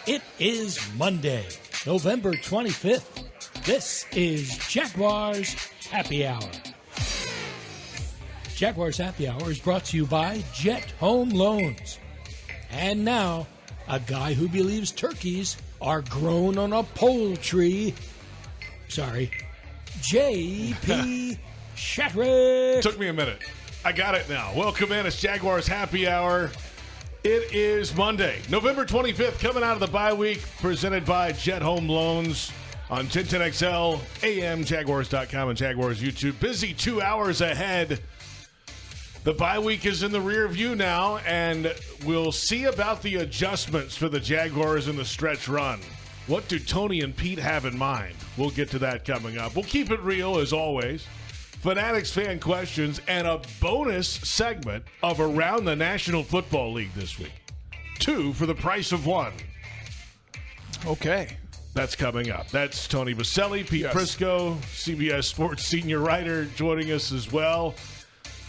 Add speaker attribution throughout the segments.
Speaker 1: It is Monday, November 25th. This is Jaguars Happy Hour. Jaguars Happy Hour is brought to you by Jet Home Loans. And now, a guy who believes turkeys are grown on a pole tree. Sorry, J.P. Shadrick.
Speaker 2: Took me a minute. I got it now. Welcome in. It's Jaguars Happy Hour. It is Monday, November 25th, coming out of the bye week, presented by Jet Home Loans on 1010XL, AMJaguars.com, and Jaguars YouTube. Busy 2 hours ahead. The bye week is in the rear view now, and we'll see about the adjustments for the Jaguars in the stretch run. What do Tony and Pete have in mind? We'll get to that coming up. We'll keep it real, as always. Fanatics fan questions and a bonus segment of Around the National Football League this week. 2 for the price of 1.
Speaker 3: Okay.
Speaker 2: That's coming up. That's Tony Boselli, Pete Prisco, CBS Sports senior writer, joining us as well.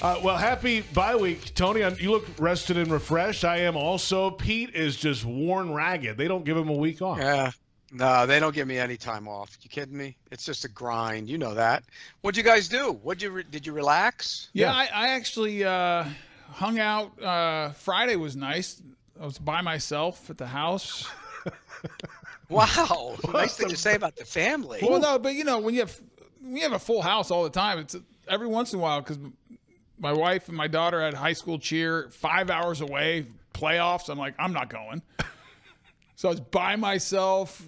Speaker 2: Well, happy bye week, Tony. You look rested and refreshed. I am also. Pete is just worn ragged. They don't give him a week off.
Speaker 3: Yeah. No, they don't give me any time off. You kidding me? It's just a grind. You know that. What'd you guys do? Did you relax?
Speaker 4: Yeah, I actually hung out. Friday was nice. I was by myself at the house.
Speaker 3: Wow. Nice thing to say about the family.
Speaker 4: Well, no, but when you have a full house all the time, it's every once in a while because my wife and my daughter had high school cheer 5 hours away, playoffs. I'm like, I'm not going. So I was by myself.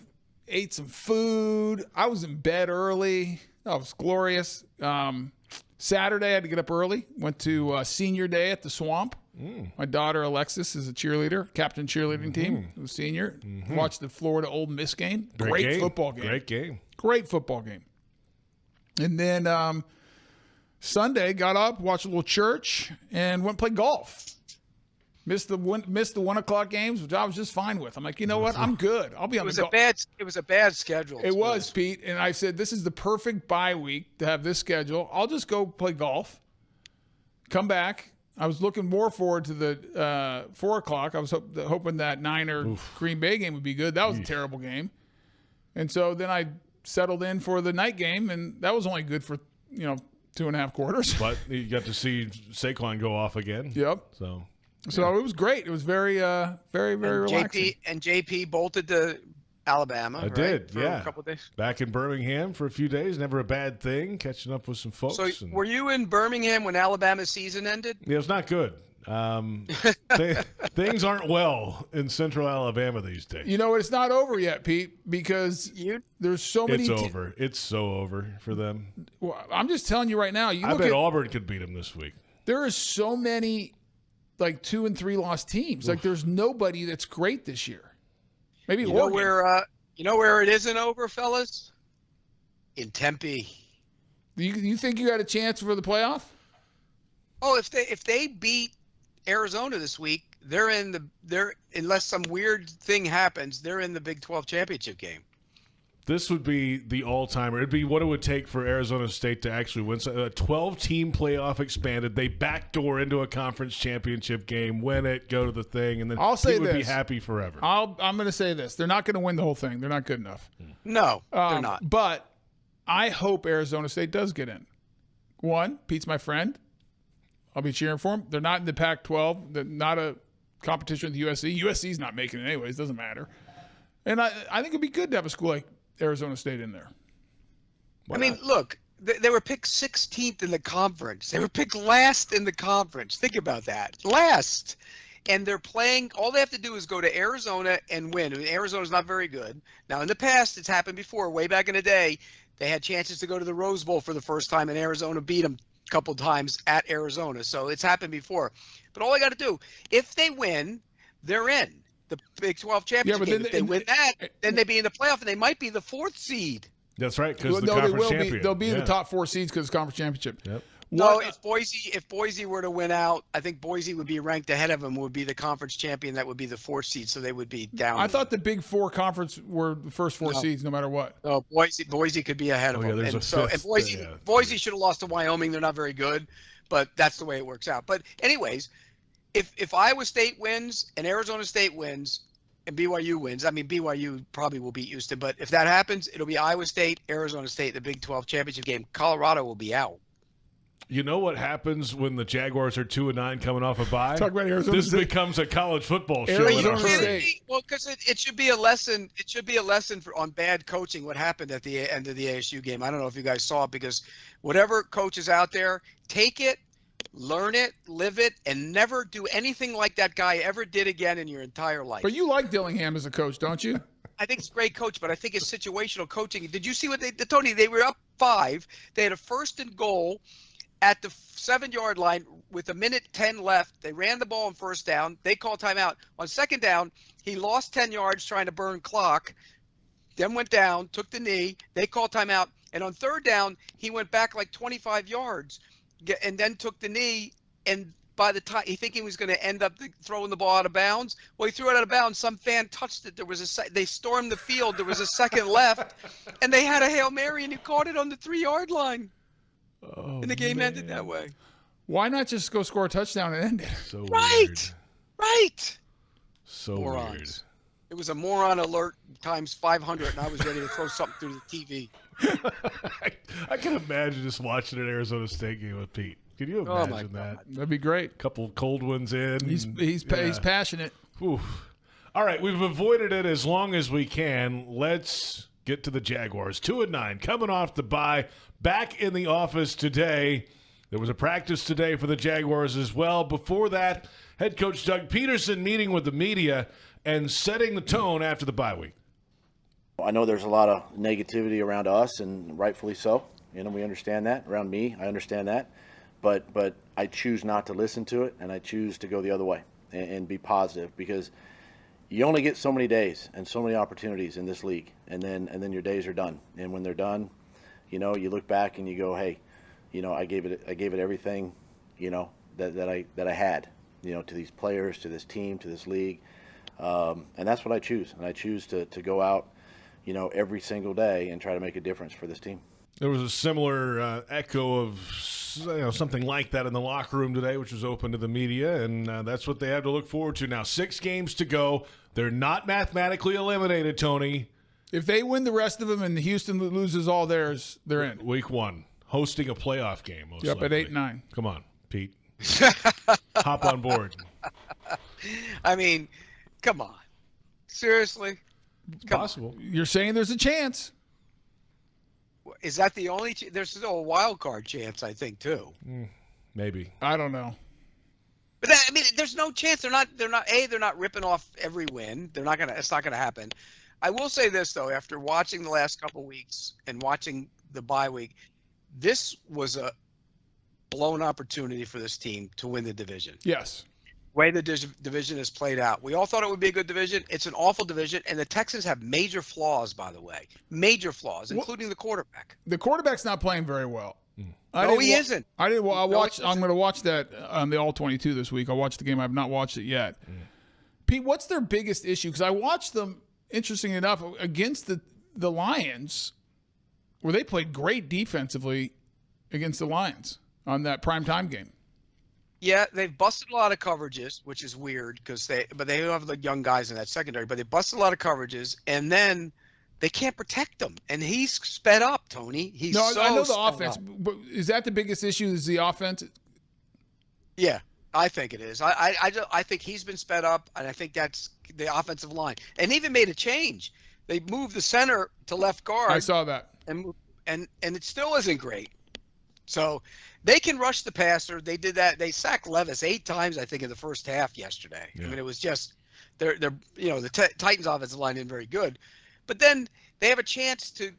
Speaker 4: Ate some food. I was in bed early. That was glorious. Saturday, I had to get up early. Went to senior day at the Swamp. My daughter, Alexis, is a cheerleader, captain cheerleading team, was senior. Watched the Florida Ole Miss game. Great football game.
Speaker 2: Great game.
Speaker 4: Great football game. And then Sunday, got up, watched a little church, and went and played golf. Missed the 1 o'clock games, which I was just fine with. I'm like, you know what? I'm good. I'll be on the golf.
Speaker 3: It was a bad schedule.
Speaker 4: It was, Pete. And I said, this is the perfect bye week to have this schedule. I'll just go play golf, come back. I was looking more forward to the 4 o'clock. I was hoping that Niner Green Bay game would be good. That was a terrible game. And so then I settled in for the night game, and that was only good for, 2.5 quarters.
Speaker 2: But you got to see Saquon go off again.
Speaker 4: Yep. So it was great. It was very, very, very relaxing.
Speaker 3: JP bolted to Alabama.
Speaker 2: I did,
Speaker 3: for a couple of days. Back
Speaker 2: in Birmingham for a few days. Never a bad thing. Catching up with some folks.
Speaker 3: So were you in Birmingham when Alabama's season ended?
Speaker 2: Yeah, it was not good. Things aren't well in Central Alabama these days.
Speaker 4: You know, it's not over yet, Pete, because there's so many.
Speaker 2: It's over. It's so over for them.
Speaker 4: Well, I'm just telling you right now.
Speaker 2: I bet Auburn could beat them this week.
Speaker 4: There is so many. 2 and 3 lost teams. Like there's nobody that's great this year. Maybe Oregon.
Speaker 3: You know where it isn't over, fellas? In Tempe.
Speaker 4: You think you got a chance for the playoff?
Speaker 3: Oh, if they beat Arizona this week, they're unless some weird thing happens, they're in the Big 12 championship game.
Speaker 2: This would be the all-timer. It'd be what it would take for Arizona State to actually win. A 12-team playoff expanded. They backdoor into a conference championship game, win it, go to the thing, and then people would be happy forever.
Speaker 4: I'm going to say this. They're not going to win the whole thing. They're not good enough.
Speaker 3: No, they're not.
Speaker 4: But I hope Arizona State does get in. One, Pete's my friend. I'll be cheering for him. They're not in the Pac-12. They're not a competition with USC. USC's not making it anyways. Doesn't matter. And I think it'd be good to have a school like Arizona State in there.
Speaker 3: I mean, look, they were picked 16th in the conference. They were picked last in the conference. Think about that. Last. And they're playing – all they have to do is go to Arizona and win. I mean, Arizona's not very good. Now, in the past, it's happened before. Way back in the day, they had chances to go to the Rose Bowl for the first time, and Arizona beat them a couple times at Arizona. So it's happened before. But all I got to do, if they win, they're in the Big 12 championship game. If they win that, then they'd be in the playoff, and they might be the 4th seed.
Speaker 2: That's right, because the conference champion.
Speaker 4: They'll be in the top 4 seeds because of the conference championship.
Speaker 2: Yep.
Speaker 3: No, if Boise were to win out, I think Boise would be ranked ahead of them, would be the conference champion. That would be the 4th seed, so they would be down.
Speaker 4: I thought the Big 4 conference were the first 4 seeds no matter what.
Speaker 3: No, Boise could be ahead of them. And Boise should have lost to Wyoming. They're not very good, but that's the way it works out. But anyways, if Iowa State wins and Arizona State wins, and BYU wins, I mean, BYU probably will beat Houston, but if that happens, it'll be Iowa State, Arizona State, the Big 12 championship game. Colorado will be out.
Speaker 2: You know what happens when the Jaguars are 2-9 coming off a bye?
Speaker 4: Talk about Arizona
Speaker 2: This
Speaker 4: State.
Speaker 2: becomes a college football show.
Speaker 4: Arizona
Speaker 2: in our
Speaker 4: State.
Speaker 3: Well, because it should be a lesson. It should be a lesson on bad coaching. What happened at the end of the ASU game? I don't know if you guys saw it, because whatever coach is out there, take it, learn it, live it, and never do anything like that guy ever did again in your entire life.
Speaker 4: But you like Dillingham as a coach, don't you?
Speaker 3: I think he's a great coach, but I think his situational coaching. Did you see what they did, Tony? They were up 5. They had a 1st and goal at the 7-yard line with 1:10 left. They ran the ball on 1st down. They called timeout. On 2nd down, he lost 10 yards trying to burn clock, then went down, took the knee. They called timeout. And on 3rd down, he went back like 25 yards and then took the knee. And by the time he thinking he was going to end up throwing the ball out of bounds, well, he threw it out of bounds. Some fan touched it. They stormed the field. There was a second left, and they had a Hail Mary, and he caught it on the 3-yard line.
Speaker 2: Oh,
Speaker 3: And the game ended that way.
Speaker 4: Why not just go score a touchdown and end it?
Speaker 2: So
Speaker 3: Right.
Speaker 2: weird.
Speaker 3: Right.
Speaker 2: So
Speaker 3: Morons.
Speaker 2: weird.
Speaker 3: It was a moron alert times 500, and I was ready to throw something through the TV.
Speaker 2: I can imagine just watching an Arizona State game with Pete. Can you
Speaker 3: Oh, my
Speaker 2: imagine that?
Speaker 4: That'd be great.
Speaker 2: Couple cold ones in.
Speaker 4: He's passionate.
Speaker 2: Oof. All right, we've avoided it as long as we can. Let's get to the Jaguars. 2-9, coming off the bye, back in the office today. There was a practice today for the Jaguars as well. Before that, head coach Doug Peterson meeting with the media and setting the tone after the bye week.
Speaker 5: I know there's a lot of negativity around us, and rightfully so. You know, we understand that. Around me, I understand that. But I choose not to listen to it, and I choose to go the other way and be positive, because you only get so many days and so many opportunities in this league, and then your days are done. And when they're done, you know, you look back and you go, hey, you know, I gave it everything, you know, that I had, you know, to these players, to this team, to this league, and that's what I choose. And I choose to go out, you know, every single day and try to make a difference for this team.
Speaker 2: There was a similar echo of something like that in the locker room today, which was open to the media, and that's what they have to look forward to now. 6 games to go. They're not mathematically eliminated, Tony.
Speaker 4: If they win the rest of them and Houston loses all theirs, they're in.
Speaker 2: Week 1, hosting a playoff game. Most
Speaker 4: Yep,
Speaker 2: likely.
Speaker 4: at 8-9.
Speaker 2: Come on, Pete. Hop on board.
Speaker 3: I mean, come on. Seriously?
Speaker 2: It's possible.
Speaker 4: You're saying there's a chance.
Speaker 3: Is that the only there's still a wild card chance, I think, too.
Speaker 2: Maybe.
Speaker 4: I don't know.
Speaker 3: But I mean, there's no chance. They're not ripping off every win. It's not gonna happen. I will say this, though, after watching the last couple weeks and watching the bye week, this was a blown opportunity for this team to win the division.
Speaker 4: Yes.
Speaker 3: Way the division is played out. We all thought it would be a good division. It's an awful division, and the Texans have major flaws, by the way. Major flaws, including the quarterback.
Speaker 4: The quarterback's not playing very well.
Speaker 3: No, he isn't.
Speaker 4: I didn't. Well,
Speaker 3: No,
Speaker 4: I'm going to watch that on the All 22 this week. I'll watch the game. I have not watched it yet. Pete, what's their biggest issue? Because I watched them, interesting enough, against the Lions, where they played great defensively against the Lions on that primetime game.
Speaker 3: Yeah, they've busted a lot of coverages, which is weird because they have the young guys in that secondary, but they busted a lot of coverages, and then they can't protect them. And he's sped up, Tony. I
Speaker 4: know the offense, but is that the biggest issue? Is the offense?
Speaker 3: Yeah, I think it is. I think he's been sped up, and I think that's the offensive line. And even made a change. They moved the center to left guard.
Speaker 4: I saw that,
Speaker 3: and it still isn't great. So they can rush the passer. They did that. They sacked Levis 8 times, I think, in the first half yesterday. Yeah. I mean, it was just the Titans' offensive line isn't very good, but then they have a chance to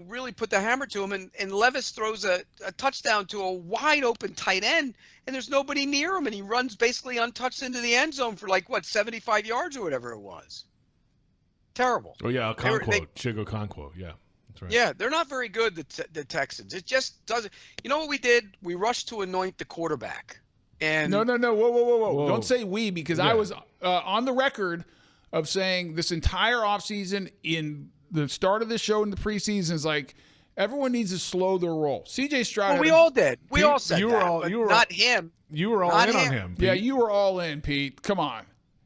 Speaker 3: really put the hammer to him, and Levis throws a touchdown to a wide open tight end, and there's nobody near him, and he runs basically untouched into the end zone for 75 yards or whatever it was. Terrible.
Speaker 2: Oh yeah, Chigo Okonkwo. Yeah. Right.
Speaker 3: Yeah, they're not very good, the Texans. It just doesn't. You know what we did? We rushed to anoint the quarterback. And
Speaker 4: no. Whoa. Don't say we, because I was on the record of saying this entire offseason, in the start of the show in the preseason, is like everyone needs to slow their roll. CJ Stroud.
Speaker 3: Well, we all did. We all said
Speaker 2: you
Speaker 3: that.
Speaker 2: Were all, you were
Speaker 3: not him.
Speaker 2: You were all in on him. Pete.
Speaker 4: Yeah, you were all in, Pete. Come on.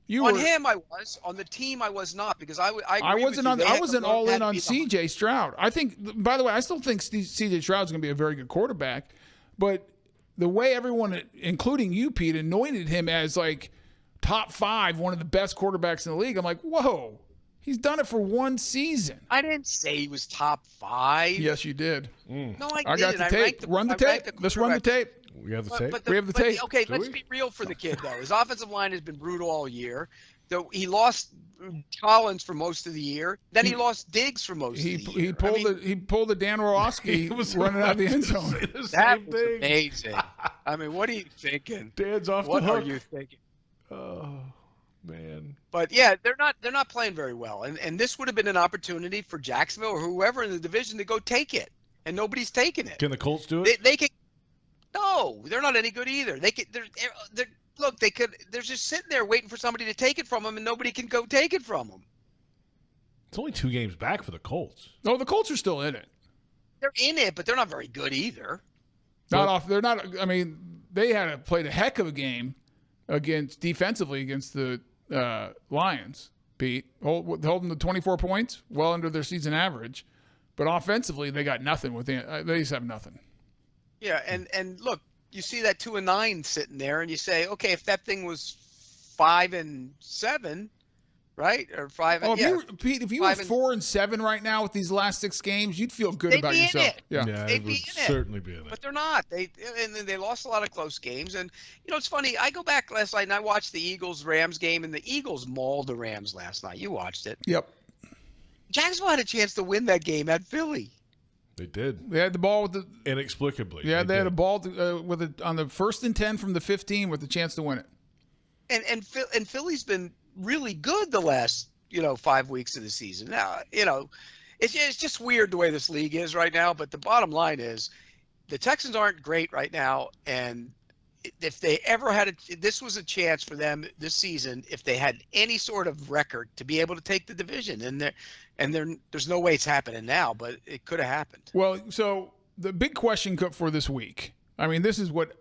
Speaker 3: Him, I was. On the team, I was not, because I
Speaker 4: wasn't all in on C.J. Stroud. I think, by the way, I still think C.J. Stroud's going to be a very good quarterback, but the way everyone, including you, Pete, anointed him as like top 5, one of the best quarterbacks in the league, I'm like, whoa, he's done it for one season.
Speaker 3: I didn't say he was top 5.
Speaker 4: Yes, you did.
Speaker 3: No, I
Speaker 4: got
Speaker 3: didn't.
Speaker 4: the tape. Run the tape. Let's run the tape.
Speaker 2: We have the tape.
Speaker 4: We have the tape.
Speaker 3: Okay, let's be real for the kid, though. His offensive line has been brutal all year. Though he lost Collins for most of the year. Then he lost Diggs for most of the year.
Speaker 4: He pulled the Dan Orlovsky running out of the end zone.
Speaker 3: That was amazing. I mean, what are you thinking?
Speaker 2: Dan's off the hook.
Speaker 3: What are you thinking?
Speaker 2: Oh, man.
Speaker 3: But yeah, they're not playing very well. And this would have been an opportunity for Jacksonville or whoever in the division to go take it. And nobody's taking it.
Speaker 2: Can the Colts do it?
Speaker 3: They can. No, they're not any good either. They could. Look, they could. They're just sitting there waiting for somebody to take it from them, and nobody can go take it from them.
Speaker 2: It's only 2 games back for the Colts.
Speaker 4: No, the Colts are still in it.
Speaker 3: They're in it, but they're not very good either.
Speaker 4: They're not. I mean, they played a heck of a game defensively against the Lions. Pete, holding the 24 points, well under their season average, but offensively they got nothing. They just have nothing.
Speaker 3: Yeah, and look, you see that 2-9 sitting there, and you say, okay, if that thing was 5-7, right, or 5.
Speaker 4: Oh, if you were 4-7 right now with these last 6 games, you'd feel good about yourself.
Speaker 2: Yeah, it would certainly be in it.
Speaker 3: But they're not. They lost a lot of close games, and it's funny. I go back last night and I watched the Eagles-Rams game, and the Eagles mauled the Rams last night. You watched it.
Speaker 4: Yep.
Speaker 3: Jacksonville had a chance to win that game at Philly.
Speaker 2: They did.
Speaker 4: They had the ball
Speaker 2: inexplicably.
Speaker 4: Yeah, they had a ball on the 1st and 10 from the 15 with a chance to win it.
Speaker 3: And Philly's been really good the last 5 weeks of the season. Now it's just weird the way this league is right now. But the bottom line is, the Texans aren't great right now, and if they ever had this was a chance for them this season, if they had any sort of record, to be able to take the division, and there's no way it's happening now, but it could have happened.
Speaker 4: Well, so the big question for this week, I mean, this is what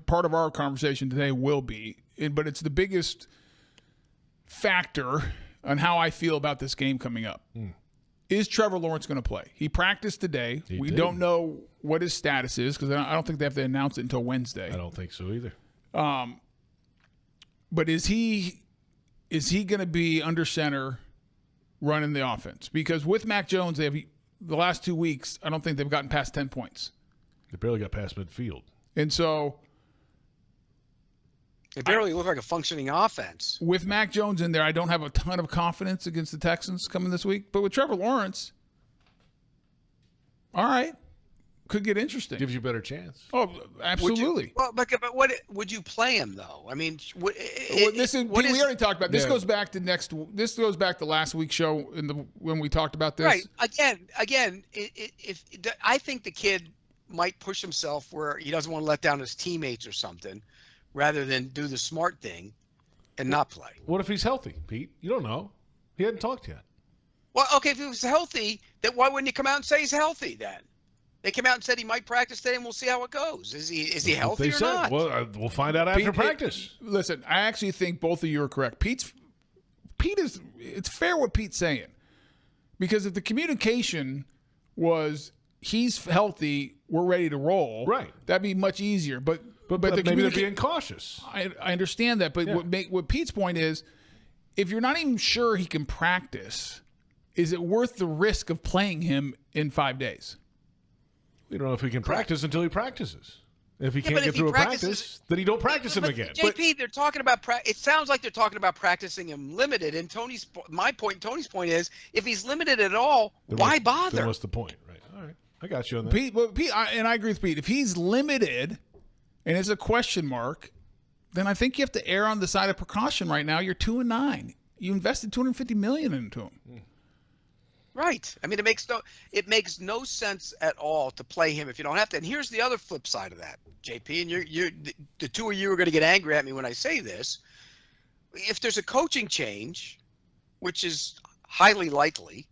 Speaker 4: part of our conversation today will be, but it's the biggest factor on how I feel about this game coming up. Is Trevor Lawrence going to play? He practiced today. We don't know what his status is, because I don't think they have to announce it until Wednesday.
Speaker 2: I don't think so either.
Speaker 4: But is he going to be under center running the offense? Because with Mac Jones, the last 2 weeks, I don't think they've gotten past 10 points.
Speaker 2: They barely got past midfield.
Speaker 4: And so
Speaker 3: it barely looked like a functioning offense.
Speaker 4: With Mac Jones in there, I don't have a ton of confidence against the Texans coming this week. But with Trevor Lawrence, all right, could get interesting.
Speaker 2: Gives you a better chance.
Speaker 4: Oh, absolutely.
Speaker 3: But what would you play him though? I mean, we
Speaker 4: already talked about this. Goes back to This goes back to last week's show when we talked about this.
Speaker 3: Right. Again, if I think the kid might push himself where he doesn't want to let down his teammates or something, rather than do the smart thing and not play.
Speaker 2: What if he's healthy, Pete? You don't know. He hadn't talked yet.
Speaker 3: Well, okay, if he was healthy, then why wouldn't you come out and say he's healthy then? They came out and said he might practice today, and we'll see how it goes. Is he healthy or not?
Speaker 2: Well, we'll find out after practice.
Speaker 4: Listen, I actually think both of you are correct. It's fair what Pete's saying, because if the communication was he's healthy, we're ready to roll,
Speaker 2: right?
Speaker 4: That'd be much easier. But
Speaker 2: maybe they're being cautious.
Speaker 4: I understand that, but what Pete's point is, if you're not even sure he can practice, is it worth the risk of playing him in 5 days?
Speaker 2: We don't know if he can practice until he practices. If he can't get through a practice, then he don't practice him again.
Speaker 3: JP, they're talking about it sounds like they're talking about practicing him limited. And Tony's point is, if he's limited at all, why bother?
Speaker 2: Then what's the point, right? All right, I got you on that.
Speaker 4: Pete, and I agree with Pete. If he's limited and it's a question mark, then I think you have to err on the side of precaution right now. You're 2-9. You invested $250 million into him.
Speaker 3: Right. I mean, it makes no sense at all to play him if you don't have to. And here's the other flip side of that, JP. And the two of you are going to get angry at me when I say this. If there's a coaching change, which is highly likely,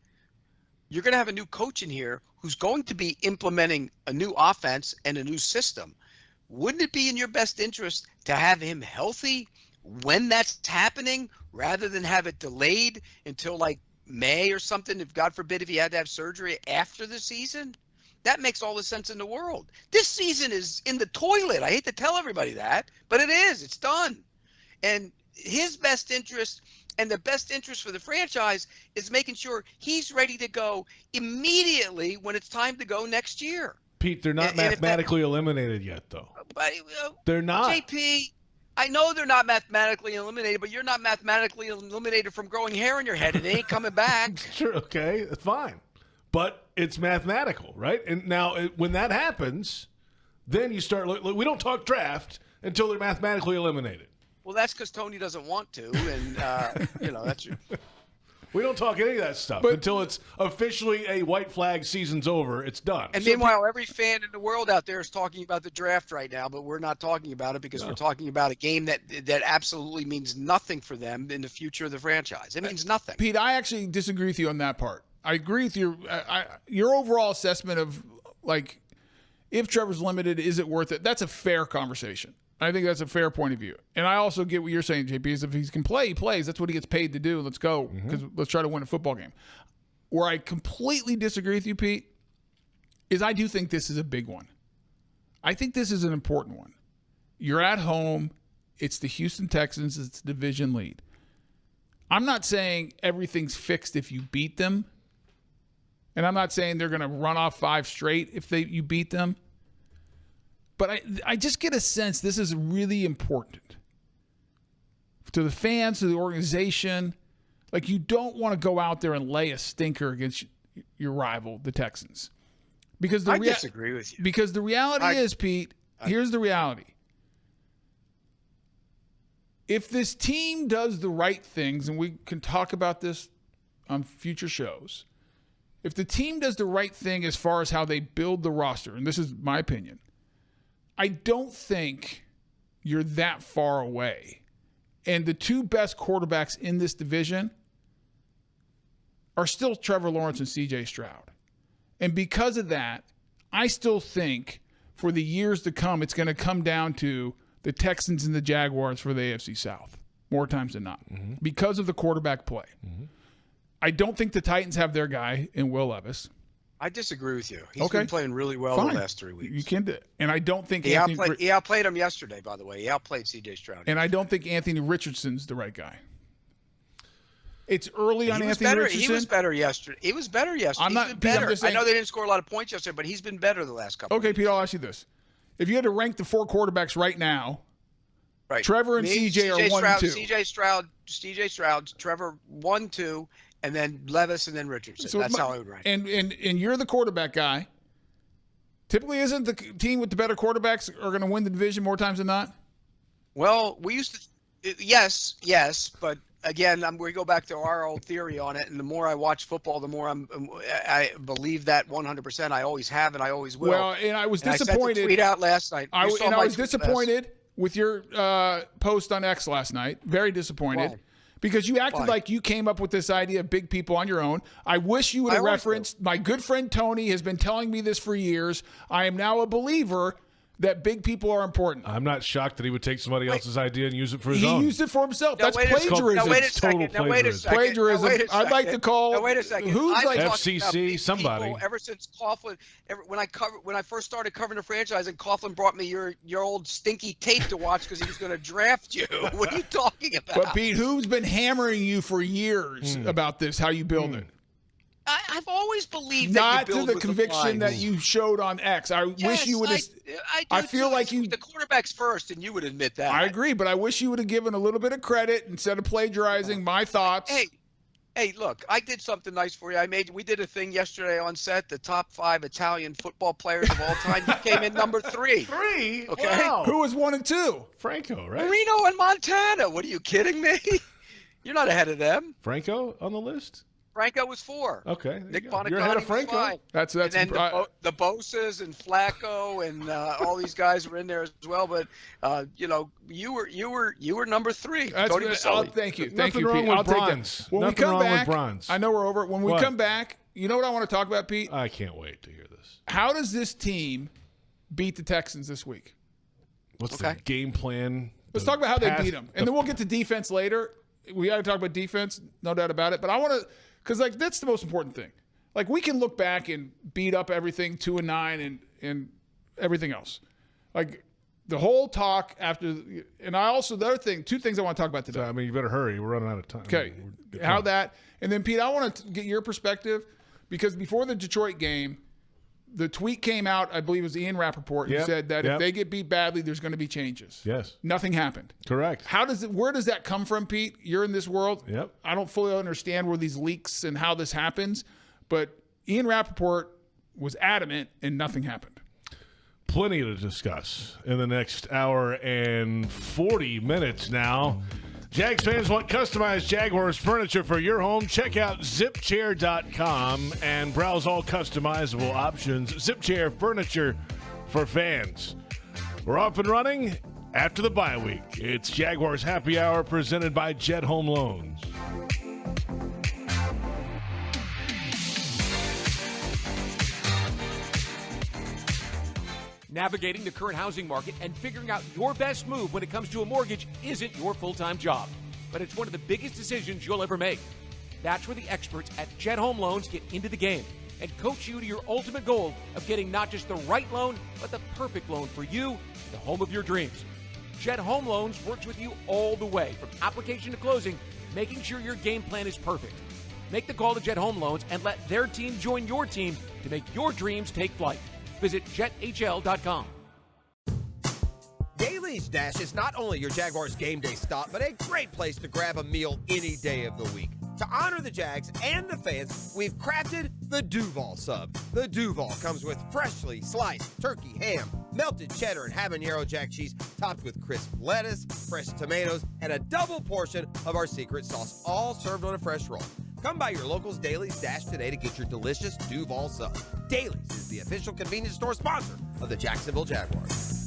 Speaker 3: you're going to have a new coach in here who's going to be implementing a new offense and a new system. Wouldn't it be in your best interest to have him healthy when that's happening, rather than have it delayed until like May or something, if God forbid, if he had to have surgery after the season, that makes all the sense in the world. This season is in the toilet. I hate to tell everybody that, but it is. It's done. And his best interest and the best interest for the franchise is making sure he's ready to go immediately when it's time to go next year.
Speaker 2: Pete, they're not mathematically eliminated yet, though.
Speaker 3: But,
Speaker 2: they're not.
Speaker 3: JP, I know they're not mathematically eliminated, but you're not mathematically eliminated from growing hair in your head. It ain't coming back.
Speaker 2: Sure, okay, that's fine. But it's mathematical, right? And now when that happens, then you start – we don't talk draft until they're mathematically eliminated.
Speaker 3: Well, that's because Tony doesn't want to, and, that's –
Speaker 2: We don't talk any of that stuff until it's officially a white flag season's over. It's done.
Speaker 3: And meanwhile, every fan in the world out there is talking about the draft right now, but we're not talking about it because we're talking about a game that absolutely means nothing for them in the future of the franchise. It means nothing.
Speaker 4: Pete, I actually disagree with you on that part. I agree with your overall assessment of, like, if Trevor's limited, is it worth it? That's a fair conversation. I think that's a fair point of view. And I also get what you're saying, JP, is if he can play, he plays. That's what he gets paid to do. Let's go, because let's try to win a football game. Where I completely disagree with you, Pete, is I do think this is a big one. I think this is an important one. You're at home. It's the Houston Texans. It's division lead. I'm not saying everything's fixed if you beat them. And I'm not saying they're going to run off 5 straight if you beat them. But I just get a sense this is really important to the fans, to the organization. Like, you don't want to go out there and lay a stinker against your rival, the Texans. Because I
Speaker 3: disagree with you.
Speaker 4: Because the reality is, Pete, here's the reality. If this team does the right things, and we can talk about this on future shows, if the team does the right thing as far as how they build the roster, and this is my opinion, I don't think you're that far away. And the 2 best quarterbacks in this division are still Trevor Lawrence and C.J. Stroud. And because of that, I still think for the years to come, it's going to come down to the Texans and the Jaguars for the AFC South, more times than not, because of the quarterback play. I don't think the Titans have their guy in Will Levis.
Speaker 3: I disagree with you. He's been playing really well the last 3 weeks.
Speaker 4: You can do it. And I don't think
Speaker 3: he outplayed him yesterday, by the way. He outplayed C.J. Stroud.
Speaker 4: And I don't think Anthony Richardson's the right guy. It's early on Anthony Richardson.
Speaker 3: He was better yesterday. He's been better. I know they didn't score a lot of points yesterday, but he's been better the last couple of weeks.
Speaker 4: Pete, I'll ask you this. If you had to rank the 4 quarterbacks right now, Trevor and CJ are 1 and 2.
Speaker 3: CJ Stroud, Trevor 1, 2, and then Levis and then Richardson. So that's how I would rank.
Speaker 4: And you're the quarterback guy. Typically, isn't the team with the better quarterbacks are going to win the division more times than not?
Speaker 3: Well, we used to yes, but again, we go back to our old theory on it, and the more I watch football, the more I believe that 100%. I always have, and I always will.
Speaker 4: Well, and I was disappointed.
Speaker 3: I sent the tweet out last night.
Speaker 4: I was disappointed with your post on X last night. Very disappointed. Wow. Because you acted like you came up with this idea of big people on your own. I wish you would have referenced, my good friend Tony has been telling me this for years. I am now a believer that big people are important.
Speaker 2: I'm not shocked that he would take somebody else's idea and use it for his own.
Speaker 4: He used it for himself. That's plagiarism.
Speaker 3: Wait a second.
Speaker 4: Plagiarism. I'd like to call.
Speaker 3: Wait a second.
Speaker 2: Who's like FCC? Somebody.
Speaker 3: Ever since Coughlin, when I first started covering the franchise, and Coughlin brought me your old stinky tape to watch because he was going to draft you. What are you talking about?
Speaker 4: But Pete, who's been hammering you for years about this? How you build it?
Speaker 3: I've always believed
Speaker 4: that
Speaker 3: you build
Speaker 4: to the conviction that you showed on X. I wish you would have. I feel like you.
Speaker 3: The quarterback's first, and you would admit that.
Speaker 4: I agree, but I wish you would have given a little bit of credit instead of plagiarizing my thoughts.
Speaker 3: Hey, look, I did something nice for you. We did a thing yesterday on set, the top 5 Italian football players of all time. You came in number 3.
Speaker 2: 3?
Speaker 3: Okay.
Speaker 2: Wow.
Speaker 4: Who was 1 and 2?
Speaker 2: Franco, right?
Speaker 3: Marino and Montana. What are you kidding me? You're not ahead of them.
Speaker 2: Franco on the list?
Speaker 3: Franco was 4.
Speaker 2: Okay.
Speaker 3: Nick
Speaker 2: You're ahead of Franco.
Speaker 3: Was 5.
Speaker 4: That's
Speaker 3: and then the Bosas and Flacco and all these guys were in there as well. But you were number 3. Tony Boselli.
Speaker 4: Thank you,
Speaker 2: Nothing
Speaker 4: Pete.
Speaker 2: wrong
Speaker 4: I'll
Speaker 2: with
Speaker 4: take
Speaker 2: bronze.
Speaker 4: that. When
Speaker 2: Nothing
Speaker 4: we come
Speaker 2: wrong
Speaker 4: back,
Speaker 2: with bronze.
Speaker 4: I know we're over. When we come back, you know what I want to talk about, Pete?
Speaker 2: I can't wait to hear this.
Speaker 4: How does this team beat the Texans this week?
Speaker 2: What's the game plan
Speaker 4: Let's talk about how they beat them. And then we'll get to defense later. We got to talk about defense, no doubt about it. But I want to – because, like, that's the most important thing. Like, we can look back and beat up everything 2-9 and everything else. Like, the whole talk after – and I also – the other thing, two things I want to talk about today.
Speaker 2: So, I mean, you better hurry. We're running out of time.
Speaker 4: Okay. How that – and then, Pete, I want to get your perspective because before the Detroit game – the tweet came out, I believe it was Ian Rappaport, who said that if they get beat badly, there's going to be changes.
Speaker 2: Yes.
Speaker 4: Nothing happened.
Speaker 2: Correct.
Speaker 4: Where does that come from, Pete? You're in this world.
Speaker 2: Yep.
Speaker 4: I don't fully understand where these leaks and how this happens, but Ian Rappaport was adamant and nothing happened.
Speaker 2: Plenty to discuss in the next hour and 40 minutes now. Jags fans want customized Jaguars furniture for your home? Check out zipchair.com and browse all customizable options. Zipchair furniture for fans. We're off and running after the bye week. It's Jaguars Happy Hour presented by Jet Home Loans.
Speaker 6: Navigating the current housing market and figuring out your best move when it comes to a mortgage isn't your full-time job, but it's one of the biggest decisions you'll ever make. That's where the experts at Jet Home Loans get into the game and coach you to your ultimate goal of getting not just the right loan, but the perfect loan for you, the home of your dreams. Jet Home Loans works with you all the way, from application to closing, making sure your game plan is perfect. Make the call to Jet Home Loans and let their team join your team to make your dreams take flight. Visit jethl.com.
Speaker 7: Daly's Dash is not only your Jaguars game day stop, but a great place to grab a meal any day of the week. To honor the Jags and the fans, we've crafted the Duval Sub. The Duval comes with freshly sliced turkey, ham, melted cheddar, and habanero jack cheese, topped with crisp lettuce, fresh tomatoes, and a double portion of our secret sauce, all served on a fresh roll. Come by your local's Daly's Dash today to get your delicious Duval Sub. Daly's is the official convenience store sponsor of the Jacksonville Jaguars.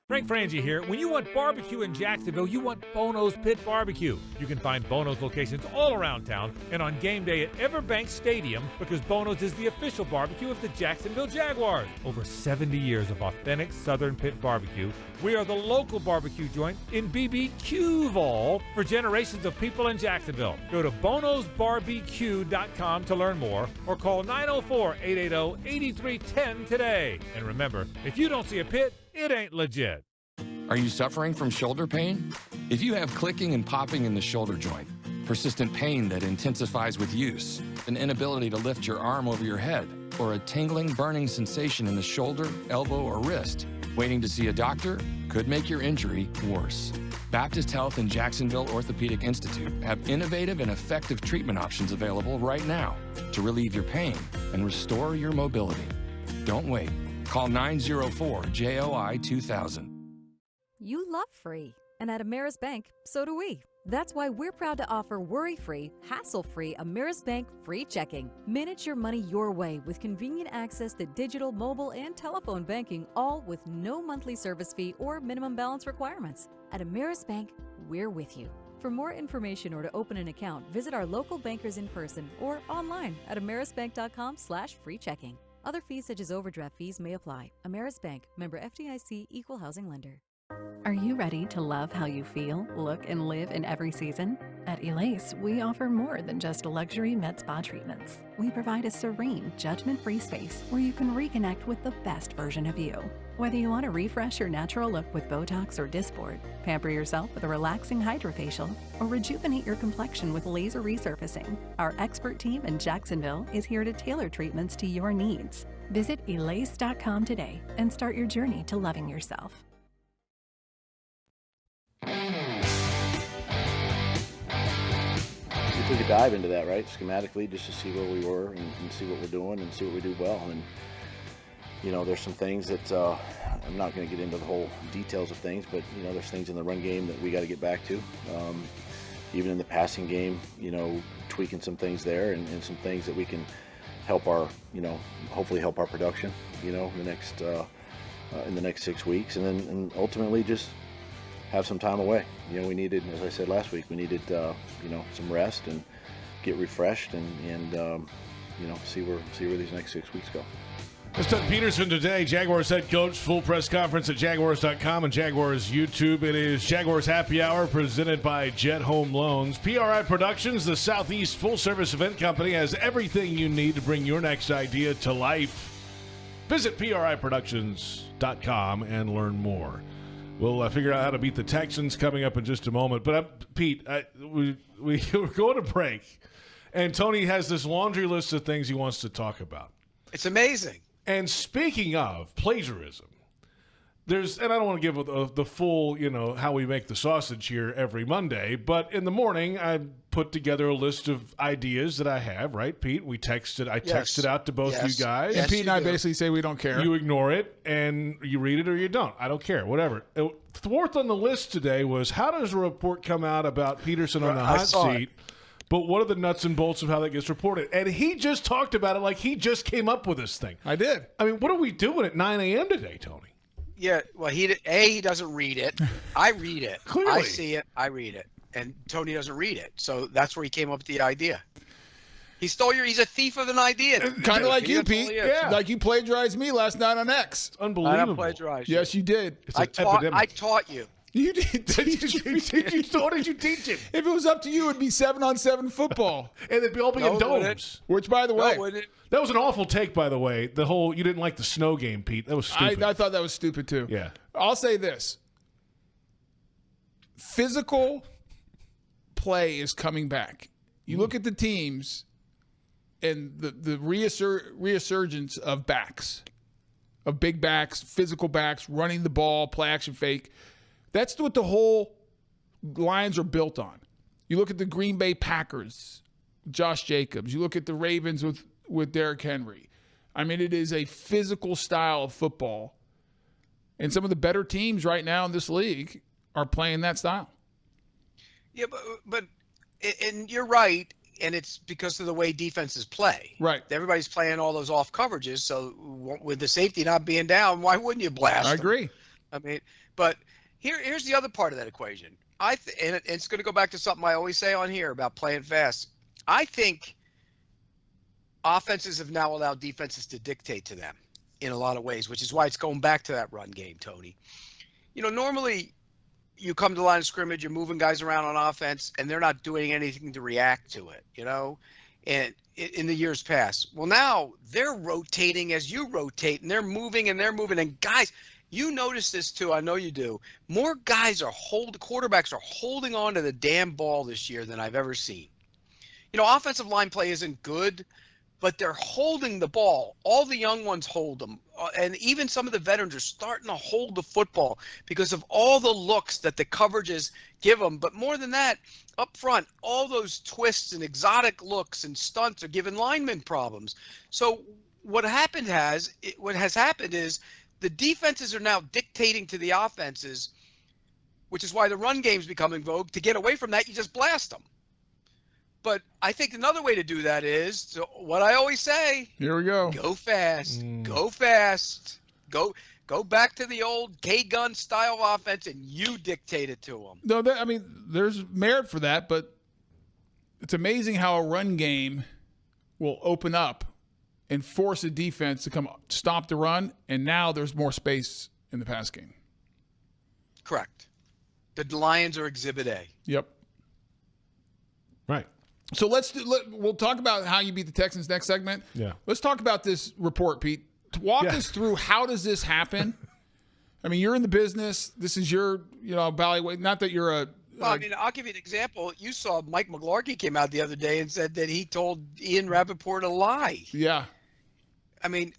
Speaker 8: Frank Frangie here. When you want barbecue in Jacksonville, you want Bono's Pit Barbecue. You can find Bono's locations all around town and on game day at Everbank Stadium, because Bono's is the official barbecue of the Jacksonville Jaguars. Over 70 years of authentic Southern Pit Barbecue. We are the local barbecue joint in BBQval for generations of people in Jacksonville. Go to bonosbarbq.com to learn more or call 904-880-8310 today. And remember, if you don't see a pit, it ain't legit.
Speaker 9: Are you suffering from shoulder pain? If you have clicking and popping in the shoulder joint, persistent pain that intensifies with use, an inability to lift your arm over your head, or a tingling, burning sensation in the shoulder, elbow, or wrist, waiting to see a doctor could make your injury worse. Baptist Health and Jacksonville Orthopedic Institute have innovative and effective treatment options available right now to relieve your pain and restore your mobility. Don't wait. Call 904-JOI-2000.
Speaker 10: You love free, and at Ameris Bank, so do we. That's why we're proud to offer worry-free, hassle-free Ameris Bank free checking. Manage your money your way with convenient access to digital, mobile, and telephone banking, all with no monthly service fee or minimum balance requirements. At Ameris Bank, we're with you. For more information or to open an account, visit our local bankers in person or online at amerisbank.com/free checking. Other fees such as overdraft fees may apply. Ameris Bank, member FDIC, equal housing lender.
Speaker 11: Are you ready to love how you feel, look, and live in every season? At Elace, we offer more than just luxury med spa treatments. We provide a serene, judgment-free space where you can reconnect with the best version of you. Whether you want to refresh your natural look with Botox or Dysport, pamper yourself with a relaxing hydrofacial, or rejuvenate your complexion with laser resurfacing, our expert team in Jacksonville is here to tailor treatments to your needs. Visit Elace.com today and start your journey to loving yourself.
Speaker 5: We took a dive into that, right, schematically, just to see where we were and see what we're doing and see what we do well. And you know, there's some things that I'm not going to get into the whole details of things, but you know, there's things in the run game that we got to get back to. Even in the passing game, you know, tweaking some things there and some things that we can help our, you know, hopefully help our production, you know, in the next 6 weeks, and ultimately just have some time away. You know, we needed, as I said last week, we needed you know, some rest and get refreshed and you know, see where these next 6 weeks go.
Speaker 2: It's Doug Peterson today, Jaguars head coach. Full press conference at Jaguars.com and Jaguars YouTube. It is Jaguars Happy Hour presented by Jet Home Loans. PRI Productions, the Southeast full-service event company, has everything you need to bring your next idea to life. Visit PRIProductions.com and learn more. We'll figure out how to beat the Texans coming up in just a moment. But, Pete, we're going to break, and Tony has this laundry list of things he wants to talk about.
Speaker 3: It's amazing.
Speaker 2: And speaking of plagiarism, and I don't want to give the full, how we make the sausage here every Monday, but in the morning I put together a list of ideas that I have, right, Pete? I texted out to both you guys.
Speaker 4: And Pete and I basically say we don't care.
Speaker 2: You ignore it, and you read it or you don't. I don't care, whatever. Fourth on the list today was, how does a report come out about Peterson on the hot seat? But what are the nuts and bolts of how that gets reported? And he just talked about it like he just came up with this thing.
Speaker 4: I did.
Speaker 2: I mean, what are we doing at 9 a.m. today, Tony?
Speaker 3: Yeah, well, he doesn't read it. I read it.
Speaker 2: Clearly.
Speaker 3: I see it. I read it. And Tony doesn't read it. So that's where he came up with the idea. He's a thief of an idea.
Speaker 4: Kind of like you, Pete. Yeah. Like you plagiarized me last night on X.
Speaker 2: Unbelievable.
Speaker 3: I don't plagiarize you.
Speaker 4: Yes, you did.
Speaker 3: I taught you.
Speaker 4: You did.
Speaker 2: What did you teach him?
Speaker 4: If it was up to you, it'd be 7-on-7 football.
Speaker 2: And it'd be all in domes.
Speaker 4: Which, by the way,
Speaker 2: that was an awful take, by the way. The whole, you didn't like the snow game, Pete. That was stupid.
Speaker 4: I thought that was stupid, too.
Speaker 2: Yeah.
Speaker 4: I'll say this. Physical play is coming back. You look at the teams and the resurgence of backs, of big backs, physical backs, running the ball, play action fake. That's what the whole Lions are built on. You look at the Green Bay Packers, Josh Jacobs. You look at the Ravens with Derrick Henry. I mean, it is a physical style of football. And some of the better teams right now in this league are playing that style.
Speaker 3: Yeah, but you're right, and it's because of the way defenses play.
Speaker 4: Right.
Speaker 3: Everybody's playing all those off coverages, so with the safety not being down, why wouldn't you blast them?
Speaker 4: I agree.
Speaker 3: I mean, but here's the other part of that equation. And it's going to go back to something I always say on here about playing fast. I think offenses have now allowed defenses to dictate to them in a lot of ways, which is why it's going back to that run game, Tony. Normally you come to the line of scrimmage, you're moving guys around on offense, and they're not doing anything to react to it, and in the years past. Well, now they're rotating as you rotate, and they're moving. And guys, you notice this too. I know you do. More guys quarterbacks are holding on to the damn ball this year than I've ever seen. Offensive line play isn't good, but they're holding the ball. All the young ones hold them. And even some of the veterans are starting to hold the football because of all the looks that the coverages give them. But more than that, up front, all those twists and exotic looks and stunts are giving linemen problems. So what has happened is the defenses are now dictating to the offenses, which is why the run game's becoming vogue. To get away from that, you just blast them. But I think another way to do that is what I always say.
Speaker 4: Here we go.
Speaker 3: Go fast. Go fast. Go back to the old K-gun style offense, and you dictate it to them.
Speaker 4: No, there's merit for that, but it's amazing how a run game will open up and force a defense to come stop the run, and now there's more space in the pass game.
Speaker 3: Correct. The Lions are Exhibit A.
Speaker 4: Yep.
Speaker 2: Right.
Speaker 4: So we'll talk about how you beat the Texans next segment.
Speaker 2: Yeah.
Speaker 4: Let's talk about this report, Pete. Walk us through, how does this happen? I mean, you're in the business. This is your, evaluate. Not that you're
Speaker 3: Well, I'll give you an example. You saw Mike McGlarkey came out the other day and said that he told Ian Rappaport a lie.
Speaker 4: Yeah.
Speaker 3: I mean,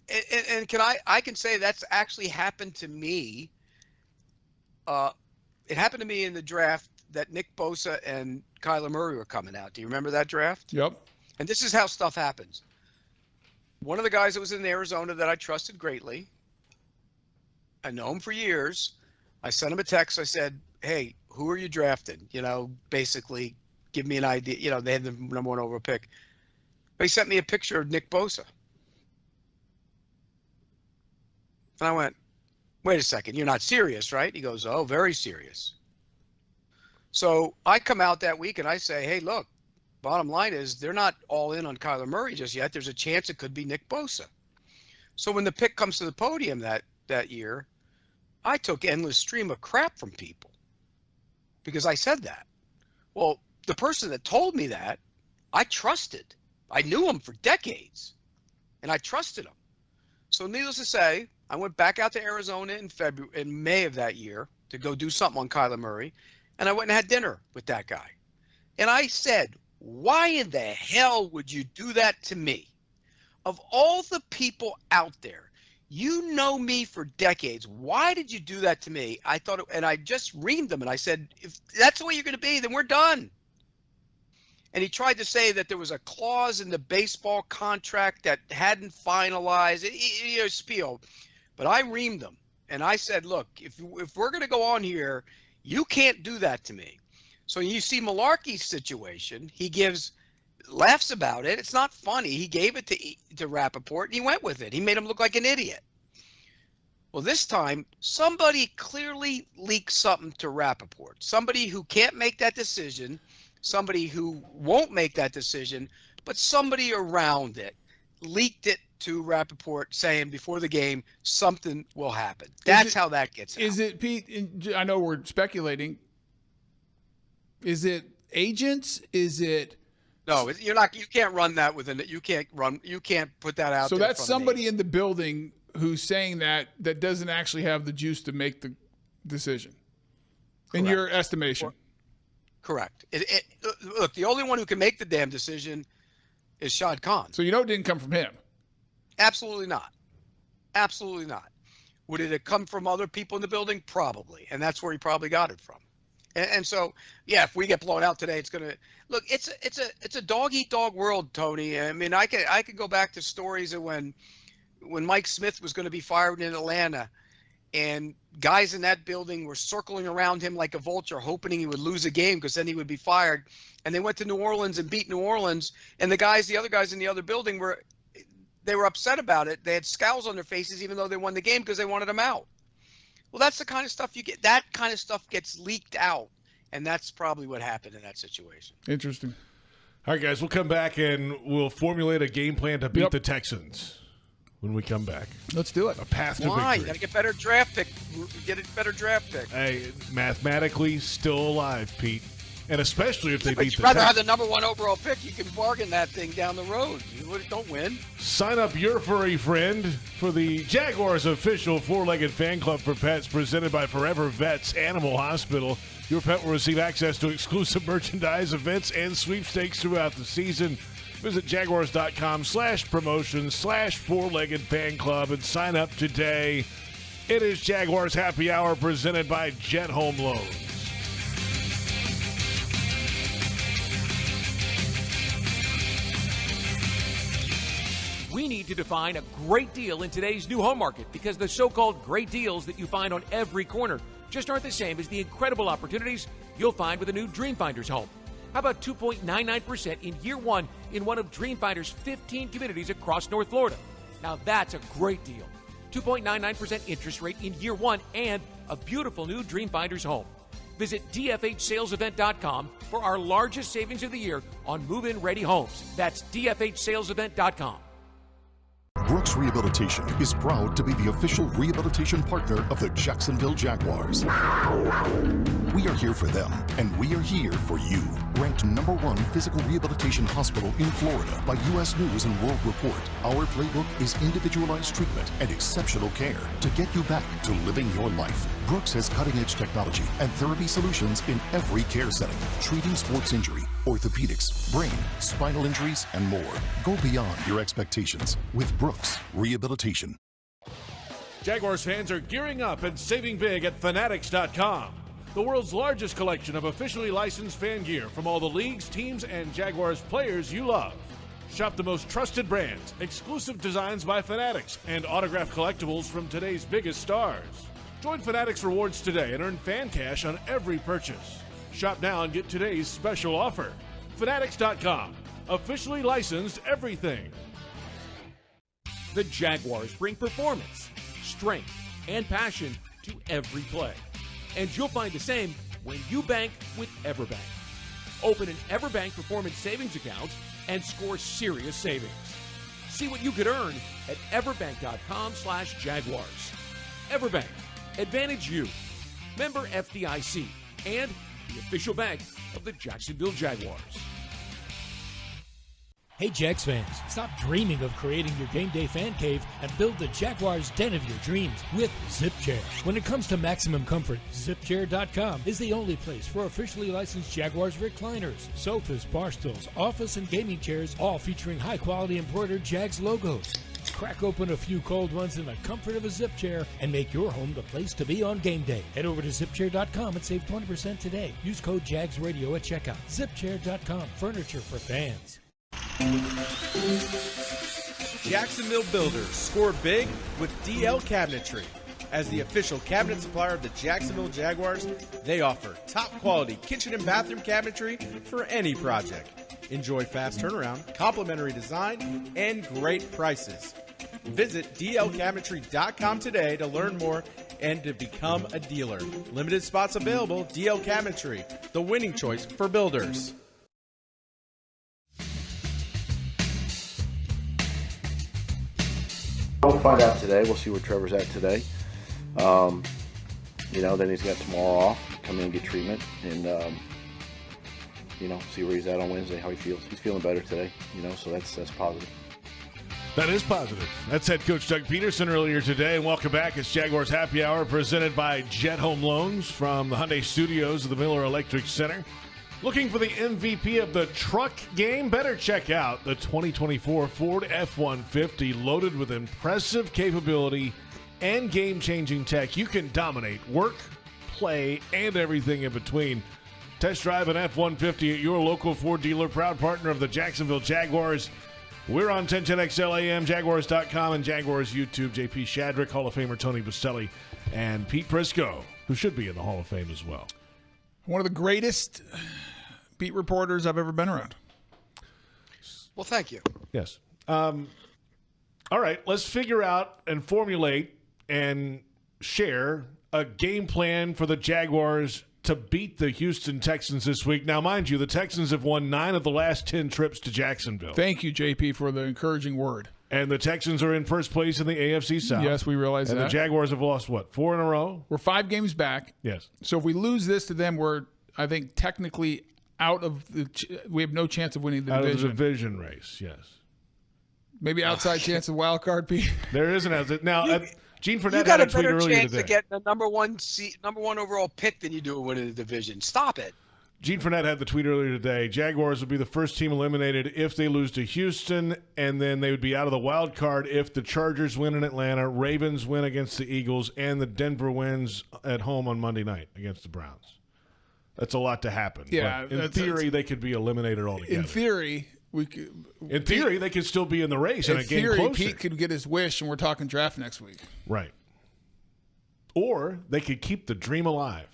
Speaker 3: and I can say that's actually happened to me. It happened to me in the draft that Nick Bosa and Kyler Murray were coming out. Do you remember that draft?
Speaker 4: Yep.
Speaker 3: And this is how stuff happens. One of the guys that was in Arizona that I trusted greatly, I know him for years. I sent him a text. I said, hey, who are you drafting? Basically give me an idea. They had the number 1 overall pick. But he sent me a picture of Nick Bosa. And I went, wait a second, you're not serious, right? He goes, oh, very serious. So I come out that week and I say, hey, look, bottom line is they're not all in on Kyler Murray just yet. There's a chance it could be Nick Bosa. So when the pick comes to the podium that year, I took endless stream of crap from people because I said that. Well, the person that told me that, I trusted. I knew him for decades, and I trusted him. So needless to say, I went back out to Arizona in May of that year to go do something on Kyler Murray, and I went and had dinner with that guy. And I said, why in the hell would you do that to me? Of all the people out there, you know me for decades. Why did you do that to me? I thought, and I just reamed him, and I said, if that's the way you're going to be, then we're done. And he tried to say that there was a clause in the baseball contract that hadn't finalized, spiel. But I reamed him, and I said, look, if we're going to go on here, you can't do that to me. So you see Malarkey's situation, he laughs about it. It's not funny. He gave it to Rappaport, and he went with it. He made him look like an idiot. Well, this time, somebody clearly leaked something to Rappaport. Somebody who can't make that decision, somebody who won't make that decision, but somebody around it leaked it to Rappaport saying before the game, something will happen. That's how that gets out.
Speaker 4: Is it, Pete, I know we're speculating, is it agents? Is it...
Speaker 3: No, you're not. You can't run that within it. You can't put that out.
Speaker 4: So
Speaker 3: there
Speaker 4: that's somebody in the building who's saying that doesn't actually have the juice to make the decision, in your estimation.
Speaker 3: Correct. Look, the only one who can make the damn decision is Shad Khan.
Speaker 4: So it didn't come from him.
Speaker 3: Absolutely not. Absolutely not. Would it have come from other people in the building? Probably, and that's where he probably got it from. And so, yeah, if we get blown out today, it's gonna look. It's a dog eat dog world, Tony. I mean, I could go back to stories of when Mike Smith was going to be fired in Atlanta, and guys in that building were circling around him like a vulture, hoping he would lose a game because then he would be fired. And they went to New Orleans and beat New Orleans, and the other guys in the other building were upset about it. They had scowls on their faces even though they won the game because they wanted him out. Well, that's the kind of stuff you get. That kind of stuff gets leaked out, and that's probably what happened in that situation.
Speaker 4: Interesting.
Speaker 2: All right, guys, we'll come back and we'll formulate a game plan to beat the Texans when we come back.
Speaker 4: Let's do it.
Speaker 2: A path to
Speaker 3: Why?
Speaker 2: victory.
Speaker 3: You got to get better draft pick. Get a better draft pick.
Speaker 2: Hey, mathematically still alive, Pete. And especially if they beat the
Speaker 3: You'd rather have
Speaker 2: Texans.
Speaker 3: the #1 overall pick. You can bargain that thing down the road. You don't win.
Speaker 2: Sign up your furry friend for the Jaguars official four-legged fan club for pets presented by Forever Vets Animal Hospital. Your pet will receive access to exclusive merchandise, events, and sweepstakes throughout the season. Visit jaguars.com/promotions/four-legged fan club and sign up today. It is Jaguars Happy Hour presented by Jet Home Loans.
Speaker 6: We need to define a great deal in today's new home market because the so-called great deals that you find on every corner just aren't the same as the incredible opportunities you'll find with a new Dreamfinders home. How about 2.99% in year one in one of Dreamfinder's 15 communities across North Florida? Now that's a great deal. 2.99% interest rate in year one and a beautiful new Dreamfinders home. Visit dfhsalesevent.com for our largest savings of the year on move-in ready homes. That's dfhsalesevent.com.
Speaker 12: Brooks Rehabilitation is proud to be the official rehabilitation partner of the Jacksonville Jaguars. We are here for them, and we are here for you. Ranked #1 physical rehabilitation hospital in Florida by U.S. News and World Report, our playbook is individualized treatment and exceptional care to get you back to living your life. Brooks has cutting-edge technology and therapy solutions in every care setting, treating sports injury, orthopedics, brain, spinal injuries, and more. Go beyond your expectations with Brooks Rehabilitation.
Speaker 2: Jaguars fans are gearing up and saving big at Fanatics.com. The world's largest collection of officially licensed fan gear from all the leagues, teams, and Jaguars players you love. Shop the most trusted brands, exclusive designs by Fanatics, and autographed collectibles from today's biggest stars. Join Fanatics Rewards today and earn fan cash on every purchase. Shop now and get today's special offer. Fanatics.com. Officially licensed everything.
Speaker 6: The Jaguars bring performance, strength, and passion to every play. And you'll find the same when you bank with EverBank. Open an EverBank Performance Savings account and score serious savings. See what you could earn at everbank.com/Jaguars. Everbank. Advantage you. Member FDIC. And the official bank of the Jacksonville Jaguars.
Speaker 1: Hey, Jags fans, stop dreaming of creating your game day fan cave and build the Jaguars den of your dreams with ZipChair. When it comes to maximum comfort, ZipChair.com is the only place for officially licensed Jaguars recliners, sofas, bar stools, office and gaming chairs, all featuring high-quality embroidered Jags logos. Crack open a few cold ones in the comfort of a Zip Chair and make your home the place to be on game day. Head over to ZipChair.com and save 20% today. Use code JagsRadio at checkout. ZipChair.com, furniture for fans.
Speaker 13: Jacksonville Builders score big with DL Cabinetry. As the official cabinet supplier of the Jacksonville Jaguars, they offer top quality kitchen and bathroom cabinetry for any project. Enjoy fast turnaround, complimentary design, and great prices. Visit dlcabinetry.com today to learn more and to become a dealer. Limited spots available. DL Cabinetry, the winning choice for builders.
Speaker 5: We'll find out today. We'll see where Trevor's at today. Then he's got tomorrow off, come in and get treatment, and see where he's at on Wednesday, how he feels. He's feeling better today, so that's positive.
Speaker 2: That is positive. That's head coach Doug Peterson earlier today. And welcome back. It's Jaguars Happy Hour presented by Jet Home Loans from the Hyundai Studios of the Miller Electric Center. Looking for the MVP of the truck game? Better check out the 2024 Ford F-150, loaded with impressive capability and game-changing tech. You can dominate work, play, and everything in between. Test drive an F-150 at your local Ford dealer, proud partner of the Jacksonville Jaguars. We're on 1010XL AM, Jaguars.com, and Jaguars YouTube. J.P. Shadrick, Hall of Famer Tony Boselli, and Pete Prisco, who should be in the Hall of Fame as well.
Speaker 4: One of the greatest beat reporters I've ever been around.
Speaker 3: Well, thank you.
Speaker 2: Yes. All right, let's figure out and formulate and share a game plan for the Jaguars to beat the Houston Texans this week. Now, mind you, the Texans have won 9 of the last 10 trips to Jacksonville.
Speaker 4: Thank you, JP, for the encouraging word.
Speaker 2: And the Texans are in first place in the AFC South.
Speaker 4: Yes, we realize that.
Speaker 2: And the Jaguars have lost, 4 in a row?
Speaker 4: We're 5 games back.
Speaker 2: Yes.
Speaker 4: So if we lose this to them, we're, I think, technically out of the we have no chance of winning the division.
Speaker 2: Out of the division race, yes.
Speaker 4: Maybe outside chance of wild card, Pete.
Speaker 2: There is an outside. Now, Gene Fournette
Speaker 3: you got
Speaker 2: had
Speaker 3: a
Speaker 2: tweet
Speaker 3: better
Speaker 2: earlier
Speaker 3: chance
Speaker 2: today.
Speaker 3: to get the number one overall pick than you do winning the division. Stop it.
Speaker 2: Gene Fournette had the tweet earlier today. Jaguars would be the first team eliminated if they lose to Houston, and then they would be out of the wild card if the Chargers win in Atlanta, Ravens win against the Eagles, and the Denver wins at home on Monday night against the Browns. That's a lot to happen.
Speaker 4: Yeah,
Speaker 2: but in theory, they could be eliminated altogether.
Speaker 4: In theory, we could.
Speaker 2: In theory, they could still be in the race and a game
Speaker 4: closer.
Speaker 2: closer.
Speaker 4: Pete could get his wish, and we're talking draft next week.
Speaker 2: Right. Or they could keep the dream alive.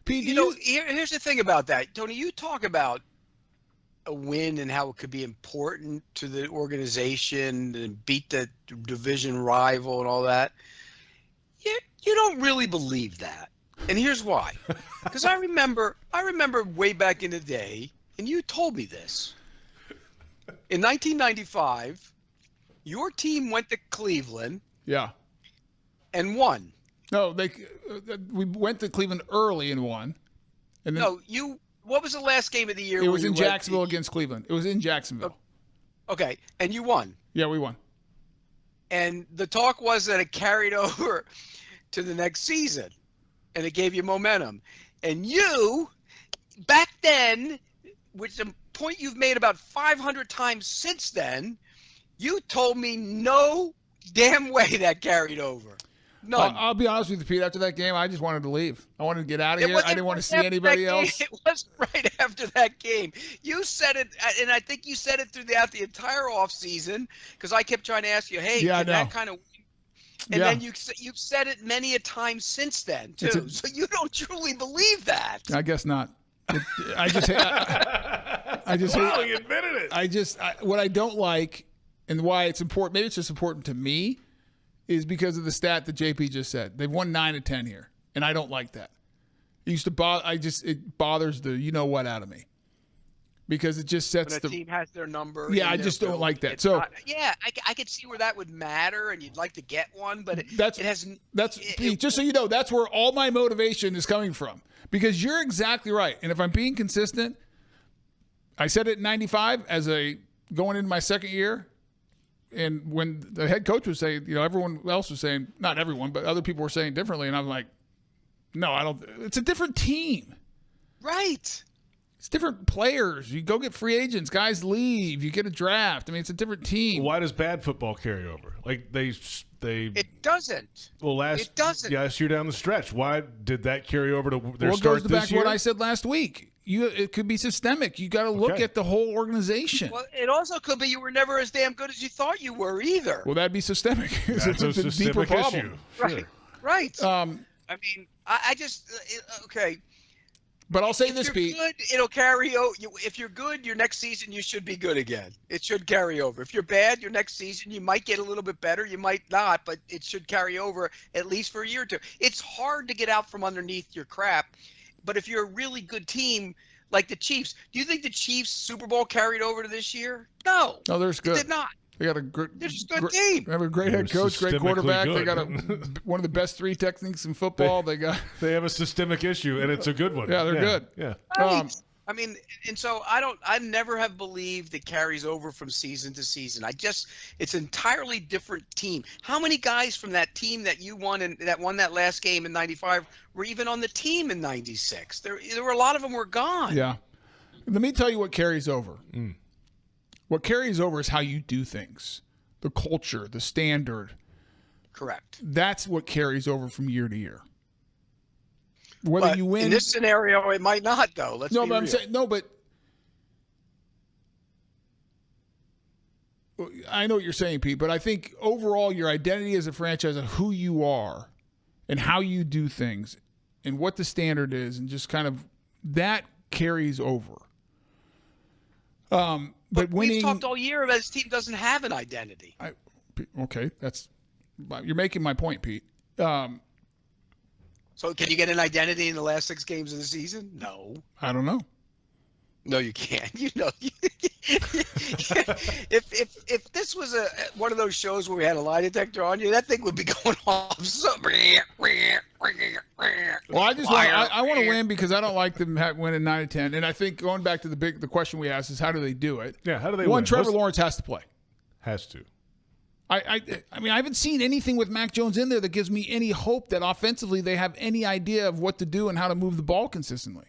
Speaker 3: Pete, here's the thing about that. Tony, you talk about a win and how it could be important to the organization and beat the division rival and all that. You don't really believe that. And here's why. Because I remember way back in the day, and you told me this. In 1995, your team went to Cleveland.
Speaker 4: Yeah.
Speaker 3: And won.
Speaker 4: No, we went to Cleveland early and won. And then,
Speaker 3: what was the last game of the year?
Speaker 4: It was in Jacksonville against Cleveland. It was in Jacksonville.
Speaker 3: Okay, and you won.
Speaker 4: Yeah, we won.
Speaker 3: And the talk was that it carried over to the next season, and it gave you momentum. And you, back then, which the point you've made about 500 times since then, you told me no damn way that carried over. None.
Speaker 4: I'll be honest with you, Pete. After that game, I just wanted to leave. I wanted to get out of here. I didn't want to see anybody else.
Speaker 3: It was right after that game. You said it, and I think you said it throughout the entire offseason, because I kept trying to ask you, hey, can that kind of – and then you've said it many a time since then, too. So you don't truly believe that.
Speaker 4: I guess not. I just
Speaker 2: wow, he admitted it.
Speaker 4: What I don't like and why it's important, maybe it's just important to me, is because of the stat that JP just said. They've won 9 of 10 here, and I don't like that. It used to bother. It bothers the you know what out of me. because it just sets
Speaker 3: when a team has their number.
Speaker 4: Yeah, I just don't like that. So
Speaker 3: I could see where that would matter, and you'd like to get one, but
Speaker 4: Pete, just so you know, that's where all my motivation is coming from. Because you're exactly right, and if I'm being consistent, I said it in '95 going into my second year, and when the head coach was saying, everyone else was saying, not everyone, but other people were saying differently, and I'm like, no, I don't. It's a different team,
Speaker 3: right?
Speaker 4: It's different players. You go get free agents. Guys leave. You get a draft. I mean, it's a different team.
Speaker 2: Why does bad football carry over? Like they.
Speaker 3: It doesn't.
Speaker 2: Well, last year down the stretch, why did that carry over to their start this year?
Speaker 4: Well, it goes back to what I said last week. It could be systemic. You got to look at the whole organization.
Speaker 3: Well, it also could be you were never as damn good as you thought you were either.
Speaker 4: Well, that'd be systemic.
Speaker 2: That's a systemic
Speaker 4: deeper
Speaker 2: issue.
Speaker 4: Problem.
Speaker 3: Right. I mean, I just okay.
Speaker 4: But I'll say this, Pete.
Speaker 3: If you're good, it'll carry over. If you're good, your next season you should be good again. It should carry over. If you're bad, your next season you might get a little bit better. You might not, but it should carry over at least for a year or two. It's hard to get out from underneath your crap, but if you're a really good team like the Chiefs, do you think the Chiefs Super Bowl carried over to this year? No.
Speaker 4: No, they're good.
Speaker 3: They did not.
Speaker 4: They got a good
Speaker 3: team.
Speaker 4: They have a great head coach, great quarterback. They got one of the best three techniques in football. They
Speaker 2: have a systemic issue, and it's a good one.
Speaker 4: Yeah, they're good.
Speaker 2: Yeah.
Speaker 3: Right. I mean, and so I never have believed it carries over from season to season. It's an entirely different team. How many guys from that team that you won and that won that last game in '95 were even on the team in '96? There were a lot of them were gone.
Speaker 4: Yeah. Let me tell you what carries over. What carries over is how you do things, the culture, the standard.
Speaker 3: Correct.
Speaker 4: That's what carries over from year to year. Whether you win
Speaker 3: in this scenario, it might not, though. Let's be real.
Speaker 4: I'm saying but I know what you're saying, Pete. But I think overall, your identity as a franchise of who you are and how you do things and what the standard is, and just kind of that carries over. But winning,
Speaker 3: we've talked all year about this team doesn't have an identity.
Speaker 4: Okay, you're making my point, Pete.
Speaker 3: So can you get an identity in the last 6 games of the season? No.
Speaker 4: I don't know.
Speaker 3: No, you can't. If this was one of those shows where we had a lie detector on you, that thing would be going off.
Speaker 4: Well, I want to win because I don't like them winning 9 and 10. And I think going back to the question we asked is how do they do it?
Speaker 2: Yeah, how do they win?
Speaker 4: Trevor Lawrence has to play.
Speaker 2: Has to.
Speaker 4: I mean, I haven't seen anything with Mac Jones in there that gives me any hope that offensively they have any idea of what to do and how to move the ball consistently.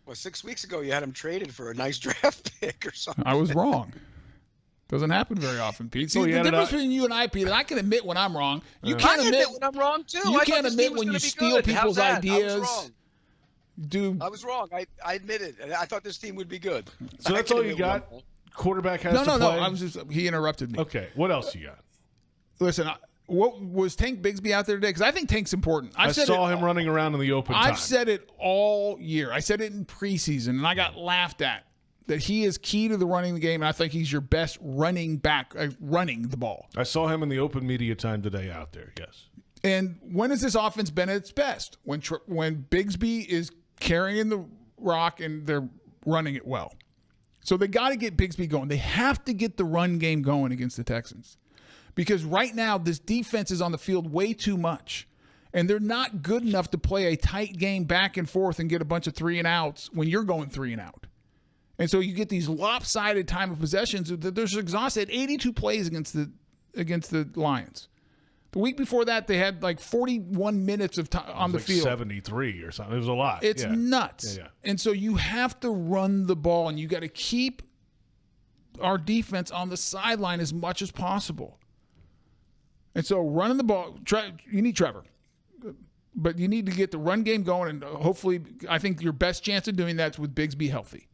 Speaker 3: Well, 6 weeks ago you had him traded for a nice draft pick or something.
Speaker 4: I was wrong. Doesn't happen very often, Pete. See, the difference between you and I, Pete, I can admit when I'm wrong. You can't admit
Speaker 3: when I'm wrong too.
Speaker 4: You can't admit when you steal people's ideas.
Speaker 3: I was wrong. I admit it. I thought this team would be good.
Speaker 2: So that's all you got? Quarterback has to play?
Speaker 4: No. He interrupted me.
Speaker 2: Okay. What else you got?
Speaker 4: Listen, what was Tank Bigsby out there today? Because I think Tank's important.
Speaker 2: I saw him running around in the open time.
Speaker 4: I've said it all year. I said it in preseason, and I got laughed at. That he is key to the running the game, and I think he's your best running back, running the ball.
Speaker 2: I saw him in the open media time today out there, yes.
Speaker 4: And when has this offense been at its best? When Bigsby is carrying the rock and they're running it well. So they got to get Bigsby going. They have to get the run game going against the Texans. Because right now, this defense is on the field way too much. And they're not good enough to play a tight game back and forth and get a bunch of 3-and-outs when you're going 3 and out. And so you get these lopsided time of possessions. They're exhausted. 82 plays against the Lions. The week before that, they had like 41 minutes of time on the field.
Speaker 2: 73 or something. It was a lot.
Speaker 4: It's nuts.
Speaker 2: Yeah.
Speaker 4: And so you have to run the ball, and you got to keep our defense on the sideline as much as possible. And so running the ball, you need Trevor. But you need to get the run game going, and hopefully I think your best chance of doing that is with Bigsby healthy.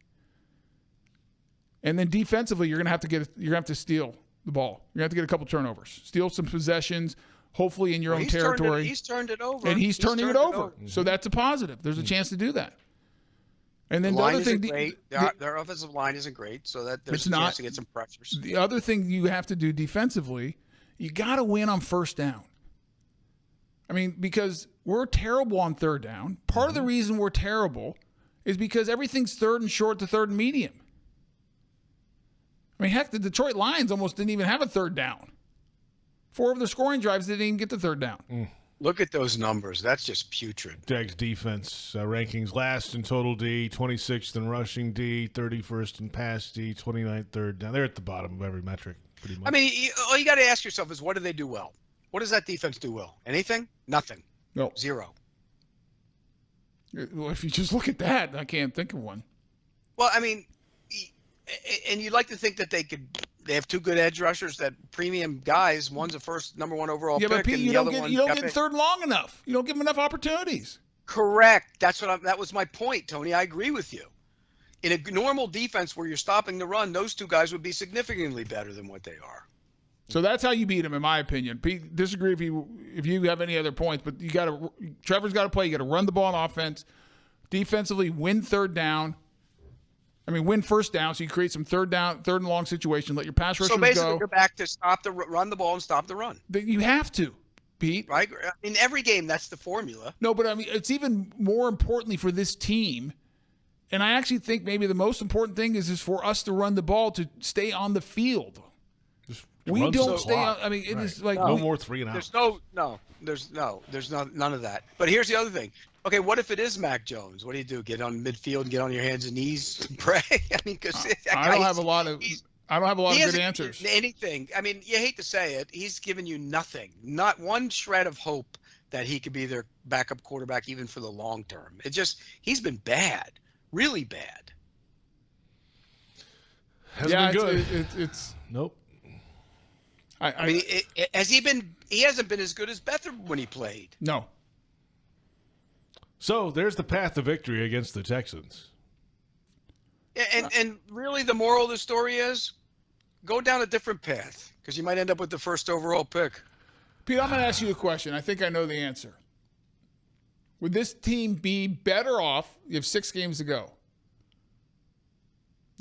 Speaker 4: And then defensively, you're gonna have to steal the ball. You're gonna have to get a couple turnovers, steal some possessions, hopefully in your own territory.
Speaker 3: He's turned it over,
Speaker 4: and he's turning it over. So that's a positive. There's a chance to do that. And then the other thing,
Speaker 3: their offensive line isn't great, so that there's a chance to get some pressures.
Speaker 4: The other thing you have to do defensively, you got to win on first down. I mean, because we're terrible on third down. Part of the reason we're terrible is because everything's third and short to third and medium. I mean, heck, the Detroit Lions almost didn't even have a third down. 4 of their scoring drives didn't even get the third down.
Speaker 3: Look at those numbers. That's just putrid.
Speaker 2: Jags defense rankings last in total D, 26th in rushing D, 31st in pass D, 29th third down. They're at the bottom of every metric, pretty much.
Speaker 3: I mean, all you got to ask yourself is, what do they do well? What does that defense do well? Anything? Nothing.
Speaker 4: No.
Speaker 3: 0.
Speaker 4: Well, if you just look at that, I can't think of one.
Speaker 3: Well, I mean, and you'd like to think that they have 2 good edge rushers, that premium guys. One's a number 1 overall pick,
Speaker 4: but Pete,
Speaker 3: and
Speaker 4: you
Speaker 3: the
Speaker 4: don't
Speaker 3: other one.
Speaker 4: You don't get third long enough. You don't give them enough opportunities.
Speaker 3: Correct. That was my point, Tony. I agree with you. In a normal defense where you're stopping the run, those 2 guys would be significantly better than what they are.
Speaker 4: So that's how you beat them, in my opinion. Pete, disagree if you have any other points, but Trevor's got to play. You got to run the ball on offense, defensively win third down. I mean, win first down, so you create some third and long situation. Let your pass rushers go.
Speaker 3: So basically, you're back to run the ball and stop the run.
Speaker 4: You have to, Pete.
Speaker 3: Right? In every game, that's the formula.
Speaker 4: No, but I mean, it's even more importantly for this team. And I actually think maybe the most important thing is for us to run the ball to stay on the field. We don't stay on. I mean, it is like
Speaker 2: no more 3 and out.
Speaker 3: There's none of that. But here's the other thing. Okay, what if it is Mac Jones? What do? Get on midfield and get on your hands and knees and pray? I mean, because
Speaker 4: I don't have a lot of good answers.
Speaker 3: Anything. I mean, you hate to say it. He's given you nothing. Not one shred of hope that he could be their backup quarterback even for the long term. He's been bad, really bad.
Speaker 2: Hasn't been good.
Speaker 4: It's
Speaker 2: nope.
Speaker 3: I mean, has he been? He hasn't been as good as Bethard when he played.
Speaker 4: No.
Speaker 2: So there's the path to victory against the Texans.
Speaker 3: And really, the moral of the story is, go down a different path because you might end up with the first overall pick.
Speaker 4: Pete, I'm going to ask you a question. I think I know the answer. Would this team be better off? You have 6 games to go.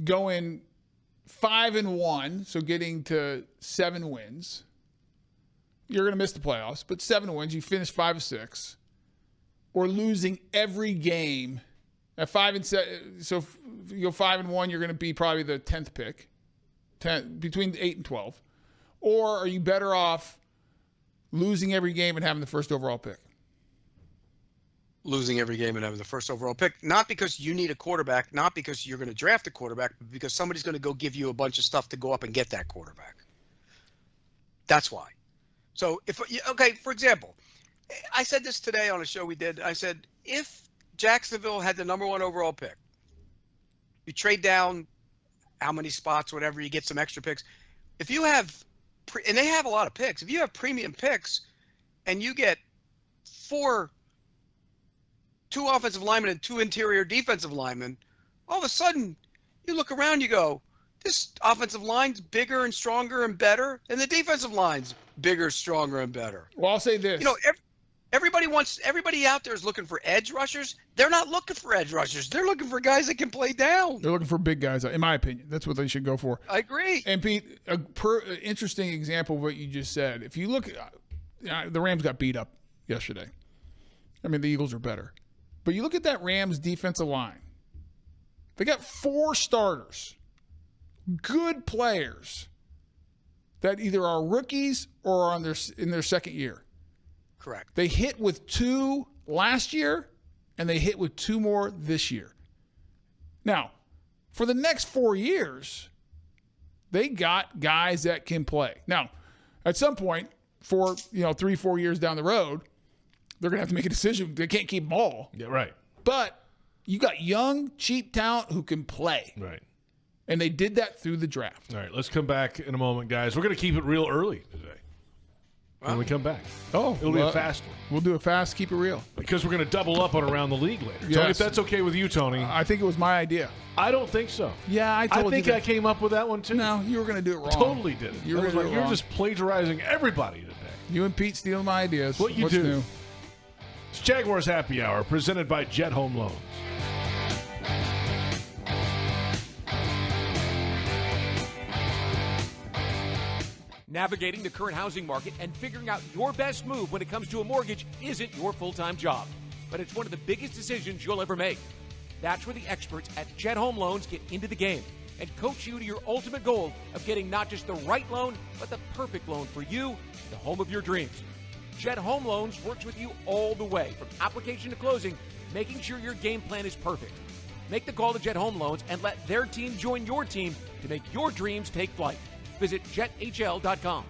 Speaker 4: Going 5-1, so getting to 7 wins. You're going to miss the playoffs, but 7 wins. You finish 5-6, or losing every game at 5-7. So if you go 5-1, you're going to be probably the 10th pick, between 8 and 12. Or are you better off losing every game and having the first overall pick?
Speaker 3: Losing every game and having the first overall pick, not because you need a quarterback, not because you're going to draft a quarterback, but because somebody's going to go give you a bunch of stuff to go up and get that quarterback. That's why. So for example, I said this today on a show we did. I said, if Jacksonville had the number 1 overall pick, you trade down how many spots, whatever, you get some extra picks. If you have, and they have a lot of picks, if you have premium picks and you get 2 offensive linemen and 2 interior defensive linemen, all of a sudden you look around, you go, this offensive line's bigger and stronger and better, and the defensive line's bigger, stronger, and better.
Speaker 4: Well, I'll say this.
Speaker 3: You know, everybody out there is looking for edge rushers. They're not looking for edge rushers. They're looking for guys that can play down.
Speaker 4: They're looking for big guys, in my opinion. That's what they should go for.
Speaker 3: I agree.
Speaker 4: And Pete, interesting example of what you just said. If you look, the Rams got beat up yesterday. I mean, the Eagles are better. But you look at that Rams defensive line. They got 4 starters, good players, that either are rookies or are in their second year.
Speaker 3: Correct.
Speaker 4: They hit with 2 last year, and they hit with 2 more this year. Now, for the next 4 years, they got guys that can play. Now, at some point, 3-4 years down the road, they're going to have to make a decision. They can't keep them all.
Speaker 2: Yeah, right.
Speaker 4: But you got young, cheap talent who can play.
Speaker 2: Right.
Speaker 4: And they did that through the draft.
Speaker 2: All right, let's come back in a moment, guys. We're going to keep it real early today when we come back.
Speaker 4: Oh,
Speaker 2: it'll be a fast one.
Speaker 4: We'll do it fast, keep it real.
Speaker 2: Because we're going to double up on Around the League later.
Speaker 4: Yes.
Speaker 2: Tony, if that's okay with you, Tony.
Speaker 4: I think it was my idea.
Speaker 2: I don't think so.
Speaker 4: Yeah, I think
Speaker 2: I came up with that one, too.
Speaker 4: No, you were going to do it wrong.
Speaker 2: Totally did it. You're just plagiarizing everybody today.
Speaker 4: You and Pete stealing my ideas.
Speaker 2: What you
Speaker 4: What's
Speaker 2: do.
Speaker 4: New?
Speaker 2: It's Jaguars Happy Hour, presented by Jet Home Loans.
Speaker 6: Navigating the current housing market and figuring out your best move when it comes to a mortgage isn't your full-time job, but it's one of the biggest decisions you'll ever make. That's where the experts at Jet Home Loans get into the game and coach you to your ultimate goal of getting not just the right loan, but the perfect loan for you, the home of your dreams. Jet Home Loans works with you all the way, from application to closing, making sure your game plan is perfect. Make the call to Jet Home Loans and let their team join your team to make your dreams take flight. Visit jethl.com.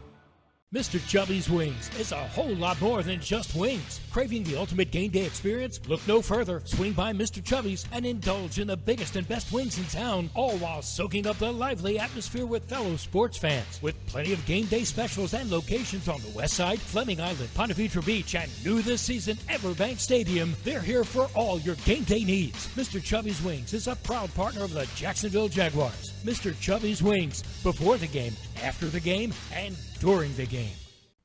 Speaker 1: Mr. Chubby's Wings is a whole lot more than just wings. Craving the ultimate game day experience? Look no further. Swing by Mr. Chubby's and indulge in the biggest and best wings in town, all while soaking up the lively atmosphere with fellow sports fans. With plenty of game day specials and locations on the West Side, Fleming Island, Ponte Vedra Beach, and new this season, Everbank Stadium, they're here for all your game day needs. Mr. Chubby's Wings is a proud partner of the Jacksonville Jaguars. Mr. Chubby's Wings, before the game, after the game, and during the game.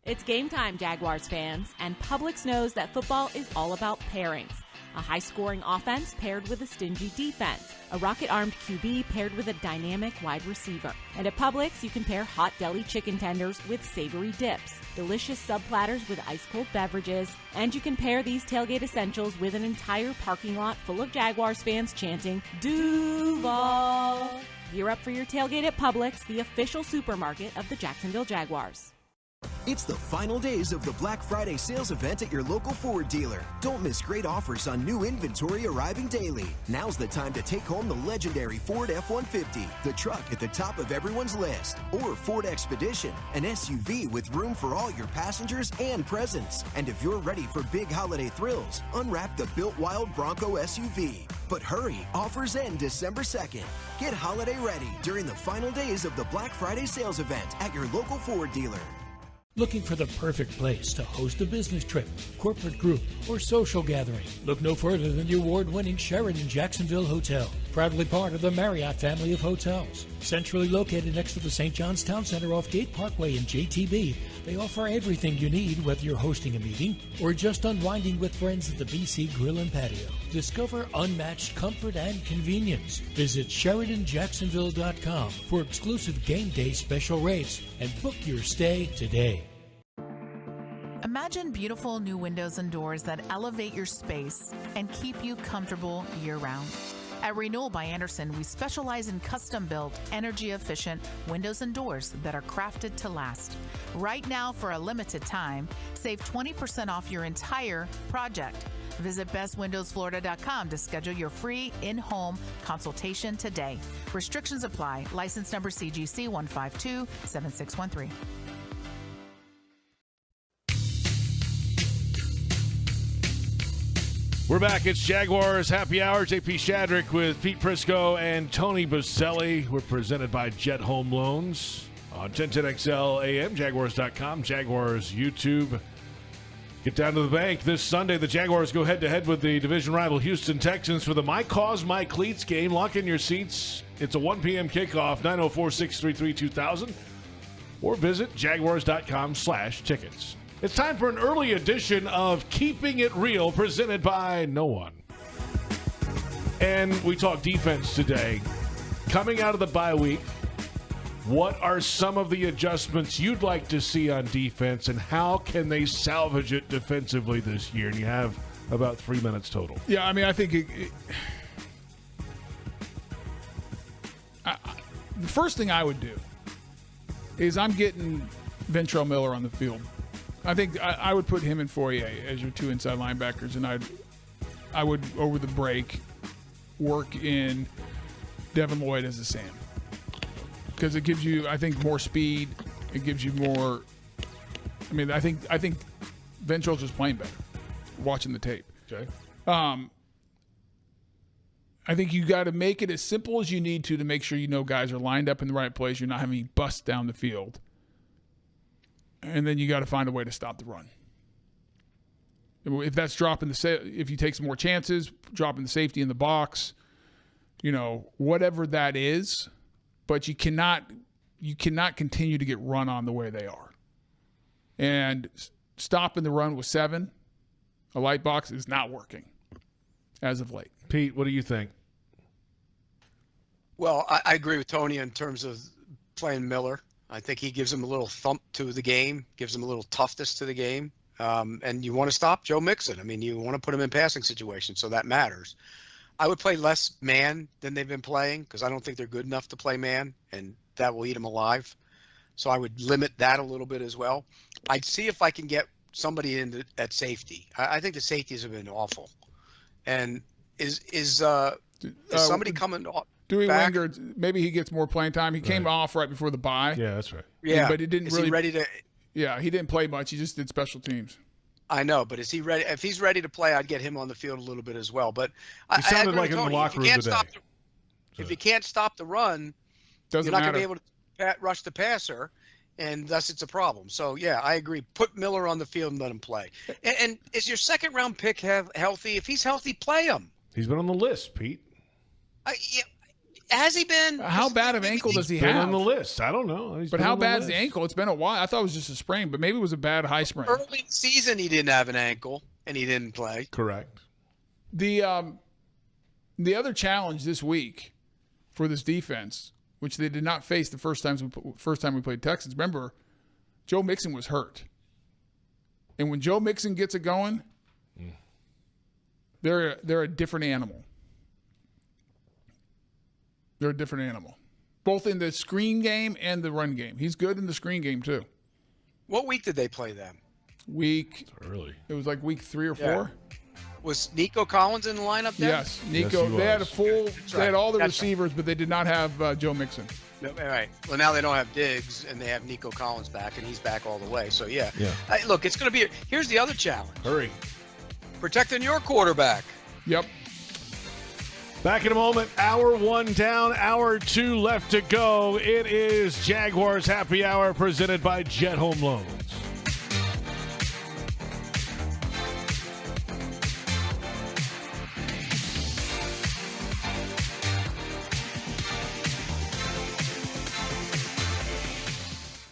Speaker 14: It's game time, Jaguars fans, and Publix knows that football is all about pairings. A high-scoring offense paired with a stingy defense, a rocket-armed QB paired with a dynamic wide receiver. And at Publix, you can pair hot deli chicken tenders with savory dips, delicious sub-platters with ice-cold beverages, and you can pair these tailgate essentials with an entire parking lot full of Jaguars fans chanting, Duval! Gear up for your tailgate at Publix, the official supermarket of the Jacksonville Jaguars.
Speaker 15: It's the final days of the Black Friday sales event at your local Ford dealer. Don't miss great offers on new inventory arriving daily. Now's the time to take home the legendary Ford F-150, the truck at the top of everyone's list. Or Ford Expedition, an SUV with room for all your passengers and presents. And if you're ready for big holiday thrills, unwrap the Built Wild Bronco SUV. But hurry, offers end December 2nd. Get holiday ready during the final days of the Black Friday sales event at your local Ford dealer.
Speaker 1: Looking for the perfect place to host a business trip, corporate group, or social gathering? Look no further than the award-winning Sheraton Jacksonville Hotel, proudly part of the Marriott family of hotels. Centrally located next to the St. John's Town Center off Gate Parkway in JTB, they offer everything you need, whether you're hosting a meeting or just unwinding with friends at the BC Grill and Patio. Discover unmatched comfort and convenience. Visit SheratonJacksonville.com for exclusive game day special rates and book your stay today.
Speaker 16: Imagine beautiful new windows and doors that elevate your space and keep you comfortable year-round. At Renewal by Andersen, we specialize in custom-built, energy-efficient windows and doors that are crafted to last. Right now, for a limited time, save 20% off your entire project. Visit bestwindowsflorida.com to schedule your free in-home consultation today. Restrictions apply. License number CGC 1527613.
Speaker 2: We're back. It's Jaguars Happy Hour. J.P. Shadrick with Pete Prisco and Tony Boselli. We're presented by Jet Home Loans on 1010XL AM, Jaguars.com, Jaguars YouTube. Get down to the bank. This Sunday, the Jaguars go head-to-head with the division rival Houston Texans for the My Cause, My Cleats game. Lock in your seats. It's a 1 p.m. kickoff, 904-633-2000. Or visit Jaguars.com/tickets. It's time for an early edition of Keeping It Real, presented by no one. And we talk defense today. Coming out of the bye week, what are some of the adjustments you'd like to see on defense, and how can they salvage it defensively this year? And you have about 3 minutes total.
Speaker 4: Yeah, I mean, I think the first thing I would do is I'm getting Ventrell Miller on the field. I think I would put him and Fourier as your two inside linebackers, and I would over the break work in Devin Lloyd as a Sam, because it gives you, I think, more speed. It gives you more. I mean, I think Ventrell's just playing better. Watching the tape,
Speaker 2: okay.
Speaker 4: I think you got to make it as simple as you need to make sure you know guys are lined up in the right place. You're not having busts down the field. And then you got to find a way to stop the run. If that's if you take some more chances, dropping the safety in the box, whatever that is, but you cannot continue to get run on the way they are. And stopping the run with 7, a light box, is not working as of late.
Speaker 2: Pete, what do you think?
Speaker 3: Well, I agree with Tony in terms of playing Miller. I think he gives him a little thump to the game, gives him a little toughness to the game. And you want to stop Joe Mixon. I mean, you want to put him in passing situations, so that matters. I would play less man than they've been playing because I don't think they're good enough to play man, and that will eat them alive. So I would limit that a little bit as well. I'd see if I can get somebody in at safety. I think the safeties have been awful. And is somebody coming off?
Speaker 4: Dewey
Speaker 3: back?
Speaker 4: Wingard, maybe he gets more playing time. He came off right before the bye.
Speaker 2: Yeah, that's right.
Speaker 3: Yeah,
Speaker 4: but he didn't
Speaker 3: is
Speaker 4: really.
Speaker 3: He ready to?
Speaker 4: Yeah, he didn't play much. He just did special teams.
Speaker 3: I know, but is he ready? If he's ready to play, I'd get him on the field a little bit as well. But
Speaker 2: He sounded
Speaker 3: I
Speaker 2: like in the locker room today.
Speaker 3: If you can't stop the run,
Speaker 4: Doesn't
Speaker 3: you're not going
Speaker 4: matter.
Speaker 3: to be able to rush the passer, and thus it's a problem. So, yeah, I agree. Put Miller on the field and let him play. And is your second-round pick healthy? If he's healthy, play him.
Speaker 2: He's been on the list, Pete.
Speaker 3: Yeah, has he been?
Speaker 4: How bad of ankle does he
Speaker 2: Been
Speaker 4: have?
Speaker 2: on the list. I don't know.
Speaker 4: But how bad is the ankle? It's been a while. I thought it was just a sprain, but maybe it was a bad high sprain.
Speaker 3: Early in the season, he didn't have an ankle, and he didn't play.
Speaker 2: Correct.
Speaker 4: The other challenge this week for this defense, which they did not face the first time we played Texans. Remember, Joe Mixon was hurt, and when Joe Mixon gets it going, they're a different animal. They're a different animal, both in the screen game and the run game. He's good in the screen game too. What
Speaker 3: week did they play them?
Speaker 4: Week
Speaker 2: early.
Speaker 4: It was like week 3 or 4.
Speaker 3: Yeah. Was Nico Collins in the lineup then?
Speaker 4: Yes, Nico.
Speaker 2: Yes, he
Speaker 4: they had a
Speaker 2: was.
Speaker 4: full.
Speaker 3: That's
Speaker 4: They had
Speaker 3: right.
Speaker 4: all the
Speaker 3: That's
Speaker 4: receivers, but they did not have Joe Mixon.
Speaker 3: No, all right. Well, now they don't have Diggs, and they have Nico Collins back, and he's back all the way. So, yeah. Look, it's going to be – here's the other challenge.
Speaker 2: Hurry.
Speaker 3: Protecting your quarterback.
Speaker 4: Yep.
Speaker 2: Back in a moment. Hour 1 down, hour 2 left to go. It is Jaguars Happy Hour presented by Jet Home Loans.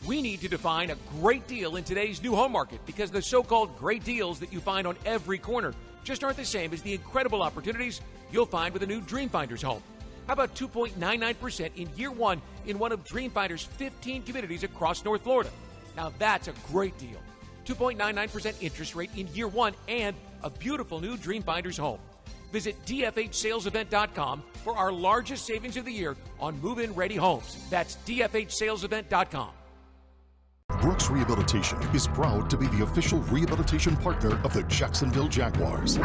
Speaker 6: We need to define a great deal in today's new home market because the so-called great deals that you find on every corner just aren't the same as the incredible opportunities you'll find with a new Dreamfinders home. How about 2.99% in year one in one of Dreamfinder's 15 communities across North Florida? Now that's a great deal. 2.99% interest rate in year one and a beautiful new Dreamfinders home. Visit dfhsalesevent.com for our largest savings of the year on move-in ready homes. That's dfhsalesevent.com.
Speaker 12: Brooks Rehabilitation is proud to be the official rehabilitation partner of the Jacksonville Jaguars.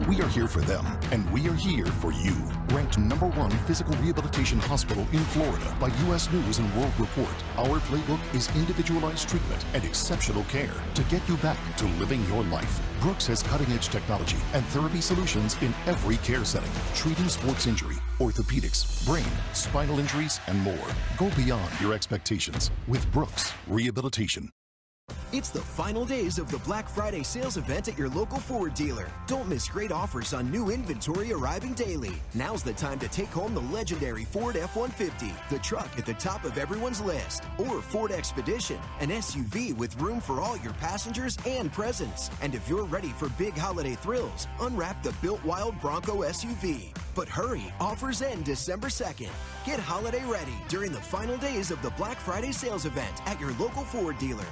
Speaker 12: We are here for them, and we are here for you. Ranked #1 physical rehabilitation hospital in Florida by U.S. News and World Report, our playbook is individualized treatment and exceptional care to get you back to living your life. Brooks has cutting-edge technology and therapy solutions in every care setting, treating sports injury, orthopedics, brain, spinal injuries, and more. Go beyond your expectations with Brooks Rehabilitation.
Speaker 15: It's the final days of the Black Friday sales event at your local Ford dealer. Don't miss great offers on new inventory arriving daily. Now's the time to take home the legendary Ford F-150, the truck at the top of everyone's list. Or Ford Expedition, an SUV with room for all your passengers and presents. And if you're ready for big holiday thrills, unwrap the Built Wild Bronco SUV. But hurry, offers end December 2nd. Get holiday ready during the final days of the Black Friday sales event at your local Ford dealer.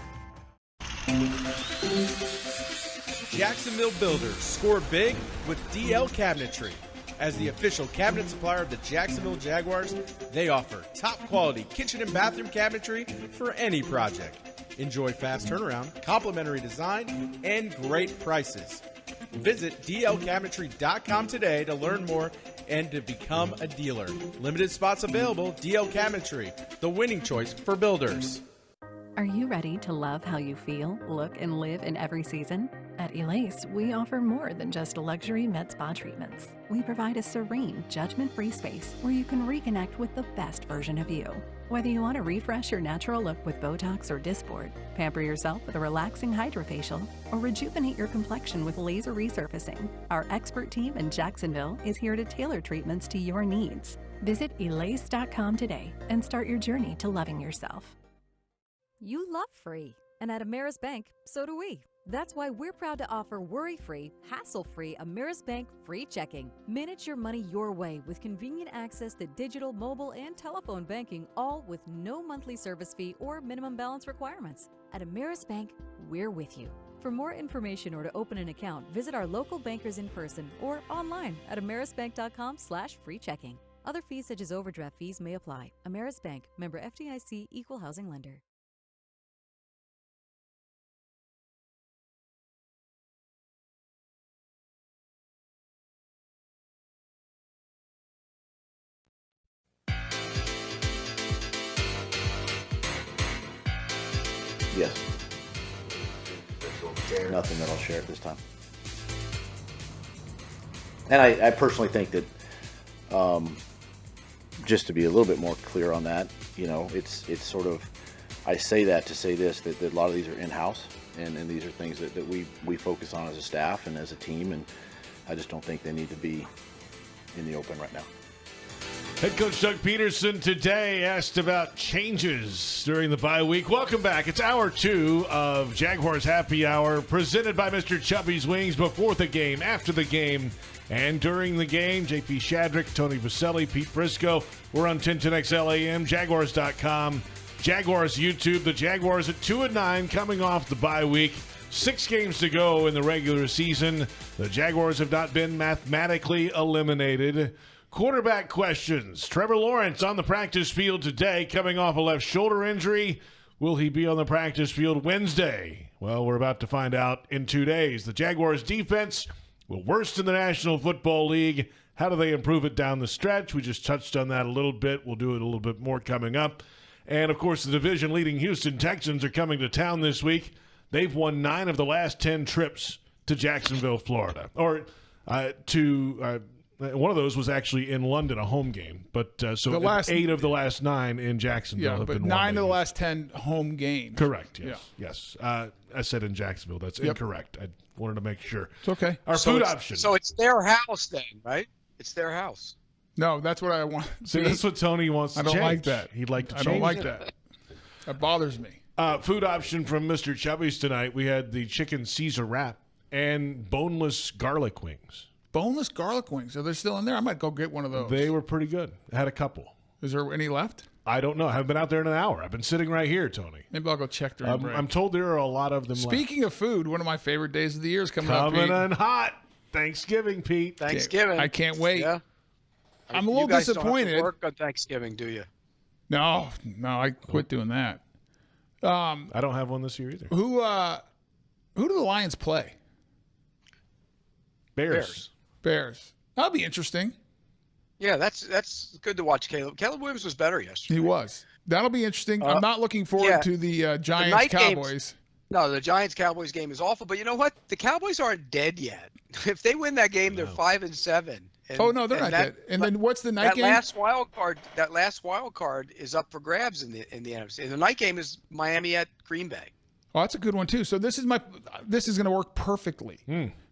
Speaker 13: Jacksonville Builders score big with DL Cabinetry. As the official cabinet supplier of the Jacksonville Jaguars, they offer top quality kitchen and bathroom cabinetry for any project. Enjoy fast turnaround, complimentary design, and great prices. Visit dlcabinetry.com today to learn more and to become a dealer. Limited spots available. DL Cabinetry, the winning choice for builders.
Speaker 11: Are you ready to love how you feel, look, and live in every season? At Elase, we offer more than just luxury med spa treatments. We provide a serene, judgment-free space where you can reconnect with the best version of you. Whether you want to refresh your natural look with Botox or Dysport, pamper yourself with a relaxing hydrofacial, or rejuvenate your complexion with laser resurfacing, our expert team in Jacksonville is here to tailor treatments to your needs. Visit Elase.com today and start your journey to loving yourself.
Speaker 10: You love free. And at Ameris Bank, so do we. That's why we're proud to offer worry-free, hassle-free Ameris Bank free checking. Manage your money your way with convenient access to digital, mobile, and telephone banking, all with no monthly service fee or minimum balance requirements. At Ameris Bank, we're with you. For more information or to open an account, visit our local bankers in person or online at amerisbank.com/free checking. Other fees such as overdraft fees may apply. Ameris Bank, member FDIC, equal housing lender.
Speaker 5: Yes. Nothing that I'll share at this time. And I personally think that, just to be a little bit more clear on that, it's sort of, I say that to say this, that a lot of these are in-house, and these are things that we focus on as a staff and as a team, and I just don't think they need to be in the open right now.
Speaker 2: Head coach Doug Peterson today asked about changes during the bye week. Welcome back. It's hour 2 of Jaguars Happy Hour, presented by Mr. Chubby's Wings. Before the game, after the game, and during the game, J.P. Shadrick, Tony Boselli, Pete Prisco. We're on 1010XL AM, Jaguars.com, Jaguars YouTube. The Jaguars at 2-9 coming off the bye week. 6 games to go in the regular season. The Jaguars have not been mathematically eliminated. Quarterback questions. Trevor Lawrence on the practice field today, coming off a left shoulder injury. Will he be on the practice field Wednesday? Well, we're about to find out in 2 days. The Jaguars defense, worst in the National Football League. How do they improve it down the stretch? We just touched on that a little bit. We'll do it a little bit more coming up. And, of course, the division-leading Houston Texans are coming to town this week. They've won 9 of the last 10 trips to Jacksonville, Florida. One of those was actually in London, a home game. But so 8 of the last 9 in Jacksonville have been won.
Speaker 4: 9 of the last 10 home games.
Speaker 2: Correct, yes. I said in Jacksonville. That's incorrect. I wanted to make sure.
Speaker 4: It's okay.
Speaker 2: Our food option.
Speaker 3: So it's their house then, right? It's their house.
Speaker 4: No, that's what I want.
Speaker 2: See, that's what Tony wants to change.
Speaker 4: I don't like that.
Speaker 2: He'd like to change
Speaker 4: I don't like that. That bothers me.
Speaker 2: Food option from Mr. Chubby's tonight. We had the chicken Caesar wrap and boneless garlic wings.
Speaker 4: Boneless garlic wings. Are they still in there? I might go get one of those.
Speaker 2: They were pretty good. I had a couple.
Speaker 4: Is there any left?
Speaker 2: I don't know. I haven't been out there in an hour. I've been sitting right here, Tony.
Speaker 4: Maybe I'll go check during break.
Speaker 2: I'm told there are a lot of them
Speaker 4: Speaking of food, one of my favorite days of the year is coming
Speaker 2: up,
Speaker 4: Pete.
Speaker 2: in hot. Thanksgiving, Pete.
Speaker 3: Thanksgiving.
Speaker 4: I can't wait.
Speaker 3: Yeah.
Speaker 4: I'm a little
Speaker 3: you guys
Speaker 4: disappointed.
Speaker 3: Don't have to work on Thanksgiving, do you?
Speaker 4: No, I quit doing that.
Speaker 2: I don't have one this year either.
Speaker 4: Who do the Lions play?
Speaker 2: Bears.
Speaker 4: That'll be interesting.
Speaker 3: Yeah, that's good to watch Caleb. Caleb Williams was better yesterday.
Speaker 4: He was. That'll be interesting. I'm not looking forward to the Giants-Cowboys.
Speaker 3: No, the Giants-Cowboys game is awful. But you know what? The Cowboys aren't dead yet. If they win that game, they're 5-7.
Speaker 4: They're not dead. And then what's the night game?
Speaker 3: That last wild card is up for grabs in the NFC. And the night game is Miami at Green Bay.
Speaker 4: Oh, that's a good one too. So this is going to work perfectly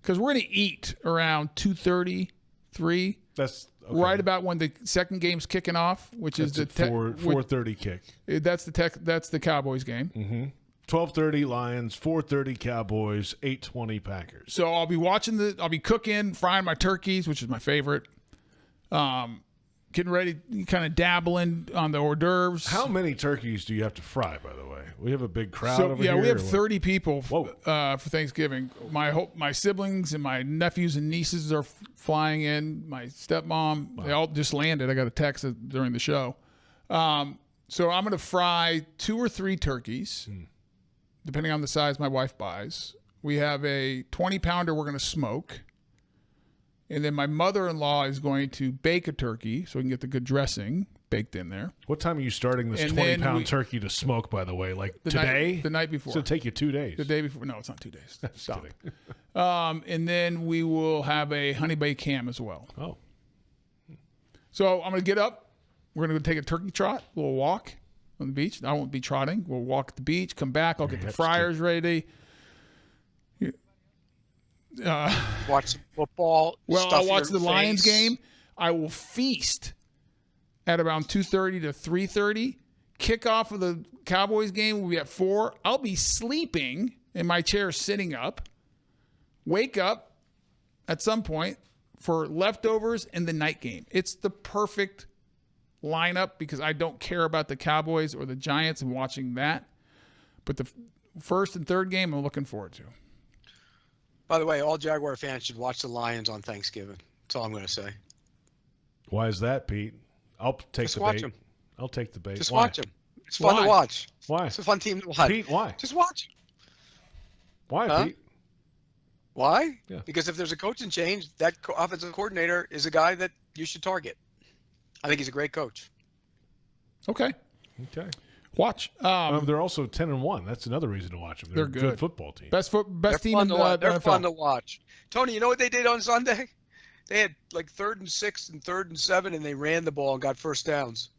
Speaker 4: because we're going to eat around 2:30, 3.
Speaker 2: That's okay.
Speaker 4: Right about when the second game's kicking off, which
Speaker 2: that's
Speaker 4: is the
Speaker 2: 4:30 kick.
Speaker 4: That's the Cowboys game.
Speaker 2: Mm-hmm. 12:30 Lions, 4:30 Cowboys, 8:20 Packers.
Speaker 4: So I'll be cooking, frying my turkeys, which is my favorite. Getting ready, kind of dabbling on the hors d'oeuvres.
Speaker 2: How many turkeys do you have to fry, by the way? We have a big crowd over here.
Speaker 4: Yeah, we have 30 people for Thanksgiving. My siblings and my nephews and nieces are flying in. My stepmom, they all just landed. I got a text during the show. So I'm going to fry 2 or 3 turkeys, depending on the size my wife buys. We have a 20-pounder we're going to smoke. And then my mother-in-law is going to bake a turkey so we can get the good dressing baked in there.
Speaker 2: What time are you starting this 20-pound turkey to smoke, by the way? Like today?
Speaker 4: The night before.
Speaker 2: So it'll take you 2 days.
Speaker 4: The day before. No, it's not 2 days. Stop. And then we will have a honey baked ham as well.
Speaker 2: Oh.
Speaker 4: So I'm going to get up. We're going to go take a turkey trot, a little walk on the beach. I won't be trotting. We'll walk at the beach, come back. I'll get the fryers ready.
Speaker 3: Watch some football.
Speaker 4: Well, I'll watch the Lions game. I will feast at around 2:30 to 3:30. Kickoff of the Cowboys game will be at 4. I'll be sleeping in my chair sitting up. Wake up at some point for leftovers and the night game. It's the perfect lineup because I don't care about the Cowboys or the Giants and watching that. But the first and third game I'm looking forward to.
Speaker 3: By the way, all Jaguar fans should watch the Lions on Thanksgiving. That's all I'm going to say.
Speaker 2: Why is that, Pete? I'll take
Speaker 3: Just
Speaker 2: the
Speaker 3: watch
Speaker 2: bait.
Speaker 3: them.
Speaker 2: I'll take the bait.
Speaker 3: Just
Speaker 2: Why?
Speaker 3: watch them. It's fun to watch.
Speaker 2: Why?
Speaker 3: It's a fun team to watch.
Speaker 2: Pete, why?
Speaker 3: Just watch.
Speaker 2: Why,
Speaker 3: Huh?
Speaker 2: Pete?
Speaker 3: Why?
Speaker 2: Yeah.
Speaker 3: Because if there's a coaching change, that offensive coordinator is a guy that you should target. I think he's a great coach.
Speaker 4: Okay.
Speaker 2: Okay.
Speaker 4: Watch.
Speaker 2: They're also 10-1. That's another reason to watch them. They're a good football team.
Speaker 4: Best team
Speaker 3: fun
Speaker 4: in
Speaker 3: to
Speaker 4: the
Speaker 3: watch. They're
Speaker 4: NFL.
Speaker 3: fun to watch. Tony, you know what they did on Sunday? They had like 3rd and 6 and 3rd and 7, and they ran the ball and got first downs.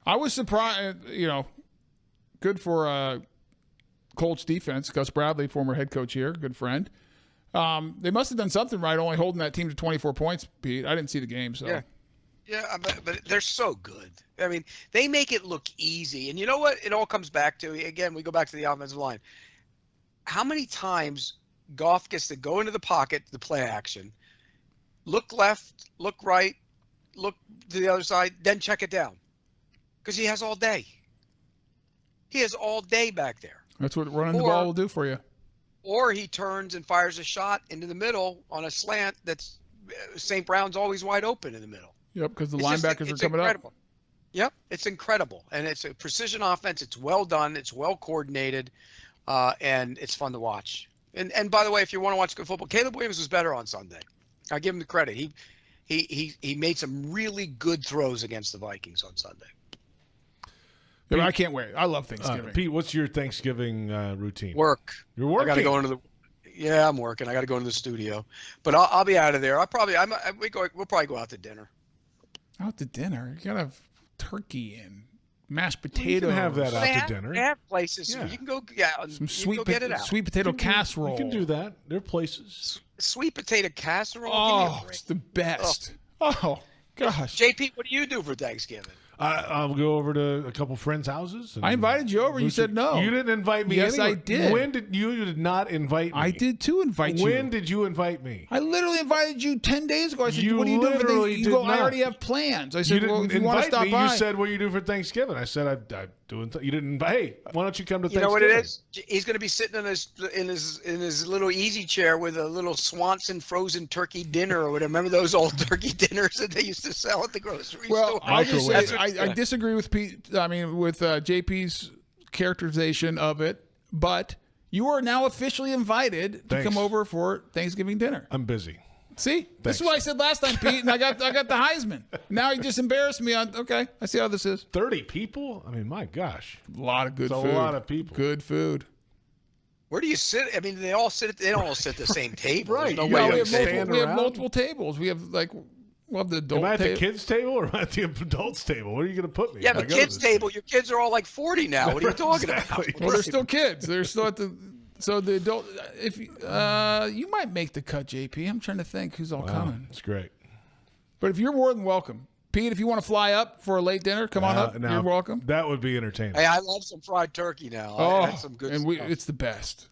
Speaker 4: I was surprised. Good for Colts defense. Gus Bradley, former head coach here, good friend. They must have done something right, only holding that team to 24 points, Pete. I didn't see the game, so.
Speaker 3: Yeah, but they're so good. I mean, they make it look easy. And you know what? It all comes back to, again, we go back to the offensive line. How many times Goff gets to go into the pocket, the play action, look left, look right, look to the other side, then check it down? Because he has all day. He has all day back there.
Speaker 4: That's what running the ball will do for you.
Speaker 3: Or he turns and fires a shot into the middle on a slant that's St. Brown's always wide open in the middle.
Speaker 4: Yep, because the linebackers are coming
Speaker 3: incredible.
Speaker 4: up.
Speaker 3: Yep, it's incredible. And it's a precision offense. It's well done. It's well coordinated. And it's fun to watch. And by the way, if you want to watch good football, Caleb Williams was better on Sunday. I give him the credit. He made some really good throws against the Vikings on Sunday.
Speaker 4: Yeah, but I can't wait. I love Thanksgiving.
Speaker 2: Pete, what's your Thanksgiving routine?
Speaker 3: Work.
Speaker 2: You're working.
Speaker 3: I got to go into the. Yeah, I'm working. I got to go into the studio, but I'll be out of there. We'll probably go out to dinner.
Speaker 4: Out to dinner? You gotta have turkey and mashed potatoes.
Speaker 2: You can have that out to dinner.
Speaker 3: They have places.
Speaker 2: Yeah.
Speaker 3: You can go.
Speaker 4: Some
Speaker 3: sweet
Speaker 4: potato casserole.
Speaker 2: You can do that. There are places.
Speaker 3: Sweet potato casserole.
Speaker 4: Oh, it's the best. Oh gosh.
Speaker 3: JP, what do you do for Thanksgiving?
Speaker 2: I'll go over to a couple friends' houses.
Speaker 4: I invited you over. You said no.
Speaker 2: You didn't invite me.
Speaker 4: Yes,
Speaker 2: anywhere.
Speaker 4: I did.
Speaker 2: When did you did not invite me?
Speaker 4: I did too invite you.
Speaker 2: When did you invite me?
Speaker 4: I literally invited you 10 days ago. I said,
Speaker 2: You
Speaker 4: what are you doing for
Speaker 2: literally
Speaker 4: Thanksgiving? You go,
Speaker 2: did
Speaker 4: I
Speaker 2: not.
Speaker 4: already have plans. I said,
Speaker 2: You
Speaker 4: well,
Speaker 2: didn't
Speaker 4: if you want to
Speaker 2: invite
Speaker 4: stop
Speaker 2: me.
Speaker 4: by.
Speaker 2: You said, what do you do for Thanksgiving? I said, I'm doing. You didn't invite. Hey, why don't you come to
Speaker 3: You
Speaker 2: Thanksgiving?
Speaker 3: know what it is? He's going to be sitting in his little easy chair with a little Swanson frozen turkey dinner or whatever. Remember those old turkey dinners that they used to sell at the grocery store?
Speaker 4: I just say, I disagree with Pete. I mean, with JP's characterization of it, but you are now officially invited to come over for Thanksgiving dinner.
Speaker 2: I'm busy.
Speaker 4: See, this is what I said last time, Pete, and I got the Heisman. Now you just embarrassed me. Okay, I see how this is.
Speaker 2: 30 people? I mean, my gosh,
Speaker 4: a lot of good
Speaker 2: It's
Speaker 4: food.
Speaker 2: A lot of people.
Speaker 4: Good food.
Speaker 3: Where do you sit? I mean, they all sit. They don't all sit at the same table.
Speaker 2: Right.
Speaker 3: There's no
Speaker 2: You
Speaker 3: way
Speaker 2: know,
Speaker 3: to
Speaker 4: We have multiple tables. We have we'll have the adult
Speaker 2: Am I at the
Speaker 4: table.
Speaker 2: kids' table or am I at the adults' table? Where are you going to put me?
Speaker 3: Yeah,
Speaker 2: if I
Speaker 3: the
Speaker 2: go to
Speaker 3: kids'
Speaker 2: this
Speaker 3: table. Your kids are all like 40 now. What are you talking
Speaker 2: Exactly.
Speaker 3: about?
Speaker 4: Well, they're still kids. They're still at the. So the adult, if you might make the cut, JP. I'm trying to think who's all coming.
Speaker 2: It's great.
Speaker 4: But if you're more than welcome, Pete. If you want to fly up for a late dinner, come on up.
Speaker 2: Now,
Speaker 4: You're welcome.
Speaker 2: That would be entertaining.
Speaker 3: Hey, I love some fried turkey now.
Speaker 4: Oh,
Speaker 3: I had some good
Speaker 4: and
Speaker 3: stuff.
Speaker 4: it's the best.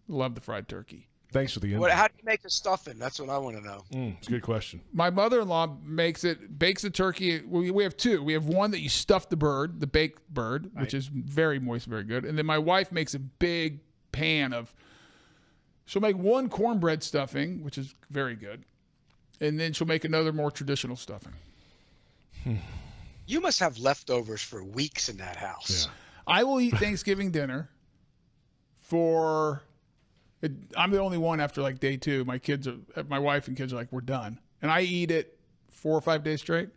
Speaker 4: Love the fried turkey.
Speaker 2: Thanks for the invite.
Speaker 3: How do you make the stuffing? That's what I want to know.
Speaker 2: It's a good question.
Speaker 4: My mother-in-law bakes the turkey. We have two. We have one that you stuff the bird, the baked bird, which is very moist, very good. And then my wife makes a big pan of. She'll make one cornbread stuffing, which is very good, and then she'll make another more traditional stuffing.
Speaker 3: You must have leftovers for weeks in that house.
Speaker 2: Yeah.
Speaker 4: I will eat Thanksgiving dinner I'm the only one after like day 2. My wife and kids are like, we're done. And I eat it 4 or 5 days straight.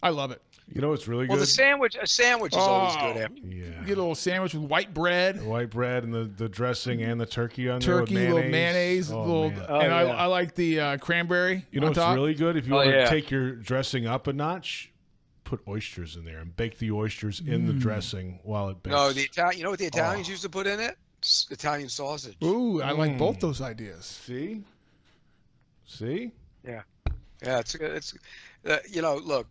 Speaker 4: I love it.
Speaker 2: You know what's really
Speaker 3: Well,
Speaker 2: good?
Speaker 3: a sandwich is always good after.
Speaker 2: Yeah.
Speaker 4: Get a little sandwich with white bread.
Speaker 2: White bread and the dressing and the turkey on
Speaker 4: Turkey,
Speaker 2: there with
Speaker 4: little mayonnaise.
Speaker 2: Oh, man.
Speaker 4: I like the cranberry.
Speaker 2: You know
Speaker 4: on
Speaker 2: what's
Speaker 4: top.
Speaker 2: really good? If you want to take your dressing up a notch, put oysters in there and bake the oysters in the dressing while it bakes.
Speaker 3: No, you know what the Italians used to put in it? Italian sausage.
Speaker 4: Ooh, I like both those ideas.
Speaker 2: See?
Speaker 3: Yeah, it's look.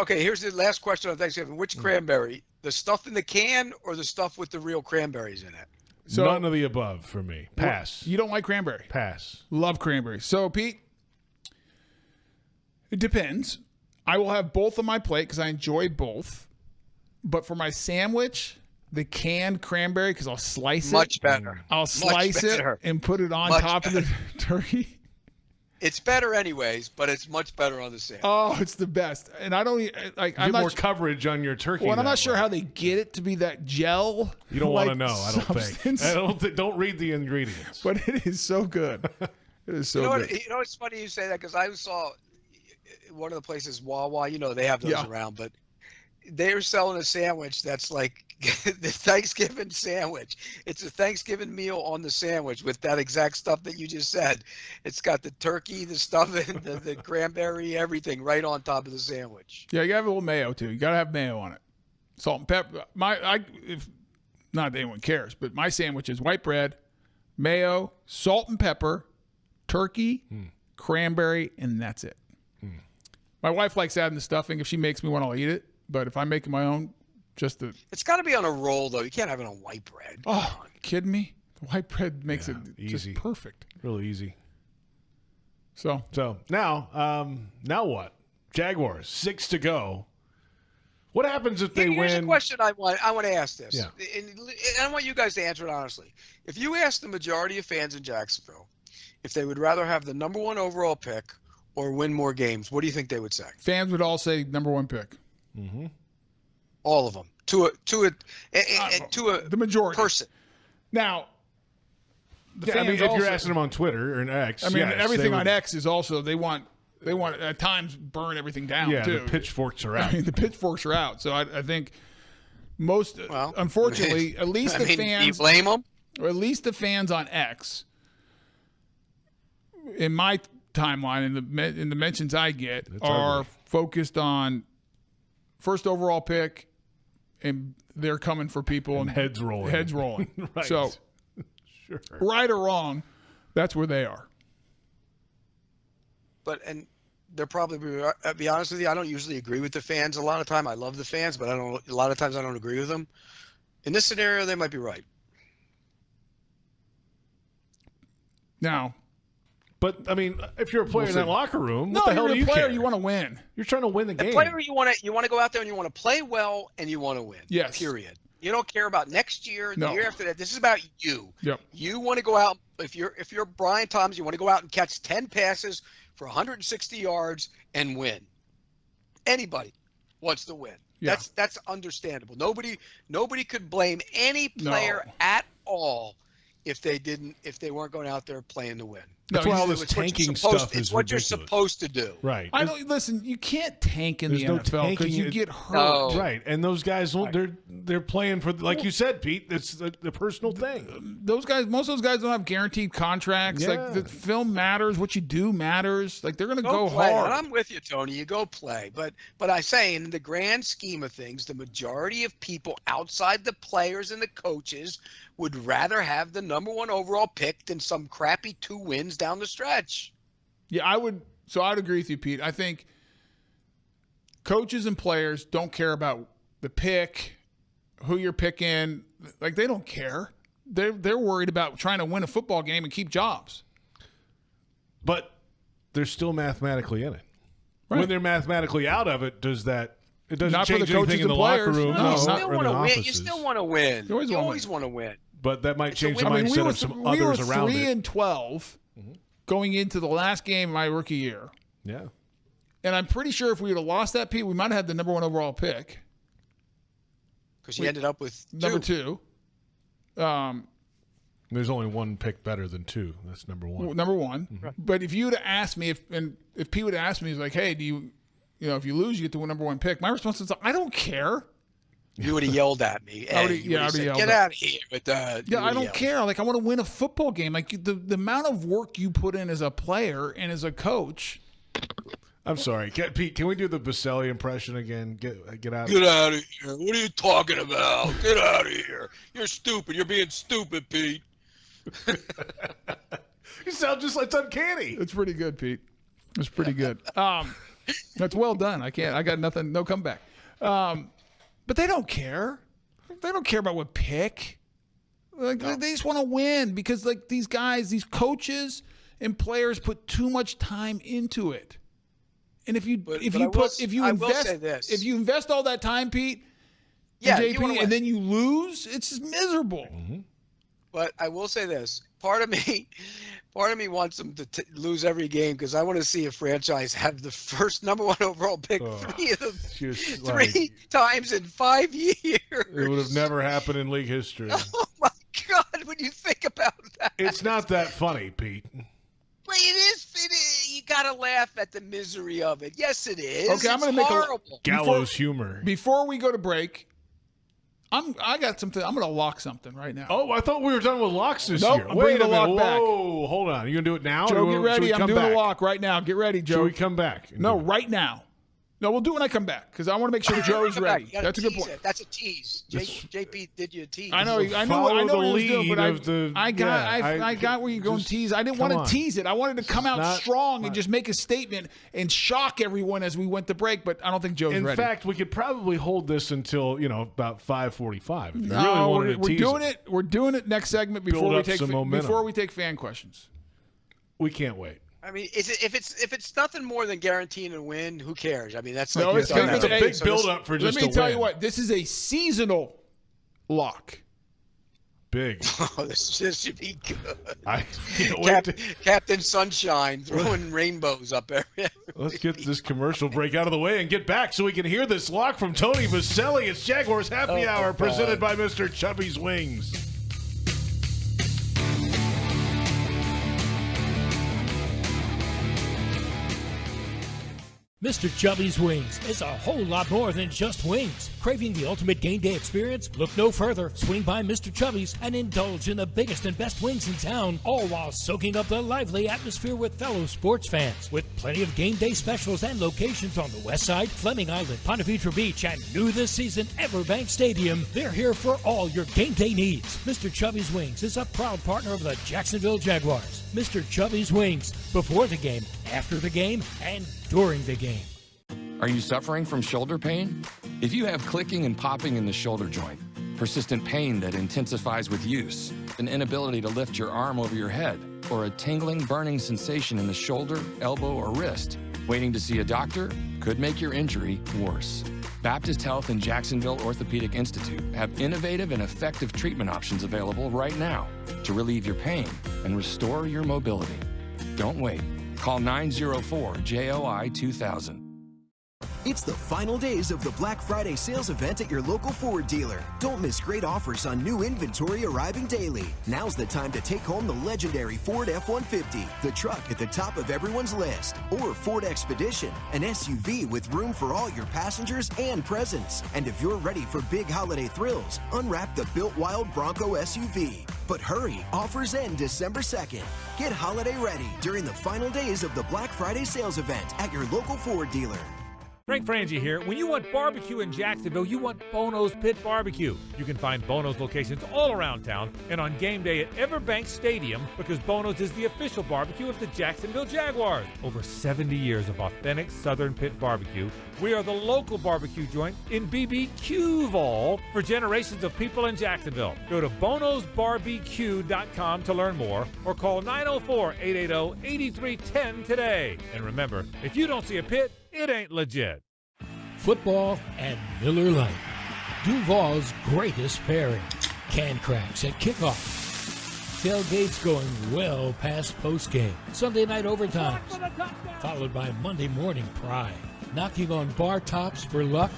Speaker 3: Here's the last question on Thanksgiving. Which cranberry? The stuff in the can or the stuff with the real cranberries in it?
Speaker 4: So,
Speaker 2: none of the above for me. Pass.
Speaker 4: You don't like cranberry?
Speaker 2: Pass.
Speaker 4: Love cranberry. So, Pete, it depends. I will have both on my plate because I enjoy both. But for my sandwich, the canned cranberry because I'll slice it.
Speaker 3: Much better.
Speaker 4: I'll slice it and put it on top of the turkey.
Speaker 3: It's better anyways, but it's much better on the sandwich.
Speaker 4: Oh, it's the best. And I don't like.
Speaker 2: I'm more coverage on your turkey.
Speaker 4: Well, I'm not sure how they get it to be that gel.
Speaker 2: You don't want to know. I don't think. Don't read the ingredients.
Speaker 4: But it is so good. It is so good.
Speaker 3: You know, it's funny you say that because I saw one of the places, Wawa. You know, they have those around, but they're selling a sandwich that's like the Thanksgiving sandwich. It's a Thanksgiving meal on the sandwich with that exact stuff that you just said. It's got the turkey, the stuffing, the cranberry, everything right on top of the sandwich.
Speaker 4: Yeah, you gotta have a little mayo too. You gotta have mayo on it. Salt and pepper. If not that anyone cares, but my sandwich is white bread, mayo, salt and pepper, turkey, cranberry, and that's it. My wife likes adding the stuffing. If she makes me one, I'll eat it. But if I make it my own, it's
Speaker 3: got to be on a roll though. You can't have it on white bread.
Speaker 4: Oh, you kidding me? The white bread makes it
Speaker 2: easy.
Speaker 4: Just perfect.
Speaker 2: Real easy.
Speaker 4: So
Speaker 2: now what? Jaguars, 6 to go. What happens if they win?
Speaker 3: Here's a question I want to ask this.
Speaker 2: Yeah.
Speaker 3: And I want you guys to answer it honestly. If you ask the majority of fans in Jacksonville if they would rather have the number 1 overall pick or win more games, what do you think they would say?
Speaker 4: Fans would all say number 1 pick.
Speaker 2: Mm-hmm.
Speaker 3: All of them to
Speaker 4: the majority
Speaker 3: person.
Speaker 4: Now,
Speaker 2: if you're asking them on Twitter or an X,
Speaker 4: everything on X is also they want at times burn everything down.
Speaker 2: Yeah,
Speaker 4: too.
Speaker 2: the pitchforks are out.
Speaker 4: The pitchforks are out. So I think most, unfortunately, at least the fans.
Speaker 3: Do you blame them?
Speaker 4: Or at least the fans on X. In my timeline, in the mentions I get, are focused on first overall pick, and they're coming for people and
Speaker 2: heads rolling.
Speaker 4: Right. So, right or wrong, that's where they are.
Speaker 3: And they're probably be honest with you. I don't usually agree with the fans. A lot of time, I love the fans, but a lot of times I don't agree with them. In this scenario, they might be right.
Speaker 4: Now.
Speaker 2: But I mean, if you're a player in that locker room,
Speaker 4: what
Speaker 2: the hell do you care?
Speaker 4: You want to win.
Speaker 2: You're trying to win the game.
Speaker 3: A player, you want to go out there and you want to play well and you want to win.
Speaker 4: Yes.
Speaker 3: Period. You don't care about next year, the year after that. This is about you.
Speaker 4: Yep.
Speaker 3: You want to go out. If you're Brian Thomas, you want to go out and catch 10 passes for 160 yards and win. Anybody wants to win.
Speaker 4: Yeah.
Speaker 3: That's understandable. Nobody could blame any player at all if they weren't going out there playing to win.
Speaker 2: That's why all this tanking stuff is
Speaker 3: what you're
Speaker 2: ridiculous.
Speaker 3: supposed to do.
Speaker 2: Right.
Speaker 4: Listen, you can't tank in the
Speaker 2: no
Speaker 4: NFL because
Speaker 2: tanking.
Speaker 4: you get hurt.
Speaker 3: No.
Speaker 2: Right. And those guys, they're playing for, like you said, Pete, it's the personal thing.
Speaker 4: Most of those guys don't have guaranteed contracts.
Speaker 2: Yeah.
Speaker 4: Like, the film matters. What you do matters. Like, they're going to go
Speaker 3: play.
Speaker 4: hard.
Speaker 3: And I'm with you, Tony. You go play. But I say, in the grand scheme of things, the majority of people outside the players and the coaches would rather have the number 1 overall pick than some crappy 2 wins down the stretch.
Speaker 4: Yeah, I would. So I'd agree with you, Pete. I think coaches and players don't care about the pick, who you're picking. Like, they don't care. They're worried about trying to win a football game and keep jobs.
Speaker 2: But they're still mathematically in it.
Speaker 4: Right.
Speaker 2: When they're mathematically out of it, does that? It doesn't
Speaker 4: Not for
Speaker 2: change
Speaker 4: the coaches
Speaker 2: anything in
Speaker 4: and
Speaker 2: the locker
Speaker 4: players.
Speaker 2: room.
Speaker 4: No,
Speaker 3: you still
Speaker 2: want to
Speaker 3: win. You still want to win.
Speaker 4: You always
Speaker 3: want to win.
Speaker 2: But that might change the
Speaker 4: I mean,
Speaker 2: mindset of some others around it.
Speaker 4: We were 3-12 going into the last game of my rookie year.
Speaker 2: Yeah.
Speaker 4: And I'm pretty sure if we would have lost that, Pete, we might have had the number 1 overall pick.
Speaker 3: Because you ended up with
Speaker 4: number 2.
Speaker 2: There's only 1 pick better than 2. That's number 1.
Speaker 4: Number 1. Mm-hmm. But if you would have asked me, if Pete would have asked me, he's like, hey, do you if you lose, you get the number 1 pick. My response is, I don't care.
Speaker 3: You would have yelled at me.
Speaker 4: I would have yelled.
Speaker 3: Get out of here with that.
Speaker 4: Yeah, I don't care. Like, I want to win a football game. Like, the amount of work you put in as a player and as a coach.
Speaker 2: I'm sorry. Pete, can we do the Boselli impression again? Get out of
Speaker 3: here.
Speaker 2: Get
Speaker 3: out of here. What are you talking about? Get out of here. You're stupid. You're being stupid, Pete.
Speaker 2: You sound just like, it's uncanny.
Speaker 4: It's pretty good, Pete. It's pretty good. That's well done. I got nothing, no comeback. But they don't care. They don't care about what pick. Like, they just want to win because, like, these guys, these coaches and players put too much time into it. And if you invest all that time, Pete,
Speaker 3: Yeah,
Speaker 4: JP, and then you lose. It's just miserable.
Speaker 2: Mm-hmm.
Speaker 3: But I will say this: part of me wants them to lose every game because I want to see a franchise have the first #1 overall pick three times in 5 years.
Speaker 2: It would have never happened in league history.
Speaker 3: Oh my God! When you think about that,
Speaker 2: it's not that funny, Pete.
Speaker 3: But it is. You gotta laugh at the misery of it. Yes, it is.
Speaker 4: Okay, I'm going to make
Speaker 3: horrible.
Speaker 2: Gallows humor.
Speaker 4: Before we go to break, I got something. I'm going to lock something right now.
Speaker 2: Oh, I thought we were done with locks this
Speaker 4: Nope,
Speaker 2: year.
Speaker 4: I'm
Speaker 2: Wait
Speaker 4: bringing
Speaker 2: a
Speaker 4: the
Speaker 2: minute.
Speaker 4: lock back.
Speaker 2: Whoa, hold on. Are you going to do it now?
Speaker 4: Joe, get ready. I'm doing
Speaker 2: back?
Speaker 4: a lock right now. Get ready, Joe.
Speaker 2: Should we come back?
Speaker 4: No, right now. No, we'll do it when I come back because I want to make sure Joe's ready. That's a good point.
Speaker 3: That's a tease. JP did you a tease?
Speaker 4: I know what he was doing, but I got where you're going to tease. I didn't want to tease it. I wanted to come out strong and just make a statement and shock everyone as we went to break, but I don't think Joe's ready.
Speaker 2: In fact, we could probably hold this until, about 5:45. If you really wanted to tease it.
Speaker 4: We're doing it next segment before we take fan questions.
Speaker 2: We can't wait.
Speaker 3: I mean, if it's nothing more than guaranteeing a win, who cares? I mean, that's like
Speaker 2: it's a big build-up for just a win.
Speaker 4: Let me tell you what, this is a seasonal lock.
Speaker 2: Big.
Speaker 3: Oh, this should be good.
Speaker 2: I can't wait.
Speaker 3: Captain Sunshine throwing rainbows up there.
Speaker 2: Let's get this commercial break out of the way and get back so we can hear this lock from Tony Boselli. It's Jaguars Happy Hour presented by Mr. Chubby's Wings.
Speaker 1: Mr. Chubby's Wings is a whole lot more than just wings. Craving the ultimate game day experience? Look no further. Swing by Mr. Chubby's and indulge in the biggest and best wings in town, all while soaking up the lively atmosphere with fellow sports fans. With plenty of game day specials and locations on the West Side, Fleming Island, Ponte Vedra Beach, and new this season, Everbank Stadium, they're here for all your game day needs. Mr. Chubby's Wings is a proud partner of the Jacksonville Jaguars. Mr. Chubby's Wings, before the game, after the game, and during the game.
Speaker 9: Are you suffering from shoulder pain? If you have clicking and popping in the shoulder joint, persistent pain that intensifies with use, an inability to lift your arm over your head, or a tingling, burning sensation in the shoulder, elbow, or wrist, waiting to see a doctor could make your injury worse. Baptist Health and Jacksonville Orthopedic Institute have innovative and effective treatment options available right now to relieve your pain and restore your mobility. Don't wait. Call 904-JOI-2000.
Speaker 15: It's the final days of the Black Friday sales event at your local Ford dealer. Don't miss great offers on new inventory arriving daily. Now's the time to take home the legendary Ford F-150, the truck at the top of everyone's list. Or Ford Expedition, an SUV with room for all your passengers and presents. And if you're ready for big holiday thrills, unwrap the Built Wild Bronco SUV. But hurry, offers end December 2nd. Get holiday ready during the final days of the Black Friday sales event at your local Ford dealer.
Speaker 8: Frank Frangie here. When you want barbecue in Jacksonville, you want Bono's Pit Barbecue. You can find Bono's locations all around town and on game day at Everbank Stadium because Bono's is the official barbecue of the Jacksonville Jaguars. Over 70 years of authentic Southern Pit Barbecue. We are the local barbecue joint in BBQval for generations of people in Jacksonville. Go to bonosbarbecue.com to learn more or call 904-880-8310 today. And remember, if you don't see a pit, it ain't legit.
Speaker 1: Football and Miller Lite. Duval's greatest pairing. Can cracks at kickoff. Tailgates going well past postgame. Sunday night overtimes. Followed by Monday morning pride. Knocking on bar tops for luck.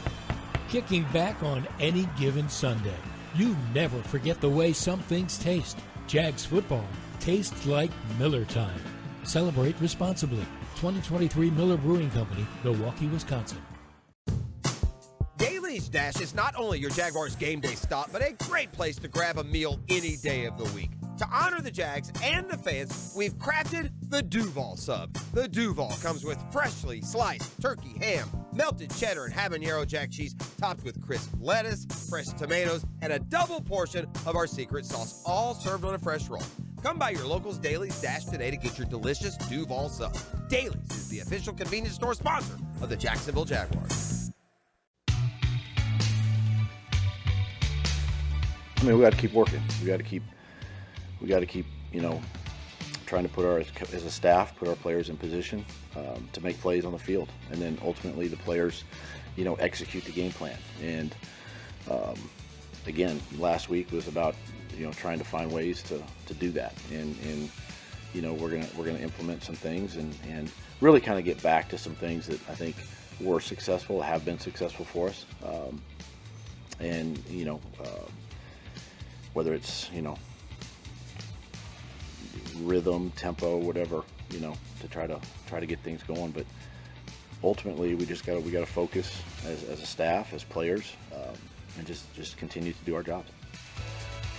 Speaker 1: Kicking back on any given Sunday. You never forget the way some things taste. Jags football tastes like Miller time. Celebrate responsibly. 2023 Miller Brewing Company, Milwaukee, Wisconsin.
Speaker 7: Daly's Dash is not only your Jaguars game day stop, but a great place to grab a meal any day of the week. To honor the Jags and the fans, we've crafted the Duval sub. The Duval comes with freshly sliced turkey ham, melted cheddar and habanero jack cheese, topped with crisp lettuce, fresh tomatoes, and a double portion of our secret sauce, all served on a fresh roll. Come by your local's Daly's Dash today to get your delicious Duval sub. Daly's is the official convenience store sponsor of the Jacksonville Jaguars.
Speaker 5: I mean, we got to keep working. We got to keep, trying to put as a staff, put our players in position to make plays on the field, and then ultimately the players, execute the game plan. And Again, last week was about trying to find ways to do that, and we're gonna implement some things and really kind of get back to some things that I think were successful, have been successful for us, and whether it's rhythm, tempo, whatever, to try to get things going. But ultimately, we gotta focus as a staff, as players, and just continue to do our jobs.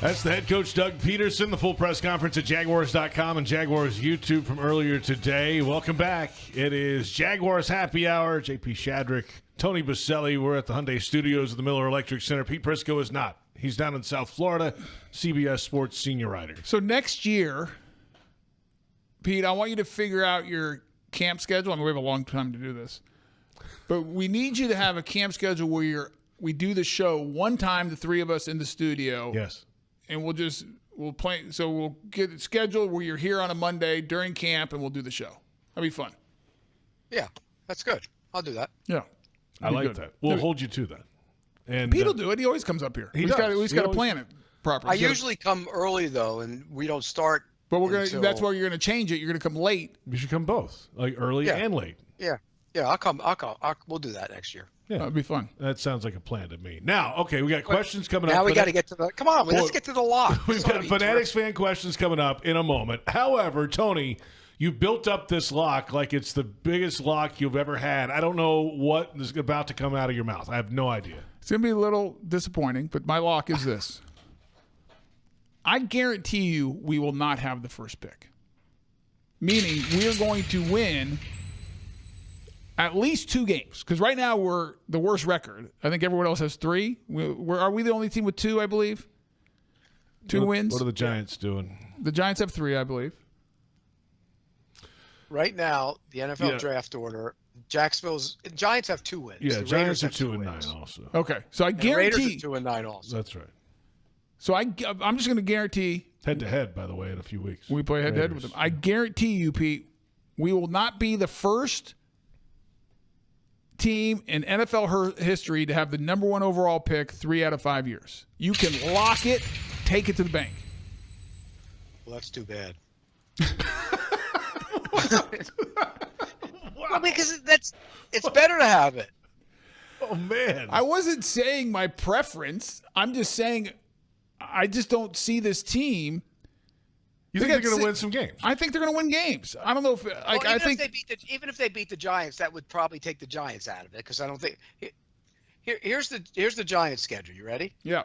Speaker 2: That's the head coach, Doug Peterson. The full press conference at Jaguars.com and Jaguars YouTube from earlier today. Welcome back. It is Jaguars Happy Hour. J.P. Shadrick, Tony Boselli. We're at the Hyundai Studios at the Miller Electric Center. Pete Prisco is not. He's down in South Florida, CBS Sports senior writer.
Speaker 4: So next year, Pete, I want you to figure out your camp schedule. I mean, we have a long time to do this. But we need you to have a camp schedule where we do the show one time, the three of us in the studio.
Speaker 2: Yes.
Speaker 4: And we'll play. So we'll get it scheduled where you're here on a Monday during camp, and we'll do the show. That'd be fun.
Speaker 3: Yeah, that's good. I'll do that.
Speaker 4: Yeah,
Speaker 2: I like that. We'll hold you to that. And
Speaker 4: Pete will do it. He always comes up here. He's got to plan it properly.
Speaker 3: I usually come early though, and we don't start.
Speaker 4: But we're gonna. That's why you're gonna change it. You're gonna come late.
Speaker 2: You should come both, like early and late.
Speaker 3: Yeah. I'll come. We'll do that next year.
Speaker 2: Yeah,
Speaker 4: that'd be fun.
Speaker 2: That sounds like a plan to me. Now, okay, we got questions coming up.
Speaker 3: Now we got to get to the. Come on, let's get to the lock.
Speaker 2: We've got Fanatics fan questions coming up in a moment. However, Tony, you built up this lock like it's the biggest lock you've ever had. I don't know what is about to come out of your mouth. I have no idea.
Speaker 4: It's gonna be a little disappointing, but my lock is this. I guarantee you, we will not have the first pick. Meaning, we are going to win at least 2 games, because right now we're the worst record. I think everyone else has 3. Are we the only team with 2, I believe? 2 wins?
Speaker 2: What are the Giants doing?
Speaker 4: The Giants have 3, I believe.
Speaker 3: Right now, the NFL draft order, Giants have 2 wins.
Speaker 2: Yeah,
Speaker 3: the
Speaker 2: Giants are
Speaker 3: 2-9
Speaker 2: also.
Speaker 4: Okay, so I guarantee.
Speaker 3: Raiders are 2-9 also.
Speaker 2: That's right.
Speaker 4: So I'm just going to guarantee.
Speaker 2: Head-to-head, by the way, in a few weeks.
Speaker 4: We play head-to-head with them. I guarantee you, Pete, we will not be the first team in NFL history to have the number 1 overall pick 3 out of 5 years. You can lock it, take it to the bank.
Speaker 3: Well, that's too bad. Well, because it's better to have it.
Speaker 2: Oh man!
Speaker 4: I wasn't saying my preference. I'm just saying I just don't see this team.
Speaker 2: You think they're going to win some games?
Speaker 4: I think they're going to win games. I don't know if I think
Speaker 3: even if they beat the Giants, that would probably take the Giants out of it, because I don't think. Here's the Giants schedule. You ready?
Speaker 4: Yeah.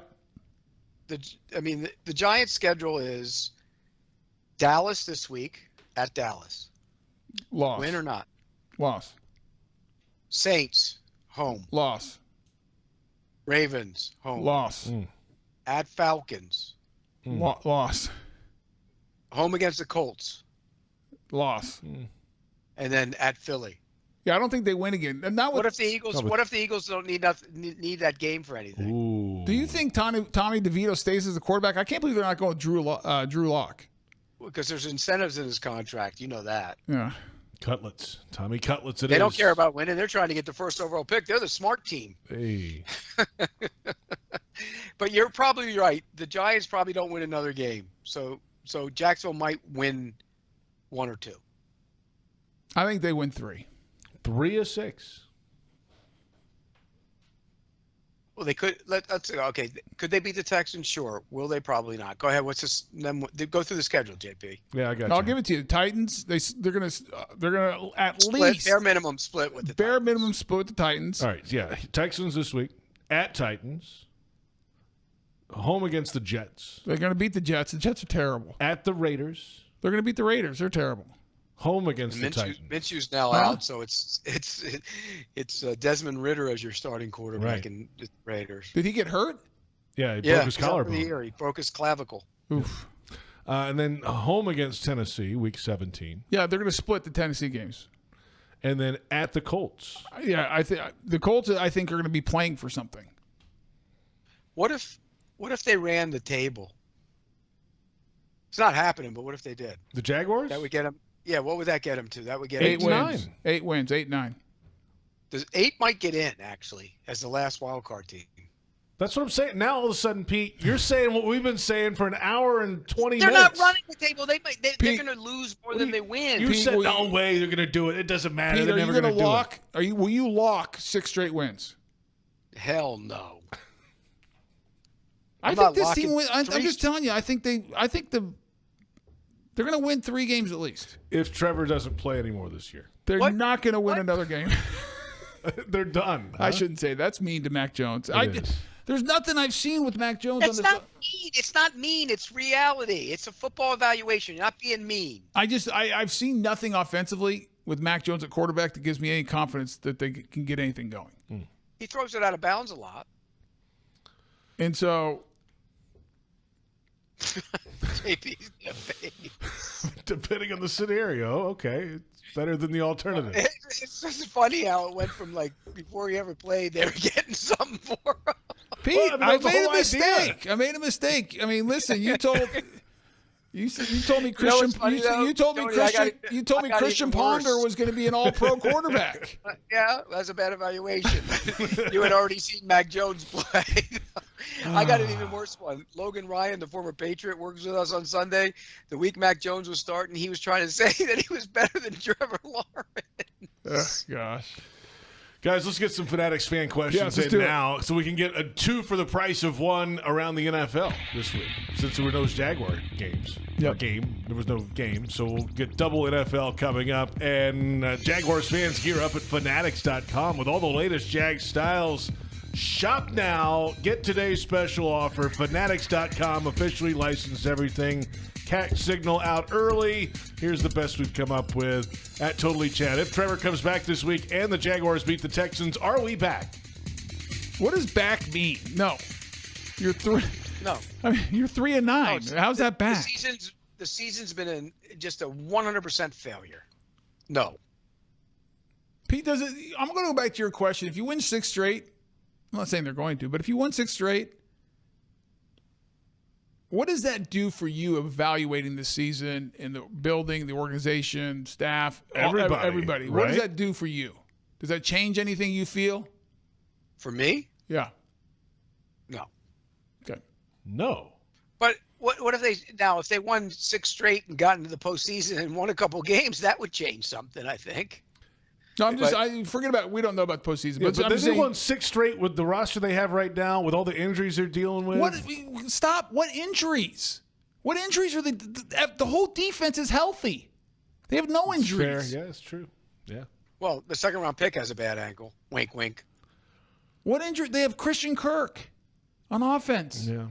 Speaker 3: The Giants schedule is Dallas this week at Dallas.
Speaker 4: Loss.
Speaker 3: Win or not?
Speaker 4: Loss.
Speaker 3: Saints home.
Speaker 4: Loss.
Speaker 3: Ravens home.
Speaker 4: Loss.
Speaker 3: At Falcons.
Speaker 4: Loss.
Speaker 3: Home against the Colts.
Speaker 4: Loss.
Speaker 3: And then at Philly.
Speaker 4: Yeah, I don't think they win again.
Speaker 3: What if the Eagles don't need that game for anything?
Speaker 2: Ooh.
Speaker 4: Do you think Tommy DeVito stays as the quarterback? I can't believe they're not going Drew Lock.
Speaker 3: Because there's incentives in his contract. You know that.
Speaker 4: Yeah.
Speaker 2: Cutlets. Tommy Cutlets it is.
Speaker 3: They don't care about winning. They're trying to get the first overall pick. They're the smart team.
Speaker 2: Hey.
Speaker 3: But you're probably right. The Giants probably don't win another game. So Jacksonville might win 1 or 2.
Speaker 4: I think they win 3.
Speaker 2: 3 of 6.
Speaker 3: Well, they could. Okay. Could they beat the Texans? Sure. Will they? Probably not. Go ahead. What's this? Go through the schedule, JP.
Speaker 2: Yeah, I got you.
Speaker 4: I'll give it to you. The Titans. They're gonna at least
Speaker 3: bare minimum split with the
Speaker 4: bare
Speaker 3: Titans.
Speaker 4: minimum split with the Titans.
Speaker 2: All right. Yeah. Texans this week at Titans. Home against the Jets.
Speaker 4: They're gonna beat the Jets. The Jets are terrible.
Speaker 2: At the Raiders.
Speaker 4: They're gonna beat the Raiders. They're terrible.
Speaker 2: Home against the Titans.
Speaker 3: Minshew's now out, so it's Desmond Ridder as your starting quarterback in the Raiders.
Speaker 4: Did he get hurt?
Speaker 2: Yeah, he broke his collarbone.
Speaker 3: He broke his clavicle.
Speaker 4: Oof.
Speaker 2: And then home against Tennessee, week 17.
Speaker 4: Yeah, they're going to split the Tennessee games.
Speaker 2: And then at the Colts.
Speaker 4: Yeah, I think the Colts, I think, are going to be playing for something.
Speaker 3: What if they ran the table? It's not happening, but what if they did?
Speaker 2: The Jaguars?
Speaker 3: That would get them. Yeah, what would that get them to? That would get
Speaker 4: 8
Speaker 3: them
Speaker 4: wins. 8 wins. 8-9.
Speaker 3: Does 8 might get in actually as the last wild card team?
Speaker 2: That's what I'm saying. Now all of a sudden, Pete, you're saying what we've been saying for an hour and 20
Speaker 3: They're
Speaker 2: minutes.
Speaker 3: not running the table. They're going to lose more than they win.
Speaker 2: You said no way they're going to do it. It doesn't matter.
Speaker 4: Pete,
Speaker 2: They're never going to do it.
Speaker 4: Will you lock 6 straight wins?
Speaker 3: Hell no.
Speaker 4: I think this team win. I'm just telling you. I think they're going to win 3 games at least.
Speaker 2: If Trevor doesn't play anymore this year,
Speaker 4: they're not going to win another game.
Speaker 2: They're done. Huh?
Speaker 4: I shouldn't say that's mean to Mac Jones. There's nothing I've seen with Mac Jones.
Speaker 3: It's not mean. It's not mean. It's reality. It's a football evaluation. You're not being mean.
Speaker 4: I've seen nothing offensively with Mac Jones at quarterback that gives me any confidence that they can get anything going.
Speaker 3: He throws it out of bounds a lot.
Speaker 4: And so
Speaker 3: JP's in the face.
Speaker 2: Depending on the scenario, okay. It's better than the alternative.
Speaker 3: It's just funny how it went from before he ever played, they were getting something for him.
Speaker 4: Pete, I made a mistake. I made a mistake. I mean, listen, you told me Christian. You told me Christian Ponder was going to be an All-Pro quarterback.
Speaker 3: Yeah, that's a bad evaluation. You had already seen Mac Jones play. I got an even worse one. Logan Ryan, the former Patriot, works with us on Sunday. The week Mac Jones was starting, he was trying to say that he was better than Trevor Lawrence.
Speaker 4: Gosh.
Speaker 2: Guys, let's get some Fanatics fan questions in now so we can get a 2 for the price of 1 around the NFL this week since there were no Jaguar games.
Speaker 4: Yep.
Speaker 2: There was no game, so we'll get double NFL coming up. And Jaguars fans gear up at Fanatics.com with all the latest Jag styles. Shop now. Get today's special offer. Fanatics.com, officially licensed everything. Cat signal out early. Here's the best we've come up with at Totally Chad. If Trevor comes back this week and the Jaguars beat the Texans, are we back?
Speaker 4: What does back mean? No. You're 3.
Speaker 3: No.
Speaker 4: I mean, you're 3-9. How's that back?
Speaker 3: The season's been just a 100% failure. No.
Speaker 4: Pete, I'm going to go back to your question. If you win 6 straight, I'm not saying they're going to, but if you win 6 straight, what does that do for you evaluating the season and the building, the organization, staff, everybody? What does that do for you? Does that change anything you feel?
Speaker 3: For me?
Speaker 4: Yeah.
Speaker 3: No.
Speaker 4: Okay.
Speaker 2: No.
Speaker 3: But what if they won 6 straight and got into the postseason and won a couple games? That would change something, I think.
Speaker 4: No, I forget about. We don't know about the postseason.
Speaker 2: Yeah, but they won 6 straight with the roster they have right now, with all the injuries they're dealing with.
Speaker 4: Stop! What injuries? What injuries are they? The whole defense is healthy. They have no injuries.
Speaker 2: Fair. Yeah, it's true. Yeah.
Speaker 3: Well, the 2nd round pick has a bad ankle. Wink, wink.
Speaker 4: What injury? They have Christian Kirk on offense.
Speaker 2: Yeah.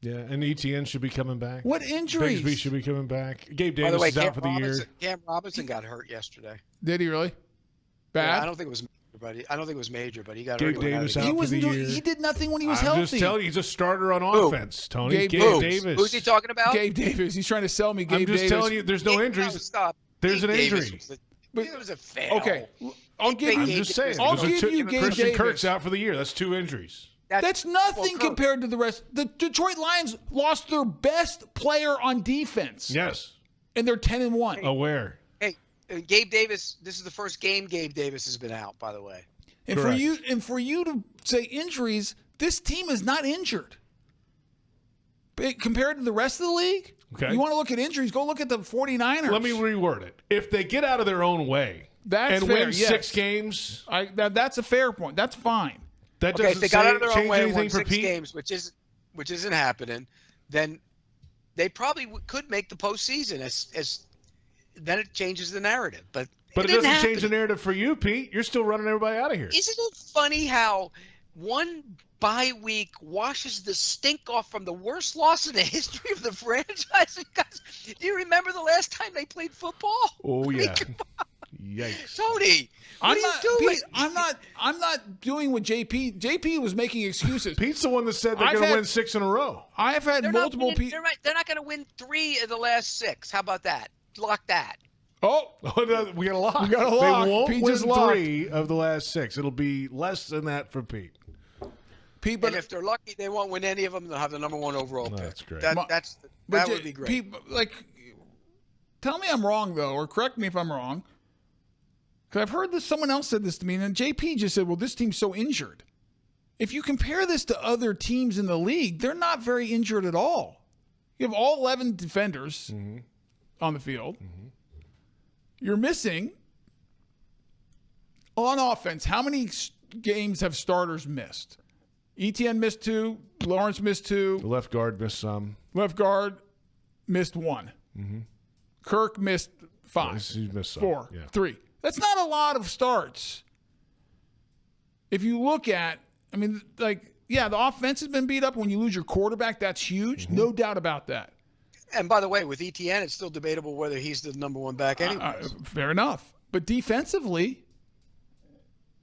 Speaker 2: Yeah, and ETN should be coming back.
Speaker 4: What injuries?
Speaker 2: Bigsby should be coming back. Gabe Davis is out for the year.
Speaker 3: Cam Robinson got hurt yesterday.
Speaker 4: Did he really? Bad?
Speaker 3: Yeah, I don't think it was major, but he got
Speaker 2: Gabe
Speaker 3: hurt.
Speaker 2: Davis out for the year.
Speaker 4: He did nothing when he was healthy.
Speaker 2: I'm just telling you, he's a starter on offense, Tony. Gabe Davis.
Speaker 3: Who's he talking about?
Speaker 4: Gabe Davis. He's trying to sell me Gabe Davis.
Speaker 2: I'm just telling you, there's no injuries.
Speaker 3: Stop.
Speaker 2: There's an injury.
Speaker 3: It was a fail.
Speaker 4: Okay. I'm just saying. I'll give you Gabe
Speaker 2: Christian
Speaker 4: Davis.
Speaker 2: Kirk's out for the year. That's 2 injuries.
Speaker 4: That's nothing compared to the rest. The Detroit Lions lost their best player on defense.
Speaker 2: Yes.
Speaker 4: And they're 10-1.
Speaker 2: Aware.
Speaker 3: Hey, Gabe Davis, this is the first game Gabe Davis has been out, by the way.
Speaker 4: And for you to say injuries, this team is not injured. Compared to the rest of the league?
Speaker 2: Okay.
Speaker 4: You want to look at injuries, go look at the 49ers.
Speaker 2: Let me reword it. If they get out of their own way and
Speaker 4: fair,
Speaker 2: win 6 games.
Speaker 4: That's a fair point. That's fine.
Speaker 2: That
Speaker 3: if they got out of their own way and won 6
Speaker 2: Pete?
Speaker 3: games, which isn't happening, then they probably could make the postseason. As then it changes the narrative. But
Speaker 2: it doesn't change the narrative for you, Pete. You're still running everybody out of here.
Speaker 3: Isn't it funny how one bye week washes the stink off from the worst loss in the history of the franchise? Do you remember the last time they played football?
Speaker 2: Oh yeah. Yikes.
Speaker 3: Tony, what are you doing?
Speaker 4: Pete, I'm not doing what JP. JP was making excuses.
Speaker 2: Pete's the one that said they're going to win 6 in a row.
Speaker 4: I've had multiple people.
Speaker 3: They're not going to win 3 of the last 6. How about that? Lock that.
Speaker 4: Oh,
Speaker 2: we got a lock.
Speaker 4: We got a lock.
Speaker 2: They won't
Speaker 4: Pete
Speaker 2: win
Speaker 4: just locked.
Speaker 2: 3 of the last 6. It'll be less than that for Pete.
Speaker 3: And if they're lucky, they won't win any of them. They'll have the number 1 overall pick.
Speaker 2: That's great.
Speaker 3: That would be great.
Speaker 4: Pete, tell me I'm wrong though, or correct me if I'm wrong. Because I've heard this. Someone else said this to me, and JP just said, "Well, this team's so injured." if you compare this to other teams in the league, they're not very injured at all. You have all 11 defenders on the field. You're missing, on offense, how many games have starters missed? Etienne missed 2. Lawrence missed 2.
Speaker 2: The left guard missed some.
Speaker 4: Left guard missed 1. Kirk missed 5.
Speaker 2: He missed some.
Speaker 4: 4.
Speaker 2: Yeah.
Speaker 4: 3. That's not a lot of starts. If you look at, the offense has been beat up. When you lose your quarterback, that's huge. No doubt about that.
Speaker 3: And by the way, with Etienne, it's still debatable whether he's the number one back anyway.
Speaker 4: Fair enough. But defensively,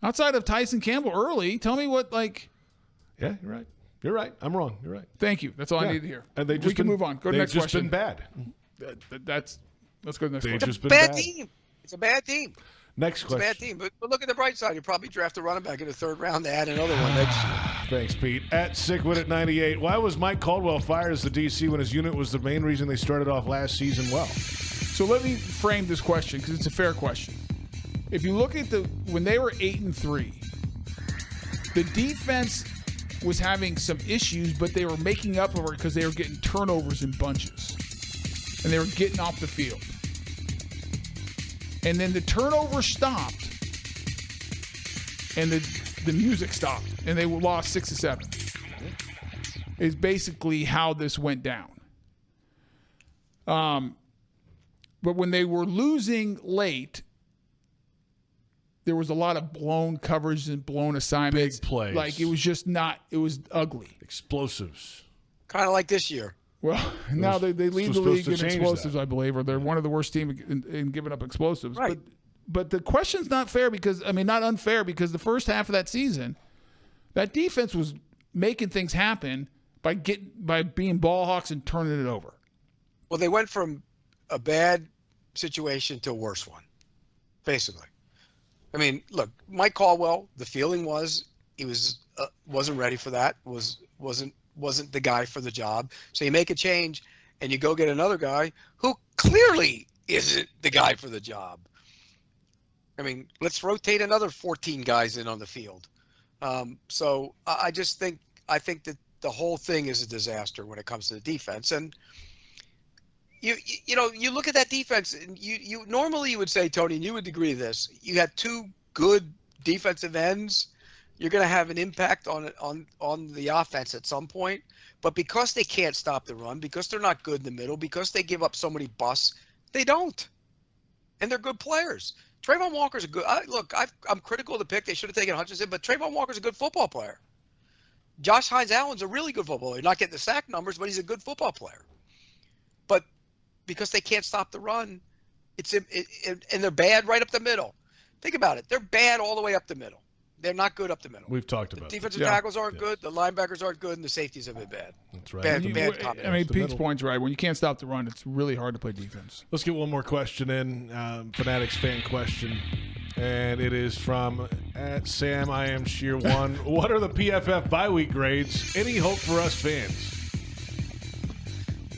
Speaker 4: outside of Tyson Campbell early, tell me what,
Speaker 2: Yeah, you're right. You're right. I'm wrong. You're right.
Speaker 4: Thank you. That's all I needed to hear.
Speaker 2: And
Speaker 4: we can move on. Go to the next question.
Speaker 2: They've just been bad.
Speaker 4: Let's go to the next question.
Speaker 3: It's a bad team. It's a bad team.
Speaker 2: Next question.
Speaker 3: It's a bad team. But look at the bright side. You probably draft a running back in the 3rd round to add another one next year.
Speaker 2: Thanks, Pete. At Sickwit at 98. Why was Mike Caldwell fired as the DC when his unit was the main reason they started off last season well?
Speaker 4: So let me frame this question because it's a fair question. If you look at when they were 8-3, the defense was having some issues, but they were making up for it because they were getting turnovers in bunches. And they were getting off the field. And then the turnover stopped. And the music stopped. And they lost 6-7. Is basically how this went down. But when they were losing late, there was a lot of blown coverage and blown assignments.
Speaker 2: Big plays.
Speaker 4: It was just it was ugly.
Speaker 2: Explosives.
Speaker 3: Kind of like this year.
Speaker 4: Well, now they lead the league in explosives, I believe, or they're one of the worst teams in giving up explosives.
Speaker 3: Right.
Speaker 4: But the question's not fair not unfair because the first half of that season, that defense was making things happen by being ball hawks and turning it over.
Speaker 3: Well, they went from a bad situation to a worse one, basically. Look, Mike Caldwell, the feeling was he wasn't ready for that, wasn't the guy for the job. So you make a change and you go get another guy who clearly isn't the guy for the job. Let's rotate another 14 guys in on the field. So I think that the whole thing is a disaster when it comes to the defense. And you look at that defense, and you normally you would say, Tony, and you would agree to this. You had 2 good defensive ends. You're going to have an impact on the offense at some point. But because they can't stop the run, because they're not good in the middle, because they give up so many busts, they don't. And they're good players. Trayvon Walker's a good I'm critical of the pick. They should have taken Hutchinson, but Trayvon Walker's a good football player. Josh Hines-Allen's a really good football player. Not getting the sack numbers, but he's a good football player. But because they can't stop the run, and they're bad right up the middle. Think about it. They're bad all the way up the middle. They're not good up the middle.
Speaker 2: We've talked about
Speaker 3: the defensive tackles aren't good. The linebackers aren't good, and the safeties have been bad.
Speaker 2: That's right.
Speaker 3: Bad
Speaker 4: Pete's point's right. When you can't stop the run, it's really hard to play defense.
Speaker 2: Let's get one more question in. Fanatics fan question. And it is from at Sam I Am Sheer 1. What are the PFF bye week grades? Any hope for us fans?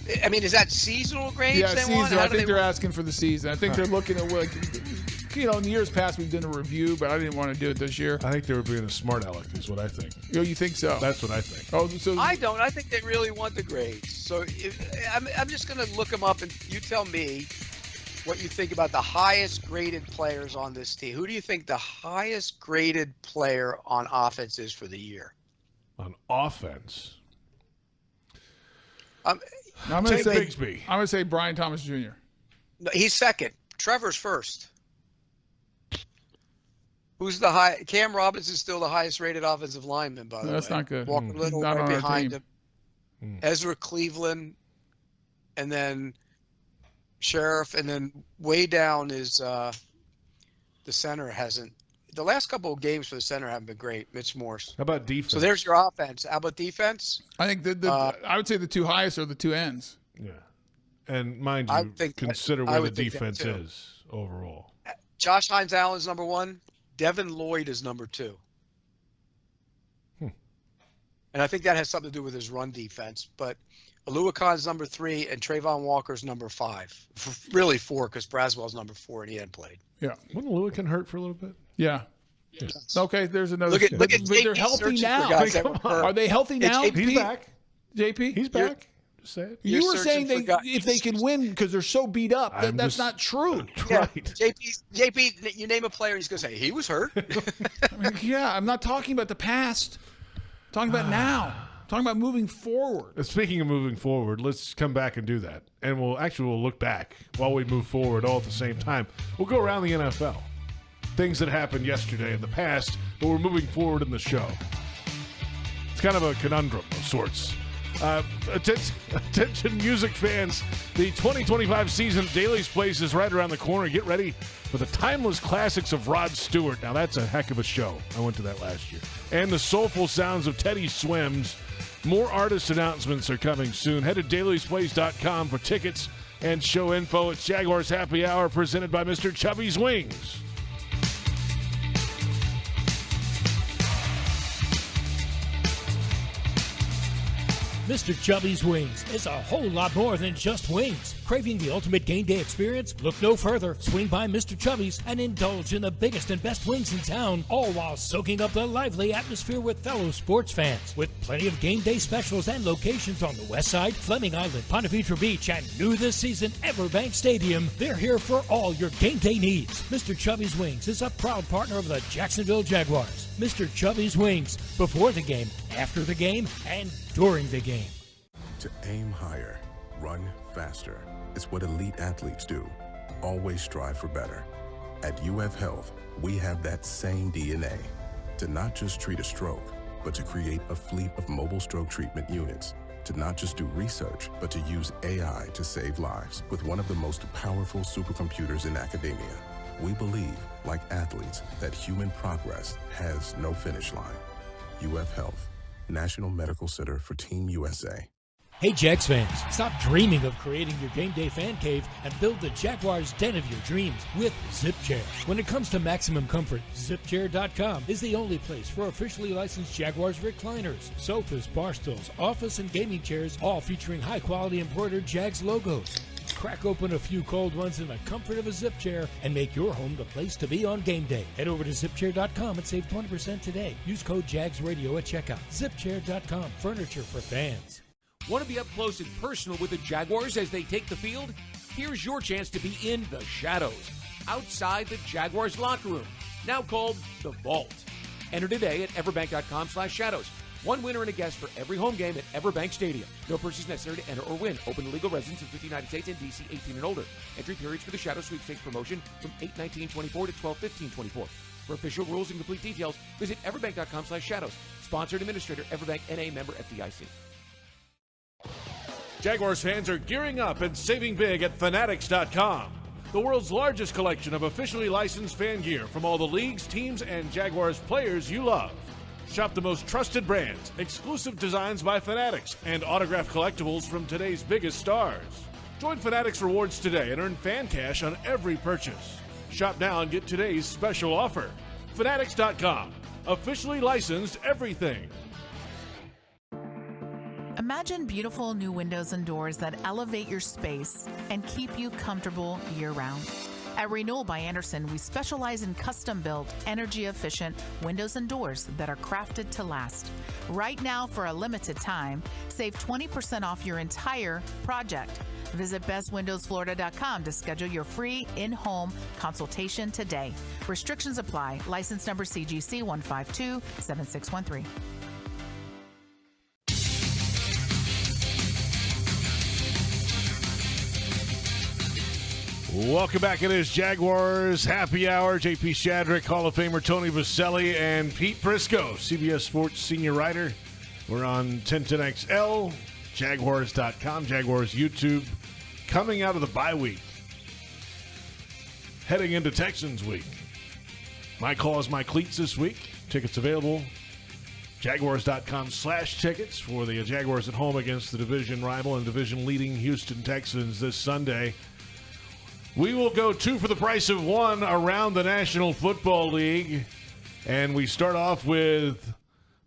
Speaker 3: Is that seasonal grades?
Speaker 4: Yeah,
Speaker 3: they
Speaker 4: season.
Speaker 3: want?
Speaker 4: I think they're asking for the season. I think they're looking at in years past we've done a review, but I didn't want to do it this year.
Speaker 2: I think they were being a smart aleck is what I think.
Speaker 4: You think so?
Speaker 2: That's what I think.
Speaker 4: Oh, so
Speaker 3: I don't. I think they really want the grades. So I'm just going to look them up, and you tell me what you think about the highest graded players on this team. Who do you think the highest graded player on offense is for the year?
Speaker 2: On offense?
Speaker 4: I'm going to say Brian Thomas Jr.
Speaker 3: No, he's second. Trevor's first. Who's the high? Cam Robinson's still the highest rated offensive lineman, by the way.
Speaker 4: That's not good.
Speaker 3: Walker Little right behind him. Ezra Cleveland, and then Sheriff, and then way down is the center hasn't. The last couple of games for the center haven't been great. Mitch Morse.
Speaker 2: How about defense?
Speaker 3: So there's your offense. How about defense?
Speaker 4: I think I would say the 2 highest are the 2 ends.
Speaker 2: Yeah, and mind you, consider where the defense is overall.
Speaker 3: Josh Hines-Allen is number 1. Devin Lloyd is number 2. And I think that has something to do with his run defense. But Aluakon's number 3 and Trayvon Walker's number 5. Really 4 because Braswell's number 4 and he hadn't played.
Speaker 4: Yeah.
Speaker 2: Wasn't Aluakon hurt for a little bit?
Speaker 4: Yeah.
Speaker 2: Yes.
Speaker 4: Okay, there's another.
Speaker 3: Look at
Speaker 4: but
Speaker 3: JP
Speaker 4: they're healthy
Speaker 3: searching
Speaker 4: now.
Speaker 3: for guys that were hurt.
Speaker 4: Are they healthy now?
Speaker 2: He's back.
Speaker 4: JP?
Speaker 2: He's back. Just say it.
Speaker 4: You were saying
Speaker 3: searching for
Speaker 4: if they can win because they're so beat up, that's not true.
Speaker 3: Yeah,
Speaker 2: Right.
Speaker 3: JP, you name a player, and he's going to say, he was hurt.
Speaker 4: Yeah, I'm not talking about the past. I'm talking about now. I'm talking about moving forward.
Speaker 2: Speaking of moving forward, let's come back and do that. And we'll look back while we move forward all at the same time. We'll go around the NFL. Things that happened yesterday in the past, but we're moving forward in the show. It's kind of a conundrum of sorts. Attention music fans, the 2025 season at Daly's Place is right around the corner. Get ready for the timeless classics of Rod Stewart. Now that's a heck of a show. I went to that last year. And the soulful sounds of Teddy Swims. More artist announcements are coming soon. Head to dailysplace.com for tickets and show info. It's Jaguars Happy Hour presented by Mr. Chubby's Wings.
Speaker 1: Mr. Chubby's Wings is a whole lot more than just wings. Craving the ultimate game day experience? Look no further. Swing by Mr. Chubby's and indulge in the biggest and best wings in town, all while soaking up the lively atmosphere with fellow sports fans. With plenty of game day specials and locations on the West Side, Fleming Island, Ponte Vedra Beach, and new this season, Everbank Stadium, they're here for all your game day needs. Mr. Chubby's Wings is a proud partner of the Jacksonville Jaguars. Mr. Chubby's Wings, before the game, after the game, and during the game.
Speaker 17: To aim higher, run faster. It's what elite athletes do. Always strive for better. At UF Health, we have that same DNA. To not just treat a stroke, but to create a fleet of mobile stroke treatment units. To not just do research, but to use AI to save lives with one of the most powerful supercomputers in academia. We believe, like athletes, that human progress has no finish line. UF Health, National Medical Center for Team USA.
Speaker 1: Hey Jags fans, stop dreaming of creating your game day fan cave and build the Jaguars den of your dreams with ZipChair. When it comes to maximum comfort, ZipChair.com is the only place for officially licensed Jaguars recliners, sofas, bar stools, office and gaming chairs, all featuring high-quality embroidered Jags logos. Crack open a few cold ones in the comfort of a Zip Chair and make your home the place to be on game day. Head over to ZipChair.com and save 20% today. Use code JagsRadio at checkout. ZipChair.com, furniture for fans.
Speaker 6: Want to be up close and personal with the Jaguars as they take the field? Here's your chance to be in the shadows, outside the Jaguars locker room, now called the Vault. Enter today at everbank.com/shadows. One winner and a guest for every home game at Everbank Stadium. No purchase necessary to enter or win. Open to legal residents in 50 United States and D.C. 18 and older. Entry periods for the Shadow Sweepstakes promotion from 8/19/24 to 12/15/24. For official rules and complete details, visit everbank.com/shadows. Sponsored administrator, Everbank NA, member FDIC.
Speaker 2: Jaguars fans are gearing up and saving big at Fanatics.com. The world's largest collection of officially licensed fan gear from all the leagues, teams, and Jaguars players you love. Shop the most trusted brands, exclusive designs by Fanatics, and autographed collectibles from today's biggest stars. Join Fanatics Rewards today and earn fan cash on every purchase. Shop now and get today's special offer. Fanatics.com. Officially licensed everything.
Speaker 16: Imagine beautiful new windows and doors that elevate your space and keep you comfortable year-round. At Renewal by Andersen, we specialize in custom-built, energy-efficient windows and doors that are crafted to last. Right now, for a limited time, save 20% off your entire project. Visit bestwindowsflorida.com to schedule your free in-home consultation today. Restrictions apply. License number CGC 1527613.
Speaker 2: Welcome back. It is Jaguars Happy Hour. J.P. Shadrick, Hall of Famer Tony Boselli, and Pete Prisco, CBS Sports senior writer. We're on 1010XL, Jaguars.com, Jaguars YouTube. Coming out of the bye week, heading into Texans week. My Claws, My Cleats this week. Tickets available. Jaguars.com/tickets for the Jaguars at home against the division rival and division leading Houston Texans this Sunday. We will go 2 for the price of 1 around the National Football League. And we start off with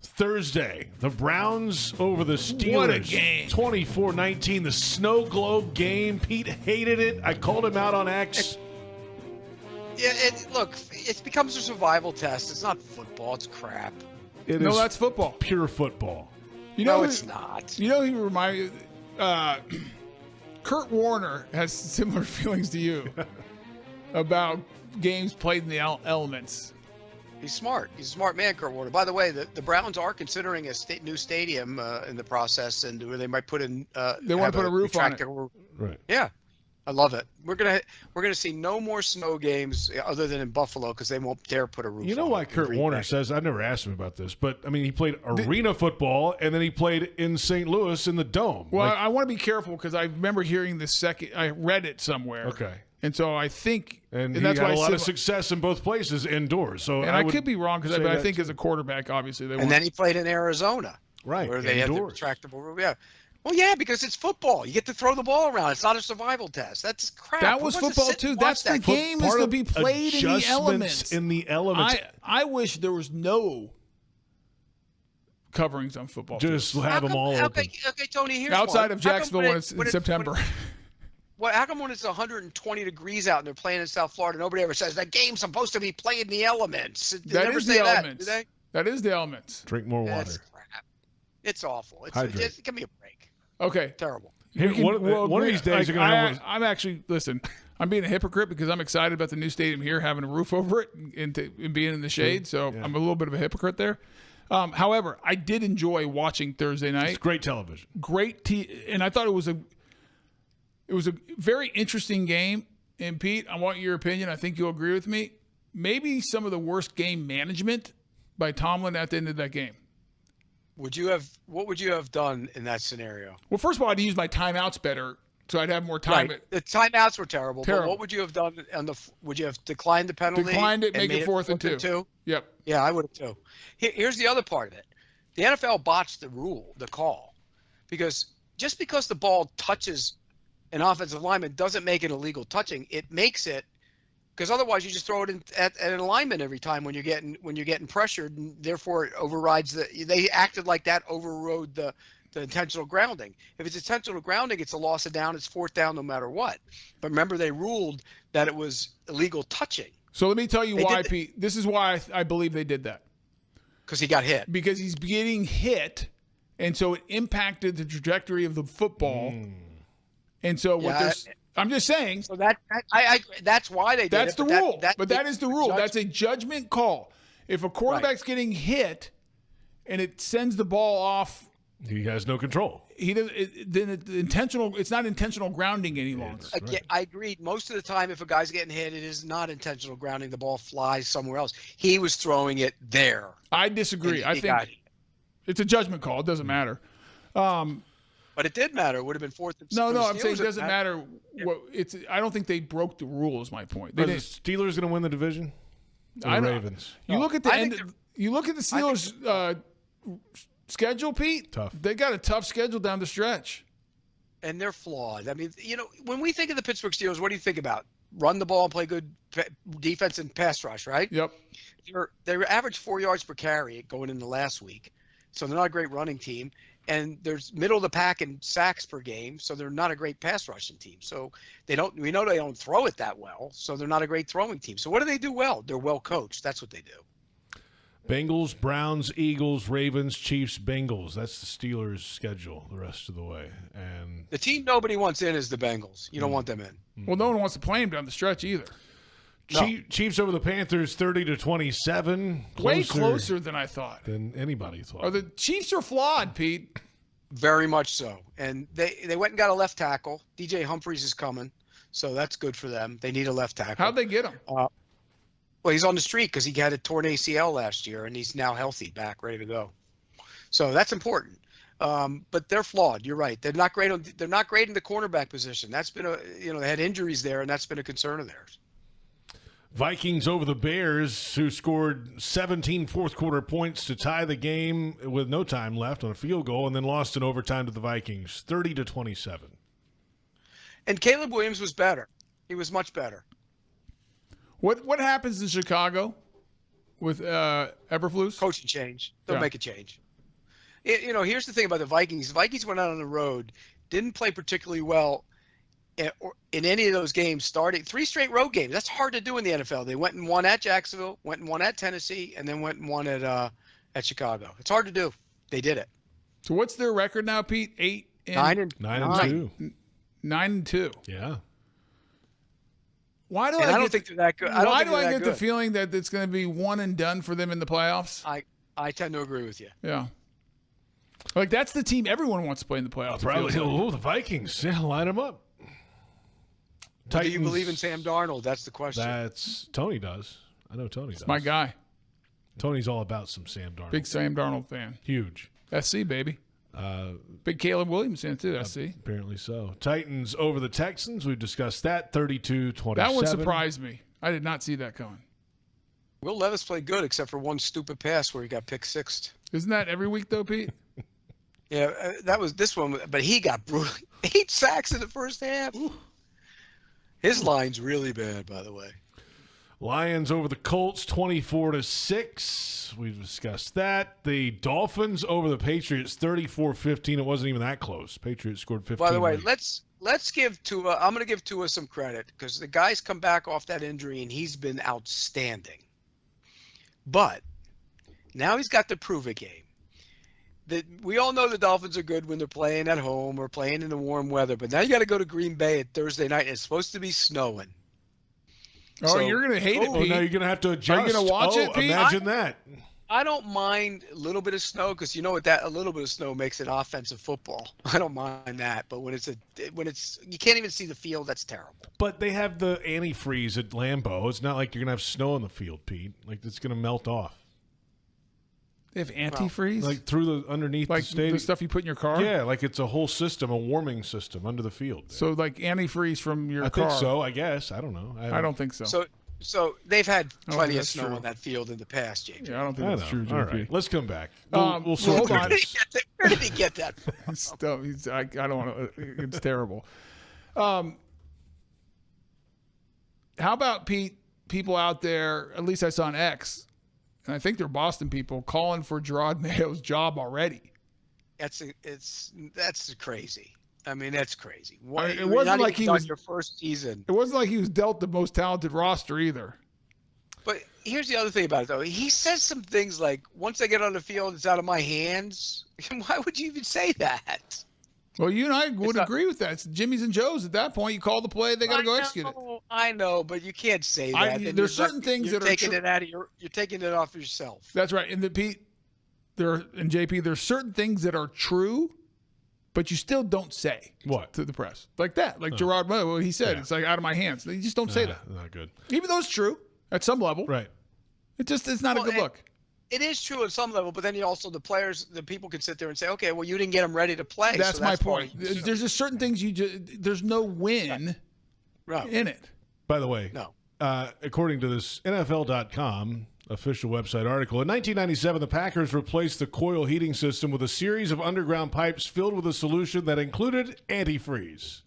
Speaker 2: Thursday. The Browns over the Steelers.
Speaker 4: What a game.
Speaker 2: 24-19. The snow globe game. Pete hated it. I called him out on X.
Speaker 3: Look, it becomes a survival test. It's not football. It's crap.
Speaker 2: No,
Speaker 4: that's football.
Speaker 2: Pure football.
Speaker 3: No, it's not.
Speaker 4: You know who remind me? Kurt Warner has similar feelings to you about games played in the elements.
Speaker 3: He's smart. He's a smart man, Kurt Warner. By the way, the Browns are considering a new stadium in the process, and where they might put in.
Speaker 4: They want to put a roof on it.
Speaker 2: Right.
Speaker 3: Yeah, I love it. We're gonna see no more snow games other than in Buffalo because they won't dare put a roof.
Speaker 2: You know why Kurt Warner says? I've never asked him about this, but I mean, he played arena football, and then he played in St. Louis in the Dome.
Speaker 4: Well, I want to be careful because I remember hearing this second. I read it somewhere.
Speaker 2: Okay.
Speaker 4: And so I think,
Speaker 2: and
Speaker 4: that's
Speaker 2: he had
Speaker 4: why
Speaker 2: a lot of success in both places indoors. So
Speaker 4: I could be wrong because I think as a quarterback, obviously they.
Speaker 3: And then he played in Arizona,
Speaker 2: right,
Speaker 3: where they had the retractable roof. Yeah. Well, yeah, because it's football. You get to throw the ball around. It's not a survival test. That's crap.
Speaker 4: That was football too. That's the game is to be played in the elements.
Speaker 2: In the elements.
Speaker 4: I wish there was no coverings on football.
Speaker 2: Just have them all open.
Speaker 3: Okay, Tony. Here's
Speaker 4: outside
Speaker 3: one.
Speaker 4: of Jacksonville when it's in September.
Speaker 3: How come when it's 120 degrees out and they're playing in South Florida, nobody ever says that game's supposed to be played in the elements? They never say that, do they?
Speaker 4: That is the elements.
Speaker 2: Drink more water.
Speaker 3: That's crap. It's awful.
Speaker 2: Hydrate.
Speaker 3: Give me a break.
Speaker 4: Okay.
Speaker 3: Terrible.
Speaker 2: One of these days you're going to
Speaker 4: I'm actually, listen, I'm being a hypocrite because I'm excited about the new stadium here having a roof over it and being in the shade, so I'm a little bit of a hypocrite there. However, I did enjoy watching Thursday night.
Speaker 2: It's great television.
Speaker 4: And I thought it was a very interesting game. And Pete, I want your opinion. I think you'll agree with me. Maybe some of the worst game management by Tomlin at the end of that game.
Speaker 3: What would you have done in that scenario?
Speaker 4: Well, first of all, I'd use my timeouts better, so I'd have more time.
Speaker 3: Right. The timeouts were terrible. But what would you have done would you have declined the penalty?
Speaker 4: Declined it, make it 4th and 2. Yep.
Speaker 3: Yeah, I would have too. Here's the other part of it. The NFL botched the call, because just because the ball touches an offensive lineman doesn't make it illegal touching. It makes it, because otherwise you just throw it at an alignment every time when you're getting pressured, and therefore it overrides they acted like that overrode the intentional grounding. If it's intentional grounding, it's a loss of down. It's 4th down no matter what. But remember, they ruled that it was illegal touching.
Speaker 4: So let me tell you why, Pete. This is why I believe they did that.
Speaker 3: Because he got hit.
Speaker 4: Because he's getting hit, and so it impacted the trajectory of the football. And so I'm just saying.
Speaker 3: So that's why they did
Speaker 4: that's
Speaker 3: it.
Speaker 4: The rule. But that is the rule. That's a judgment call. If a quarterback's getting hit and it sends the ball off,
Speaker 2: he has no control.
Speaker 4: It's not intentional grounding any longer.
Speaker 3: I agreed. Most of the time, if a guy's getting hit, it is not intentional grounding. The ball flies somewhere else. He was throwing it there.
Speaker 4: I disagree. I think it's a judgment call. It doesn't matter.
Speaker 3: But it did matter. It would have been 4th and 2.
Speaker 4: No, I'm saying it doesn't matter. I don't think they broke the rule. Is my point.
Speaker 2: Are the Steelers going to win the division? Or the Ravens.
Speaker 4: You look at the end. You look at the Steelers' schedule, Pete.
Speaker 2: Tough.
Speaker 4: They got a tough schedule down the stretch.
Speaker 3: And they're flawed. I mean, when we think of the Pittsburgh Steelers, what do you think about? Run the ball and play good defense and pass rush, right?
Speaker 4: Yep.
Speaker 3: They averaged 4 yards per carry going into last week, so they're not a great running team. And there's middle of the pack in sacks per game, so they're not a great pass rushing team. So we know they don't throw it that well, so they're not a great throwing team. So what do they do well? They're well coached. That's what they do.
Speaker 2: Bengals, Browns, Eagles, Ravens, Chiefs, Bengals. That's the Steelers' schedule the rest of the way. And
Speaker 3: the team nobody wants in is the Bengals. You don't want them in.
Speaker 4: Well, no one wants to play them down the stretch either.
Speaker 2: No. Chiefs over the Panthers, 30-27.
Speaker 4: Way closer than I thought.
Speaker 2: Than anybody thought.
Speaker 4: Oh, the Chiefs are flawed, Pete.
Speaker 3: Very much so. And they went and got a left tackle. DJ Humphries is coming, so that's good for them. They need a left tackle.
Speaker 4: How'd they get him?
Speaker 3: Well, he's on the street because he had a torn ACL last year, and he's now healthy, back, ready to go. So that's important. But they're flawed. You're right. They're not great in the cornerback position. That's been they had injuries there, and that's been a concern of theirs.
Speaker 2: Vikings over the Bears, who scored 17 fourth-quarter points to tie the game with no time left on a field goal, and then lost in overtime to the Vikings, 30-27.
Speaker 3: And Caleb Williams was better. He was much better.
Speaker 4: What happens in Chicago with Eberflus?
Speaker 3: Coaching change. They'll make a change. Here's the thing about the Vikings. The Vikings went out on the road, didn't play particularly well in any of those games starting 3 straight road games. That's hard to do in the NFL. They went and won at Jacksonville, went and won at Tennessee, and then went and won at Chicago. It's hard to do. They did it.
Speaker 4: So what's their record now, Pete?
Speaker 2: 9-2.
Speaker 4: 9-2.
Speaker 2: Yeah.
Speaker 4: Why do
Speaker 3: I don't think they're that good.
Speaker 4: Why do I get the feeling that it's going to be one and done for them in the playoffs?
Speaker 3: I tend to agree with you.
Speaker 4: Yeah. Like, that's the team everyone wants to play in the playoffs.
Speaker 2: Probably. The Vikings. Yeah, line them up.
Speaker 3: Do you believe in Sam Darnold? That's the question.
Speaker 2: Tony does. I know Tony does.
Speaker 4: It's my guy.
Speaker 2: Tony's all about some Sam Darnold.
Speaker 4: Big Sam Darnold fan.
Speaker 2: Huge.
Speaker 4: SC, baby. Big Caleb Williams fan, too, SC.
Speaker 2: Apparently so. Titans over the Texans. We've discussed that. 32-27.
Speaker 4: That one surprised me. I did not see that coming.
Speaker 3: Will Levis played good except for one stupid pass where he got pick sixed.
Speaker 4: Isn't that every week, though, Pete?
Speaker 3: Yeah, that was this one, but he got 8 sacks in the first half. Ooh. His line's really bad, by the way.
Speaker 2: Lions over the Colts, 24-6. We've discussed that. The Dolphins over the Patriots, 34-15. It wasn't even that close. Patriots scored 15.
Speaker 3: By the way, let's give Tua. I'm going to give Tua some credit because the guy's come back off that injury and he's been outstanding. But now he's got to prove a game. We all know the Dolphins are good when they're playing at home or playing in the warm weather, but now you got to go to Green Bay at Thursday night and it's supposed to be snowing.
Speaker 4: Oh, you're going to hate it, Pete.
Speaker 2: Now you're going to have to adjust.
Speaker 4: Are you going to watch it, Pete?
Speaker 2: Imagine that.
Speaker 3: I don't mind a little bit of snow because you know what, that a little bit of snow makes it offensive football. I don't mind that, but when it's you can't even see the field, that's terrible.
Speaker 2: But they have the antifreeze at Lambeau. It's not like you're going to have snow on the field, Pete. Like, it's going to melt off.
Speaker 4: They have antifreeze?
Speaker 2: Like underneath the stadium.
Speaker 4: The stuff you put in your car?
Speaker 2: Yeah, like it's a whole system, a warming system under the field.
Speaker 4: So like antifreeze from your car?
Speaker 2: I think so, I guess. I don't know.
Speaker 4: I don't think so.
Speaker 3: So they've had plenty of snow on that field in the past, J.P.
Speaker 4: Yeah, I don't think that's true, J.P.
Speaker 2: All right, let's come back. We'll
Speaker 4: hold on.
Speaker 3: Where did he get that from?
Speaker 4: I don't want to. It's terrible. How about, Pete, people out there, at least I saw an X, and I think they're Boston people, calling for Gerard Mayo's job already.
Speaker 3: That's crazy. I mean, that's crazy.
Speaker 4: It wasn't like he was
Speaker 3: your first season.
Speaker 4: It wasn't like he was dealt the most talented roster either.
Speaker 3: But here's the other thing about it, though. He says some things like, "Once I get on the field, it's out of my hands." Why would you even say that?
Speaker 4: Well, you and I would agree with that. It's Jimmy's and Joe's at that point. You call the play, they got to go execute it.
Speaker 3: I know, but you can't say that.
Speaker 4: There's certain things that are
Speaker 3: taking it out of you're taking it off yourself.
Speaker 4: That's right. And Pete, and JP, there's certain things that are true, but you still don't say to the press like that. Like Gerard Mayo, what he said, it's like out of my hands. You just don't say that.
Speaker 2: Not good.
Speaker 4: Even though it's true at some level,
Speaker 2: right?
Speaker 4: It's not a good look.
Speaker 3: It is true at some level, but then the people can sit there and say, okay, well, you didn't get them ready to play.
Speaker 4: That's my point. There's just certain things there's no win in it.
Speaker 2: By the way, according to this NFL.com official website article, in 1997, the Packers replaced the coil heating system with a series of underground pipes filled with a solution that included antifreeze.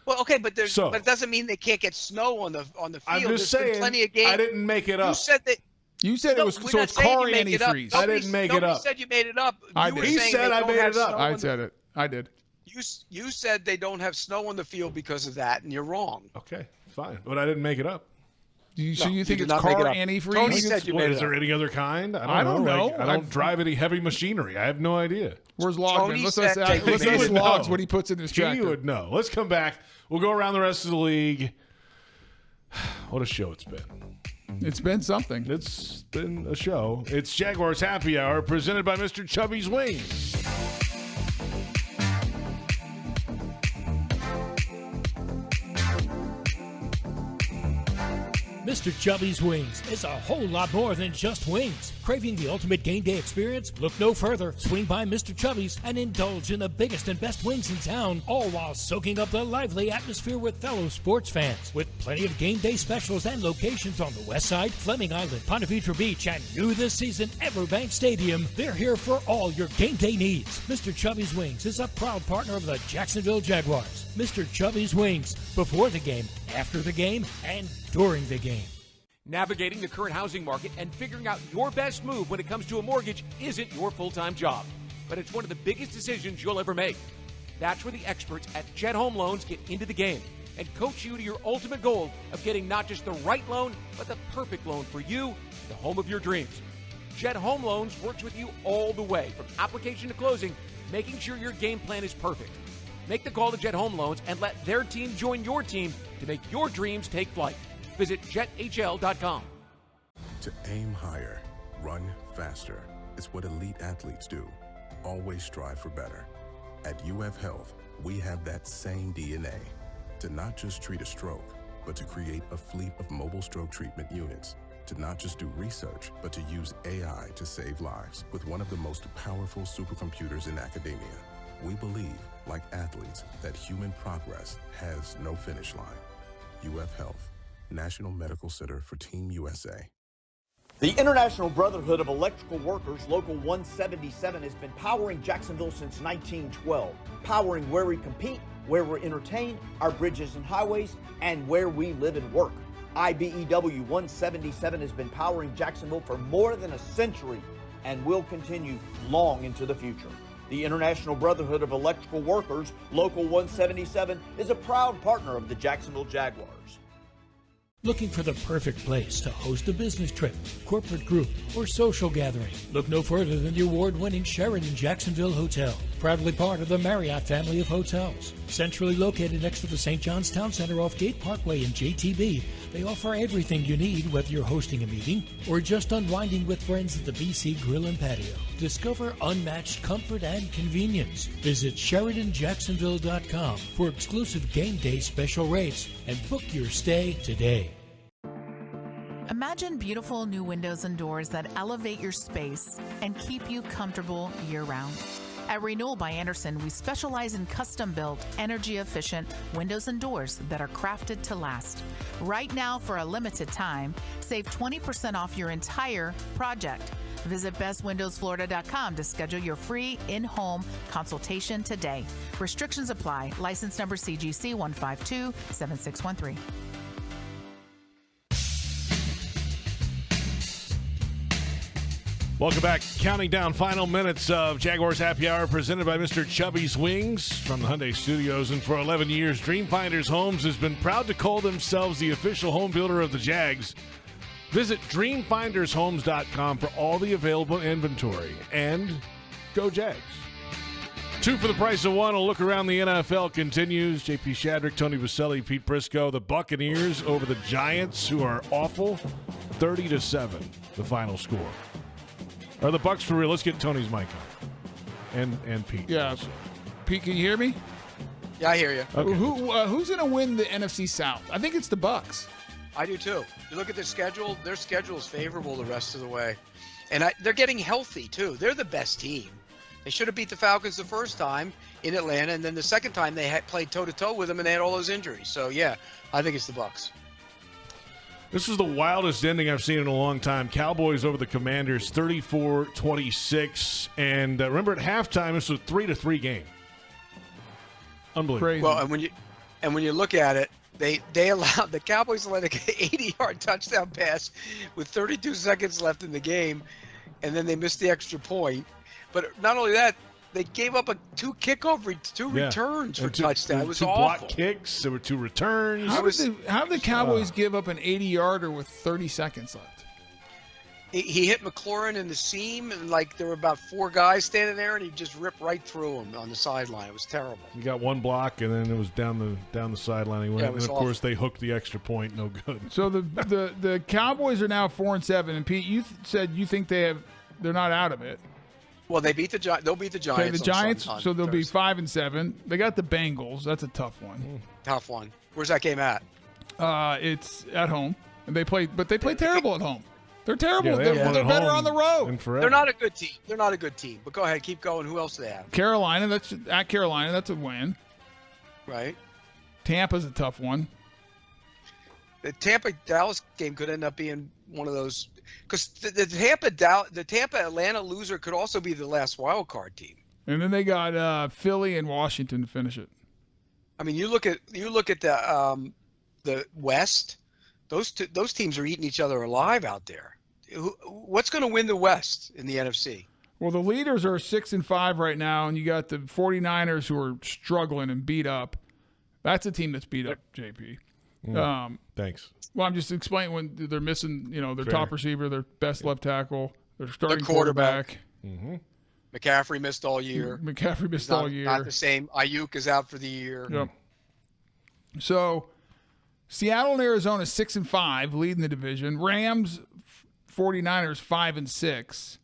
Speaker 3: Well, okay, but it doesn't mean they can't get snow on the field.
Speaker 2: I'm just saying,
Speaker 3: been plenty of games.
Speaker 2: I didn't make it up.
Speaker 3: You said that.
Speaker 4: You said it was so it's car antifreeze.
Speaker 2: I didn't make it up.
Speaker 3: You said you made it up.
Speaker 2: He said I made it up.
Speaker 4: I said it. I did.
Speaker 3: You said they don't have snow on the field because of that, and you're wrong.
Speaker 2: Okay, fine, but I didn't make it up.
Speaker 4: So you think it's car antifreeze?
Speaker 3: Tony said you made it up.
Speaker 2: Is there any other kind?
Speaker 4: I don't know.
Speaker 2: Like, I don't drive any heavy machinery. I have no idea.
Speaker 4: Where's Logman? Let's ask Logs what he puts in his tractor.
Speaker 2: He would know. Let's come back. We'll go around the rest of the league. What a show it's been.
Speaker 4: It's been something.
Speaker 2: It's been a show. It's Jaguars Happy Hour presented by Mr. Chubby's Wings.
Speaker 1: Mr. Chubby's Wings is a whole lot more than just wings. Craving the ultimate game day experience? Look no further. Swing by Mr. Chubby's and indulge in the biggest and best wings in town, all while soaking up the lively atmosphere with fellow sports fans. With plenty of game day specials and locations on the West Side, Fleming Island, Ponte Vedra Beach, and new this season, Everbank Stadium, they're here for all your game day needs. Mr. Chubby's Wings is a proud partner of the Jacksonville Jaguars. Mr. Chubby's Wings, before the game, after the game, and during the game.
Speaker 6: Navigating the current housing market and figuring out your best move when it comes to a mortgage isn't your full-time job, but it's one of the biggest decisions you'll ever make. That's where the experts at Jet Home Loans get into the game. and coach you to your ultimate goal of getting not just the right loan, but the perfect loan for you, the home of your dreams. Jet Home Loans works with you all the way, from application to closing, making sure your game plan is perfect. Make the call to Jet Home Loans and let their team join your team to make your dreams take flight. Visit jethl.com.
Speaker 17: To aim higher, run faster. It's what elite athletes do. Always strive for better. At UF Health, we have that same DNA to not just treat a stroke, but to create a fleet of mobile stroke treatment units. To not just do research, but to use AI to save lives with one of the most powerful supercomputers in academia. We believe, like athletes, that human progress has no finish line. UF Health, National Medical Center for Team USA.
Speaker 18: The International Brotherhood of Electrical Workers, Local 177, has been powering Jacksonville since 1912. Powering where we compete, where we're entertained, our bridges and highways, and where we live and work. IBEW 177 has been powering Jacksonville for more than a century and will continue long into the future. The International Brotherhood of Electrical Workers, Local 177, is a proud partner of the Jacksonville Jaguars.
Speaker 1: Looking for the perfect place to host a business trip, corporate group, or social gathering? Look no further than the award-winning Sheraton Jacksonville Hotel, proudly part of the Marriott family of hotels. Centrally located next to the St. John's Town Center off Gate Parkway in JTB, they offer everything you need, whether you're hosting a meeting or just unwinding with friends at the BC Grill and Patio. Discover unmatched comfort and convenience. Visit SheratonJacksonville.com for exclusive game day special rates and book your stay today.
Speaker 16: Imagine beautiful new windows and doors that elevate your space and keep you comfortable year-round. At Renewal by Andersen, we specialize in custom-built, energy-efficient windows and doors that are crafted to last. Right now, for a limited time, save 20% off your entire project. Visit bestwindowsflorida.com to schedule your free in-home consultation today. Restrictions apply. License number CGC 1527613.
Speaker 2: Welcome back. Counting down final minutes of Jaguars Happy Hour presented by Mr. Chubby's Wings from the Hyundai Studios. And for 11 years, Dreamfinders Homes has been proud to call themselves the official home builder of the Jags. Visit dreamfindershomes.com for all the available inventory. And go Jags. 2 for the price of 1. A look around the NFL continues. J.P. Shadrick, Tony Boselli, Pete Prisco. The Buccaneers over the Giants, who are awful. 30-7, the final score. Are the Bucs for real? Let's get Tony's mic on. And Pete.
Speaker 4: Yeah. Pete, can you hear me?
Speaker 3: Yeah, I hear you.
Speaker 4: Okay. Who's going to win the NFC South? I think it's the Bucs.
Speaker 3: I do too. You look at their schedule is favorable the rest of the way. And they're getting healthy too. They're the best team. They should have beat the Falcons the first time in Atlanta, and then the second time they had played toe-to-toe with them and they had all those injuries. So, yeah, I think it's the Bucs.
Speaker 2: This is the wildest ending I've seen in a long time. Cowboys over the Commanders, 34-26. And remember, at halftime, this was a 3-3 game. Unbelievable.
Speaker 4: Crazy.
Speaker 3: Well, and when you look at it, they allowed the Cowboys to let an 80-yard touchdown pass with 32 seconds left in the game, and then they missed the extra point. But not only that, they gave up two returns for touchdown. It was awful. 2
Speaker 2: block kicks. There were 2 returns.
Speaker 4: How did the Cowboys give up an 80-yarder with 30 seconds left?
Speaker 3: He hit McLaurin in the seam, and there were about 4 guys standing there, and he just ripped right through him on the sideline. It was terrible.
Speaker 2: He got 1 block, and then it was down the sideline. He went, and of course they hooked the extra point. No good.
Speaker 4: So the Cowboys are now 4-7, and Pete, you said you think they're not out of it.
Speaker 3: Well, they beat the Giants. They'll beat the Giants.
Speaker 4: Okay, the Giants, so they'll be
Speaker 3: Thursday.
Speaker 4: 5-7. They got the Bengals. That's a tough one.
Speaker 3: Tough one. Where's that game at?
Speaker 4: It's at home, and they play terrible at home. They're terrible.
Speaker 2: Yeah,
Speaker 4: they're better on the road.
Speaker 3: They're not a good team. They're not a good team. But go ahead, keep going. Who else do they have?
Speaker 4: Carolina. That's at Carolina. That's a win.
Speaker 3: Right.
Speaker 4: Tampa's a tough one.
Speaker 3: The Tampa-Dallas game could end up being one of those, because the Tampa-Atlanta loser could also be the last wild card team.
Speaker 4: And then they got Philly and Washington to finish it.
Speaker 3: I mean, you look at the West. Those teams are eating each other alive out there. What's going to win the West in the NFC?
Speaker 4: Well, the leaders are 6-5 right now, and you got the 49ers who are struggling and beat up. That's a team that's beat up, JP.
Speaker 2: Thanks.
Speaker 4: Well, I'm just explaining when they're missing, their top receiver, their best left tackle, their starting
Speaker 3: Their quarterback.
Speaker 2: Mm-hmm.
Speaker 3: McCaffrey missed all year. Not the same. Ayuk is out for the year.
Speaker 4: Yep. So, Seattle and Arizona 6-5, leading the division. Rams, 49ers 5-6.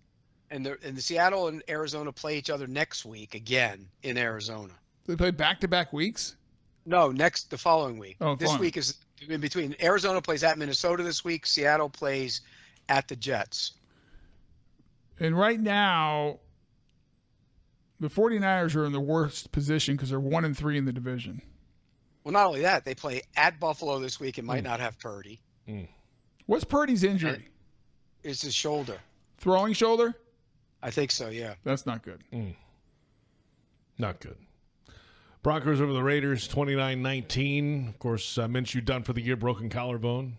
Speaker 3: And the Seattle and Arizona play each other next week again in Arizona.
Speaker 4: They play back-to-back weeks?
Speaker 3: No, the following week.
Speaker 4: Oh,
Speaker 3: this week is in between. Arizona plays at Minnesota this week. Seattle plays at the Jets.
Speaker 4: And right now, the 49ers are in the worst position because they're 1-3 in the division.
Speaker 3: Well, not only that, they play at Buffalo this week and might not have Purdy.
Speaker 4: What's Purdy's injury?
Speaker 3: It's his shoulder.
Speaker 4: Throwing shoulder?
Speaker 3: I think so, yeah.
Speaker 4: That's not good.
Speaker 2: Not good. Broncos over the Raiders, 29-19. Of course, Minshew done for the year, broken collarbone.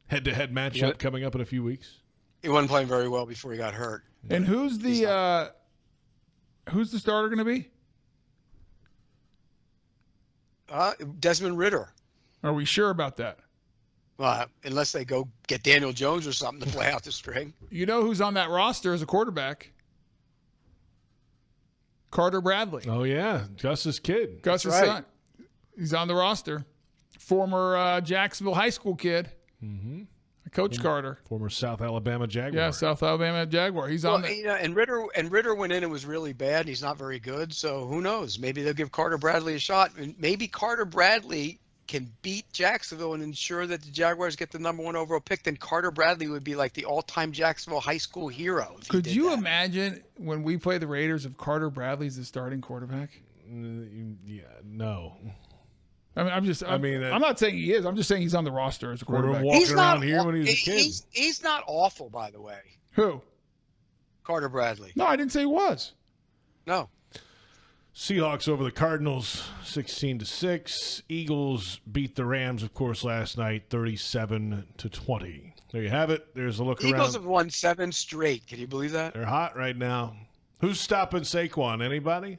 Speaker 2: Head-to-head matchup coming up in a few weeks.
Speaker 3: He wasn't playing very well before he got hurt.
Speaker 4: And who's the starter going to be?
Speaker 3: Desmond Ridder.
Speaker 4: Are we sure about that?
Speaker 3: Unless they go get Daniel Jones or something to play out the string.
Speaker 4: You know who's on that roster as a quarterback? Carter Bradley.
Speaker 2: Oh, yeah. Gus's kid.
Speaker 4: Gus's son. He's on the roster. Former Jacksonville high school kid.
Speaker 2: Mm-hmm.
Speaker 4: Coach Carter.
Speaker 2: Former South Alabama Jaguar.
Speaker 4: Yeah, South Alabama Jaguar. He's on there.
Speaker 3: And Ridder went in and was really bad, and he's not very good. So who knows? Maybe they'll give Carter Bradley a shot. And maybe Carter Bradley can beat Jacksonville and ensure that the Jaguars get the number 1 overall pick. Then Carter Bradley would be like the all-time Jacksonville high school hero.
Speaker 4: Could you imagine when we play the Raiders if Carter Bradley's the starting quarterback?
Speaker 2: Yeah, no.
Speaker 4: I mean, I'm not saying he is. I'm just saying he's on the roster as a quarterback.
Speaker 2: Walking around here when he was a kid.
Speaker 3: He's not awful, by the way.
Speaker 4: Who?
Speaker 3: Carter Bradley.
Speaker 4: No, I didn't say he was.
Speaker 3: No.
Speaker 2: Seahawks over the Cardinals, 16-6. Eagles beat the Rams, of course, last night, 37-20. There you have it. There's a look around.
Speaker 3: Eagles have won 7 straight. Can you believe that?
Speaker 2: They're hot right now. Who's stopping Saquon? Anybody?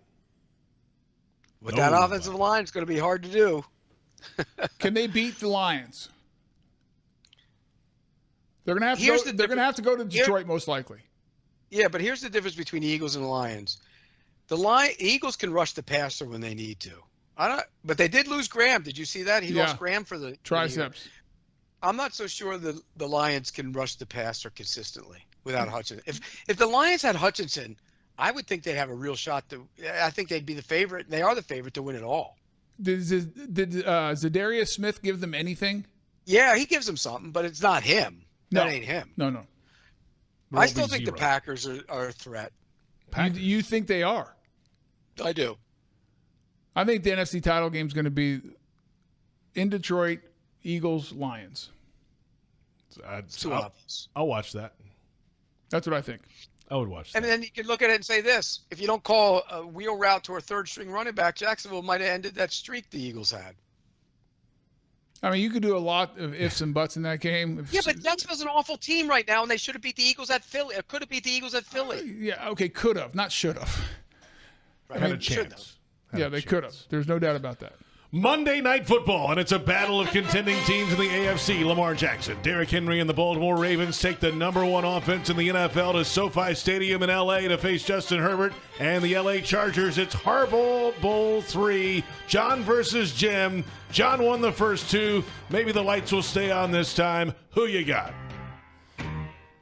Speaker 3: With that offensive line, it's going to be hard to do.
Speaker 4: Can they beat the Lions? They're going to have to go to Detroit most likely.
Speaker 3: Yeah, but here's the difference between the Eagles and the Lions. The Eagles can rush the passer when they need to. But they did lose Graham. Did you see that? He lost Graham for the
Speaker 4: triceps.
Speaker 3: I'm not so sure the Lions can rush the passer consistently without Hutchinson. If the Lions had Hutchinson, I would think they'd have a real shot to. I think they'd be the favorite. They are the favorite to win it all.
Speaker 4: Did Zadarius Smith give them anything?
Speaker 3: Yeah, he gives them something, but it's not him. That ain't him.
Speaker 4: No.
Speaker 3: I still think the Packers are a threat.
Speaker 4: You think they are?
Speaker 3: I do.
Speaker 4: I think the NFC title game is going to be in Detroit, Eagles, Lions.
Speaker 2: I'll watch that.
Speaker 4: That's what I think.
Speaker 2: I would watch that.
Speaker 3: And then you can look at it and say this. If you don't call a wheel route to a third-string running back, Jacksonville might have ended that streak the Eagles had.
Speaker 4: I mean, you could do a lot of ifs and buts in that game.
Speaker 3: Yeah, but Jacksonville's an awful team right now, and they should have beat the Eagles at Philly. Or could have beat the Eagles at Philly.
Speaker 4: Yeah, okay, could have, not should have.
Speaker 3: Right.
Speaker 2: Had a chance.
Speaker 4: Yeah, they could have. There's no doubt about that.
Speaker 2: Monday Night Football, and it's a battle of contending teams in the AFC. Lamar Jackson, Derrick Henry, and the Baltimore Ravens take the number 1 offense in the NFL to SoFi Stadium in L.A. to face Justin Herbert and the L.A. Chargers. It's Harbaugh Bowl 3, John versus Jim. John won the first 2. Maybe the lights will stay on this time. Who you got?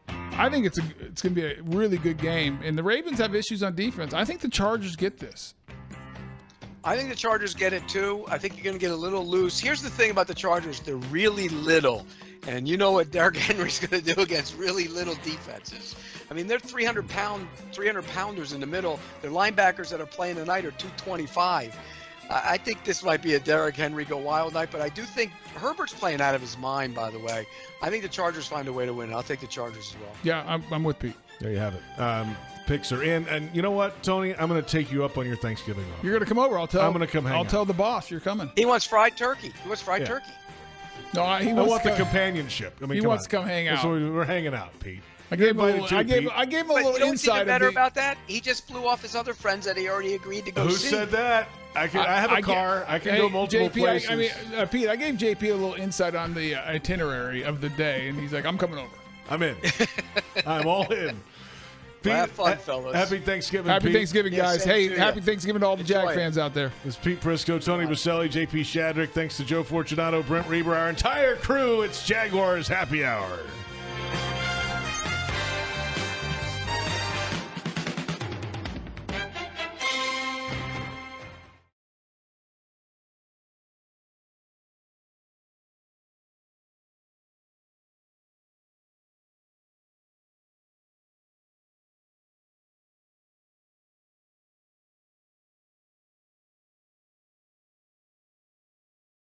Speaker 4: I think it's going to be a really good game, and the Ravens have issues on defense. I think the Chargers get this.
Speaker 3: I think the Chargers get it too. I think you're going to get a little loose. Here's the thing about the Chargers. They're really little. And you know what Derrick Henry's going to do against really little defenses. I mean, they're 300-pounders in the middle. Their linebackers that are playing tonight are 225. I think this might be a Derrick Henry go wild night, but I do think Herbert's playing out of his mind, by the way. I think the Chargers find a way to win. I'll take the Chargers as well.
Speaker 4: Yeah, I'm with Pete.
Speaker 2: There you have it. Picks are in. And you know what, Tony? I'm going to take you up on your Thanksgiving off.
Speaker 4: You're going to come over. I'm
Speaker 2: going to come hang out.
Speaker 4: I'll tell the boss you're coming.
Speaker 3: He wants fried turkey.
Speaker 2: turkey.
Speaker 4: No,
Speaker 2: I want the companionship. I mean,
Speaker 4: he wants to come hang out.
Speaker 2: So we're hanging out, Pete.
Speaker 4: I gave him a little insight.
Speaker 3: Better about that? He just flew off his other friends that he already agreed to go see.
Speaker 2: Who said that? I have a car. I can go multiple
Speaker 4: JP,
Speaker 2: places.
Speaker 4: Pete, I gave JP a little insight on the itinerary of the day, and he's like, I'm coming over.
Speaker 2: I'm in. I'm all in. Pete,
Speaker 3: have fun, fellas.
Speaker 2: Happy Thanksgiving,
Speaker 4: Happy
Speaker 2: Pete.
Speaker 4: Thanksgiving, guys. Hey,
Speaker 3: to
Speaker 4: happy
Speaker 3: you.
Speaker 4: Thanksgiving to all the
Speaker 3: Enjoy
Speaker 4: Jag
Speaker 3: it.
Speaker 4: fans out there.
Speaker 2: It's Pete Prisco, Tony Boselli, J.P. Shadrick. Thanks to Joe Fortunato, Brent Reber, our entire crew. It's Jaguars Happy Hour.